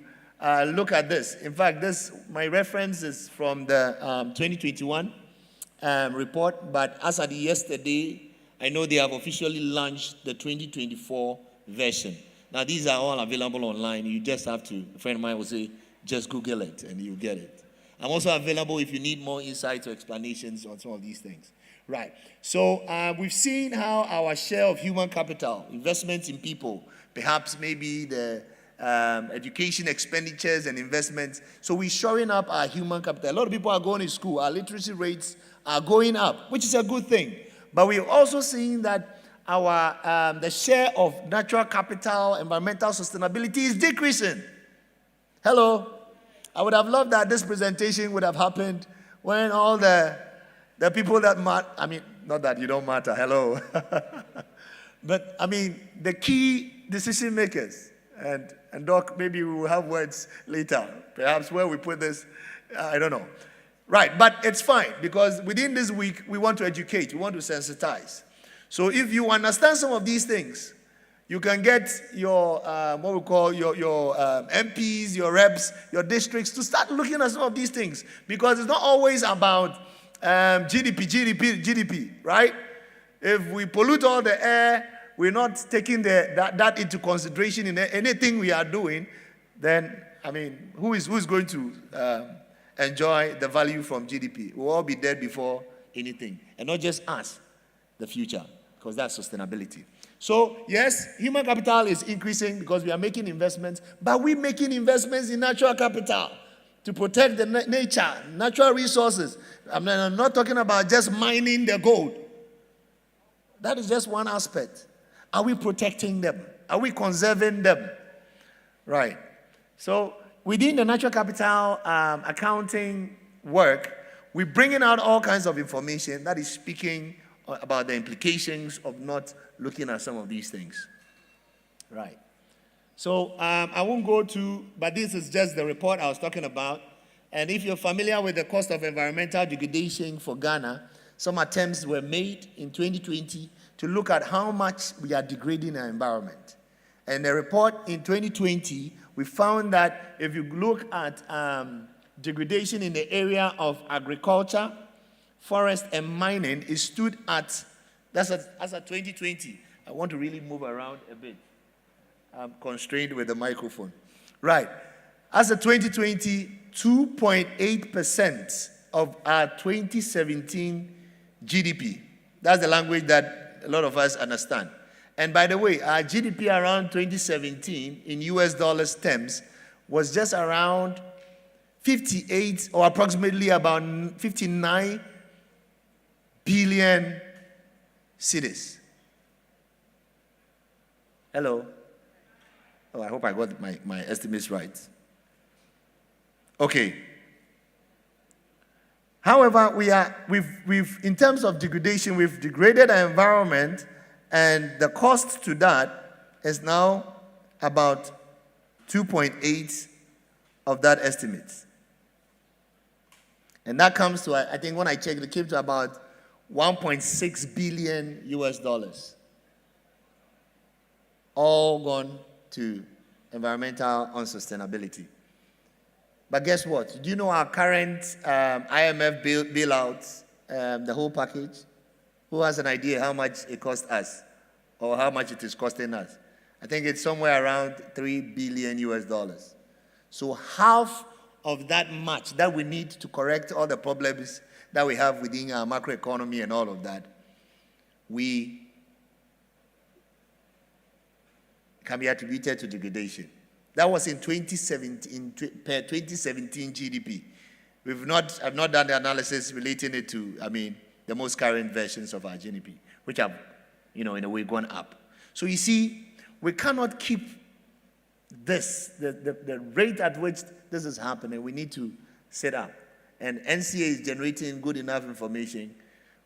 U: look at this. In fact, my reference is from the 2021 report, but as at yesterday, I know they have officially launched the 2024 version. Now, these are all available online. You just have to, a friend of mine will say, just Google it and you get it. I'm also available if you need more insights or explanations on some of these things. Right. So we've seen how our share of human capital, investments in people, perhaps maybe the education expenditures and investments. So we're shoring up our human capital. A lot of people are going to school. Our literacy rates are going up, which is a good thing. But we're also seeing that the share of natural capital, environmental sustainability is decreasing. Hello. I would have loved that this presentation would have happened when all the people that matter, I mean, not that you don't matter, hello. But, I mean, the key decision makers, and Doc, maybe we will have words later, perhaps where we put this, I don't know. Right, but it's fine, because within this week, we want to educate, we want to sensitize. So if you understand some of these things, you can get your, what we call your MPs, your reps, your districts to start looking at some of these things. Because it's not always about GDP, right? If we pollute all the air, we're not taking that into consideration in anything we are doing, then, I mean, who is going to enjoy the value from GDP. We'll all be dead before anything. And not just us, the future, because that's sustainability. So, yes, human capital is increasing because we are making investments, but we're making investments in natural capital to protect the nature, natural resources. I'm not talking about just mining the gold. That is just one aspect. Are we protecting them? Are we conserving them? Right. So, within the natural capital accounting work, we're bringing out all kinds of information that is speaking about the implications of not looking at some of these things. Right. So I won't go to, but this is just the report I was talking about. And if you're familiar with the cost of environmental degradation for Ghana, some attempts were made in 2020 to look at how much we are degrading our environment. And the report in 2020, we found that if you look at degradation in the area of agriculture, forest, and mining, it stood at, that's at 2020. I want to really move around a bit. I'm constrained with the microphone. Right. As of 2020, 2.8% of our 2017 GDP. That's the language that a lot of us understand. And by the way, our GDP around 2017 in US dollars terms was just around 58 or approximately about 59 billion cedis. Hello? Oh, I hope I got my estimates right. Okay. However, we've in terms of degradation, we've degraded our environment, and the cost to that is now about 2.8 of that estimate. And that comes to, I think when I checked, it came to about 1.6 billion US dollars. All gone to environmental unsustainability. But guess what? Do you know our current IMF bailout, the whole package? Who has an idea how much it cost us or how much it is costing us? I think it's somewhere around 3 billion US dollars. So half of that much that we need to correct all the problems that we have within our macroeconomy and all of that, we can be attributed to degradation. That was in 2017, per 2017 GDP. I've not done the analysis relating it to, the most current versions of our GDP, which have, in a way gone up. So you see, we cannot keep this, the rate at which this is happening. We need to set up. And NCA is generating good enough information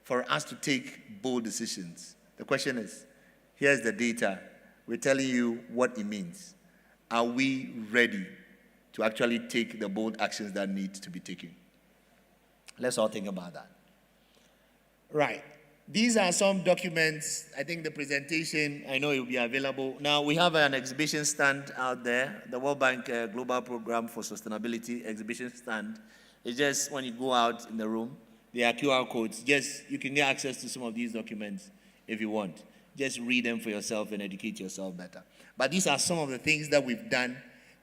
U: for us to take bold decisions. The question is, here's the data. We're telling you what it means. Are we ready to actually take the bold actions that need to be taken? Let's all think about that. Right. These are some documents. I think the presentation, I know it will be available. Now, we have an exhibition stand out there, the World Bank Global Program for Sustainability exhibition stand. It's just when you go out in the room, there are QR codes. You can get access to some of these documents if you want. Just read them for yourself and educate yourself better. But these are some of the things that we've done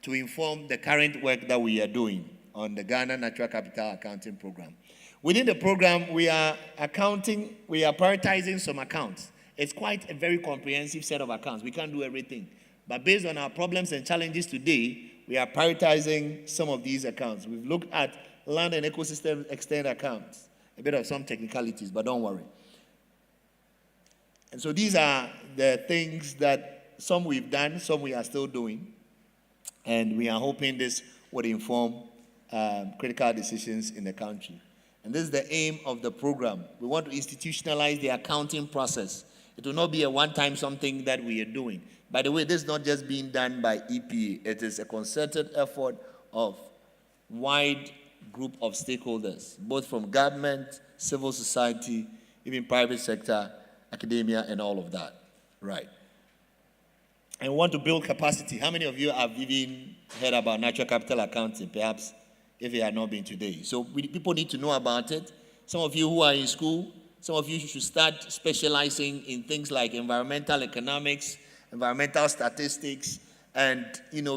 U: to inform the current work that we are doing on the Ghana Natural Capital Accounting Program. Within the program, we are prioritizing some accounts. It's quite a very comprehensive set of accounts. We can't do everything. But based on our problems and challenges today, we are prioritizing some of these accounts. We've looked at land and ecosystem extend accounts. A bit of some technicalities, but don't worry. And so these are the things that some we've done, some we are still doing. And we are hoping this would inform critical decisions in the country. And this is the aim of the program. We want to institutionalize the accounting process. It will not be a one-time something that we are doing. By the way, this is not just being done by EPA. It is a concerted effort of wide group of stakeholders, both from government, civil society, even private sector, academia, and all of that. Right. And we want to build capacity. How many of you have even heard about natural capital accounting, perhaps, if you have not been today? So people need to know about it. Some of you who are in school, some of you should start specializing in things like environmental economics, environmental statistics, and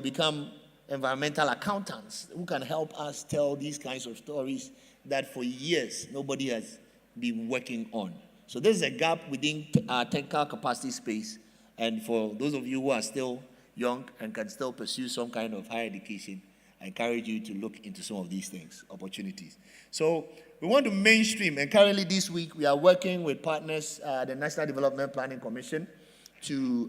U: become environmental accountants who can help us tell these kinds of stories that for years nobody has been working on. So there's a gap within our technical capacity space. And for those of you who are still young and can still pursue some kind of higher education, I encourage you to look into some of these things, opportunities. So we want to mainstream, and currently this week we are working with partners, the National Development Planning Commission, to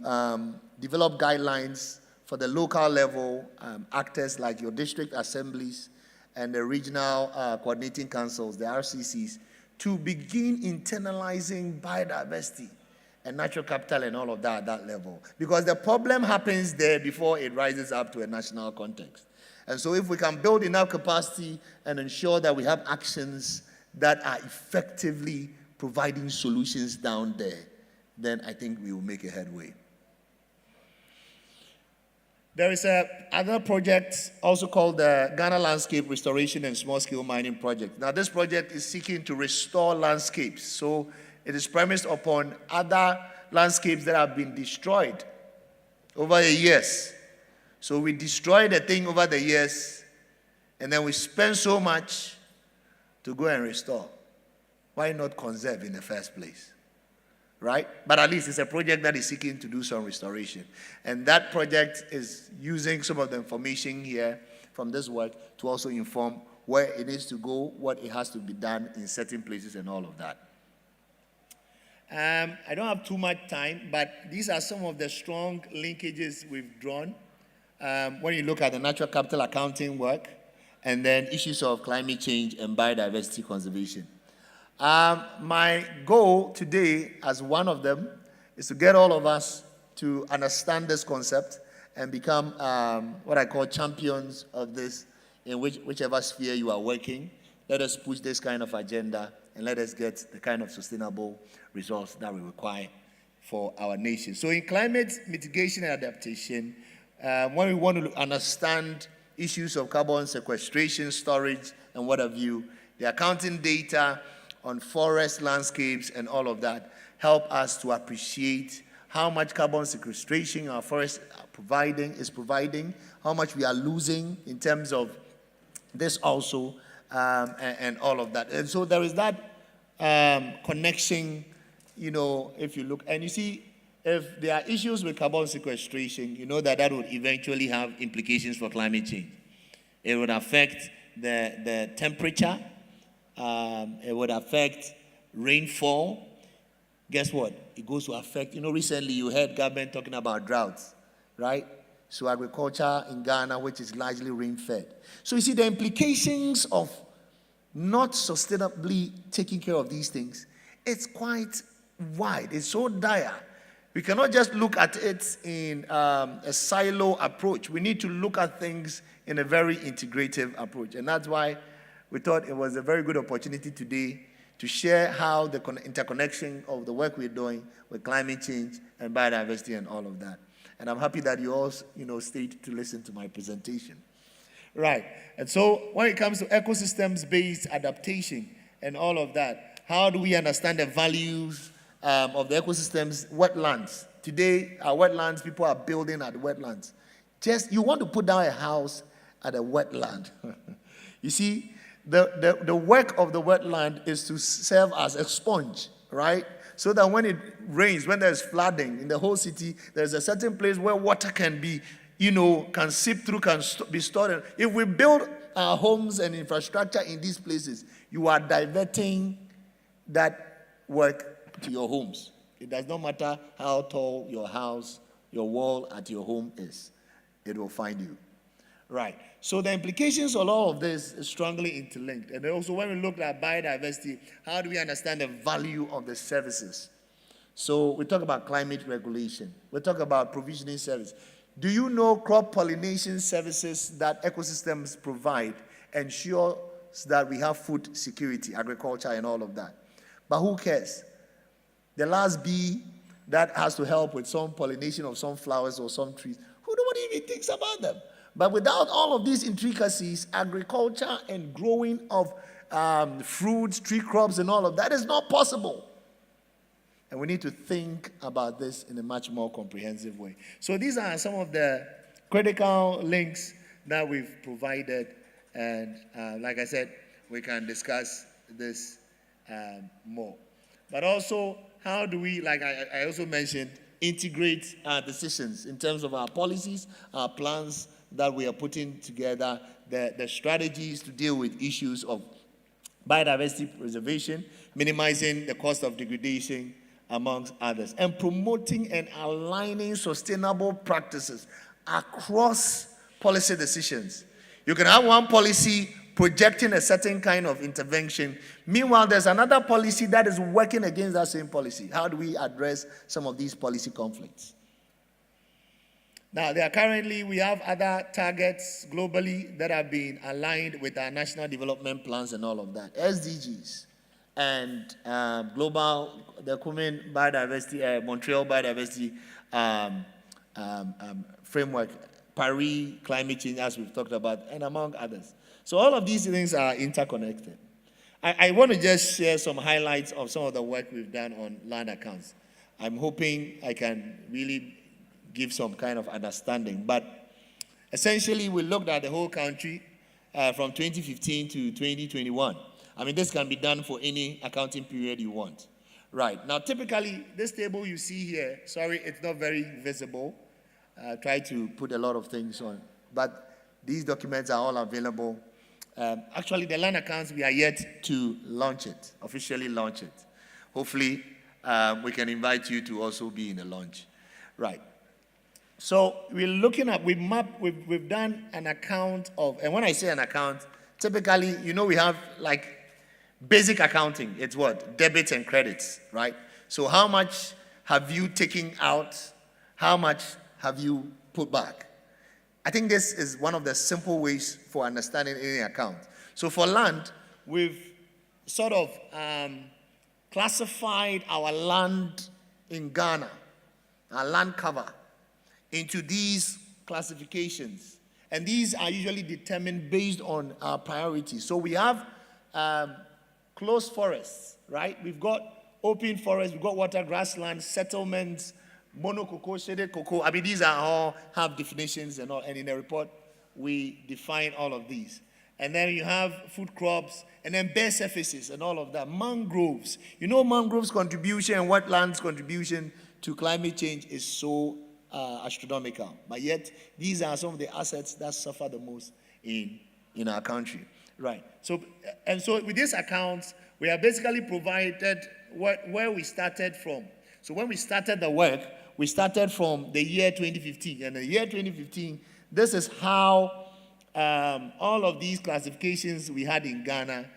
U: develop guidelines for the local level actors like your district assemblies and the regional coordinating councils, the RCCs, to begin internalizing biodiversity and natural capital and all of that at that level. Because the problem happens there before it rises up to a national context. And so if we can build enough capacity and ensure that we have actions that are effectively providing solutions down there, then I think we will make a headway. There is another project also called the Ghana Landscape Restoration and Small-Scale Mining Project. Now, this project is seeking to restore landscapes. So it is premised upon other landscapes that have been destroyed over the years. So we destroy the thing over the years, and then we spend so much to go and restore. Why not conserve in the first place? Right? But at least it's a project that is seeking to do some restoration. And that project is using some of the information here from this work to also inform where it needs to go, what it has to be done in certain places and all of that. I don't have too much time, but these are some of the strong linkages we've drawn when you look at the natural capital accounting work and then issues of climate change and biodiversity conservation. My goal today, as one of them, is to get all of us to understand this concept and become what I call champions of this in whichever sphere you are working. Let us push this kind of agenda and let us get the kind of sustainable results that we require for our nation. So in climate mitigation and adaptation, when we want to understand issues of carbon sequestration, storage, and what have you, the accounting data on forest landscapes and all of that help us to appreciate how much carbon sequestration our forests is providing, how much we are losing in terms of this also, and all of that. And so there is that connection, you know, if you look, and you see, if there are issues with carbon sequestration, you know that would eventually have implications for climate change. It would affect the temperature. It would affect rainfall. Guess what? It goes to affect, you know, recently you heard government talking about droughts, right? So agriculture in Ghana, which is largely rain-fed. So you see the implications of not sustainably taking care of these things, it's quite wide. It's so dire. We cannot just look at it in a silo approach. We need to look at things in a very integrative approach. And that's why we thought it was a very good opportunity today to share how the interconnection of the work we're doing with climate change and biodiversity and all of that. And I'm happy that you all, you know, stayed to listen to my presentation. Right. And so when it comes to ecosystems-based adaptation and all of that, how do we understand the values of the ecosystems, wetlands? Today, our wetlands, people are building at wetlands. Just, you want to put down a house at a wetland. You see, the work of the wetland is to serve as a sponge, right? So that when it rains, when there's flooding in the whole city, there's a certain place where water can be, you know, can seep through, can be stored. If we build our homes and infrastructure in these places, you are diverting that work to your homes. It does not matter how tall your house, your wall at your home is. It will find you. Right. So the implications of all of this is strongly interlinked. And also when we look at biodiversity, how do we understand the value of the services? So we talk about climate regulation. We talk about provisioning service. Do you know crop pollination services that ecosystems provide ensures that we have food security, agriculture, and all of that? But who cares? The last bee that has to help with some pollination of some flowers or some trees, nobody even thinks about them. But without all of these intricacies, agriculture and growing of fruits, tree crops, and all of that is not possible. And we need to think about this in a much more comprehensive way. So these are some of the critical links that we've provided. And like I said, we can discuss this more. But also, how do we, like I also mentioned, integrate our decisions in terms of our policies, our plans that we are putting together, the strategies to deal with issues of biodiversity preservation, minimizing the cost of degradation, amongst others, and promoting and aligning sustainable practices across policy decisions. You can have one policy projecting a certain kind of intervention. Meanwhile, there's another policy that is working against that same policy. How do we address some of these policy conflicts? Now, we have other targets globally that have been aligned with our national development plans and all of that. SDGs and the Kunming Biodiversity, Montreal Biodiversity Framework, Paris Climate Change, as we've talked about, and among others. So all of these things are interconnected. I want to just share some highlights of some of the work we've done on land accounts. I'm hoping I can really give some kind of understanding. But essentially, we looked at the whole country from 2015 to 2021. I mean, this can be done for any accounting period you want. Right. Now, typically, this table you see here, sorry, it's not very visible. Try to put a lot of things on. But these documents are all available. Actually, the land accounts, we are yet to launch it, officially launch it. Hopefully, we can invite you to also be in the launch. Right. So we're looking at, we've done an account of, and when I say an account, typically, you know, we have like basic accounting. It's what? Debits and credits, right? So how much have you taken out? How much have you put back? I think this is one of the simple ways for understanding any account. So for land, we've sort of classified our land in Ghana, our land cover, into these classifications. And these are usually determined based on our priorities. So we have closed forests, right? We've got open forests, we've got water, grassland, settlements, monococoa, shaded cocoa. I mean, these are all have definitions and all. And in the report, we define all of these. And then you have food crops, and then bare surfaces and all of that. Mangroves. You know, mangroves' contribution and wetlands' contribution to climate change is so astronomical. But yet, these are some of the assets that suffer the most in our country. Right. So with these accounts, we are basically provided where we started from. So when we started the work, we started from the year 2015. And the year 2015, this is how all of these classifications we had in Ghana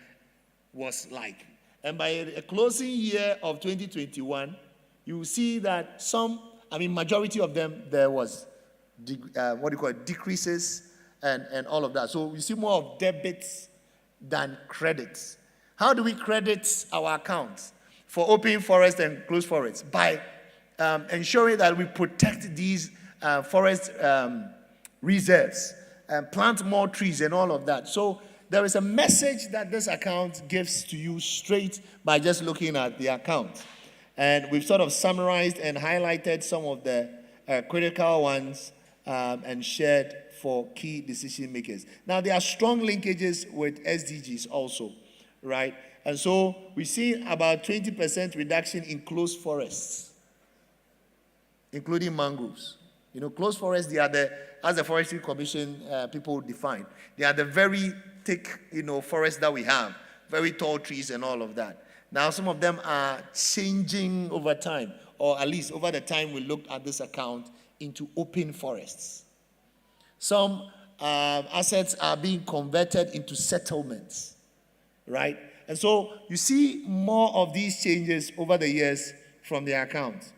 U: was like. And by a closing year of 2021, you will see that majority of them, there was, decreases and all of that. So we see more of debits than credits. How do we credit our accounts for open forest and closed forests? By ensuring that we protect these forest reserves and plant more trees and all of that. So there is a message that this account gives to you straight by just looking at the account. And we've sort of summarized and highlighted some of the critical ones and shared for key decision makers. Now, there are strong linkages with SDGs also, right? And so we see about 20% reduction in closed forests, including mangroves. You know, closed forests, they are as the Forestry Commission people define, they are the very thick, forests that we have, very tall trees and all of that. Now, some of them are changing over time, or at least over the time we looked at this account, into open forests. Some assets are being converted into settlements, right? And so you see more of these changes over the years from the account.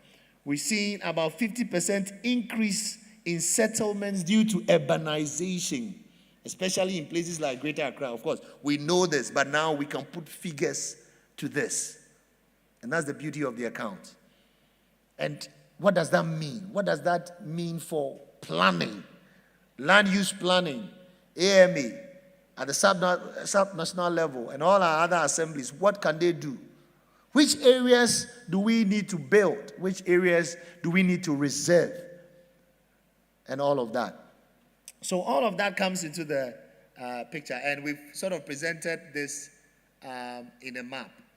U: We've seen about 50% increase in settlements due to urbanization, especially in places like Greater Accra. Of course, we know this, but now we can put figures to this. And that's the beauty of the account. And what does that mean? What does that mean for planning? Land use planning, AMA, at the sub-national level, and all our other assemblies, what can they do? Which areas do we need to build? Which areas do we need to reserve? And all of that. So all of that comes into the picture, and we've sort of presented this in a map.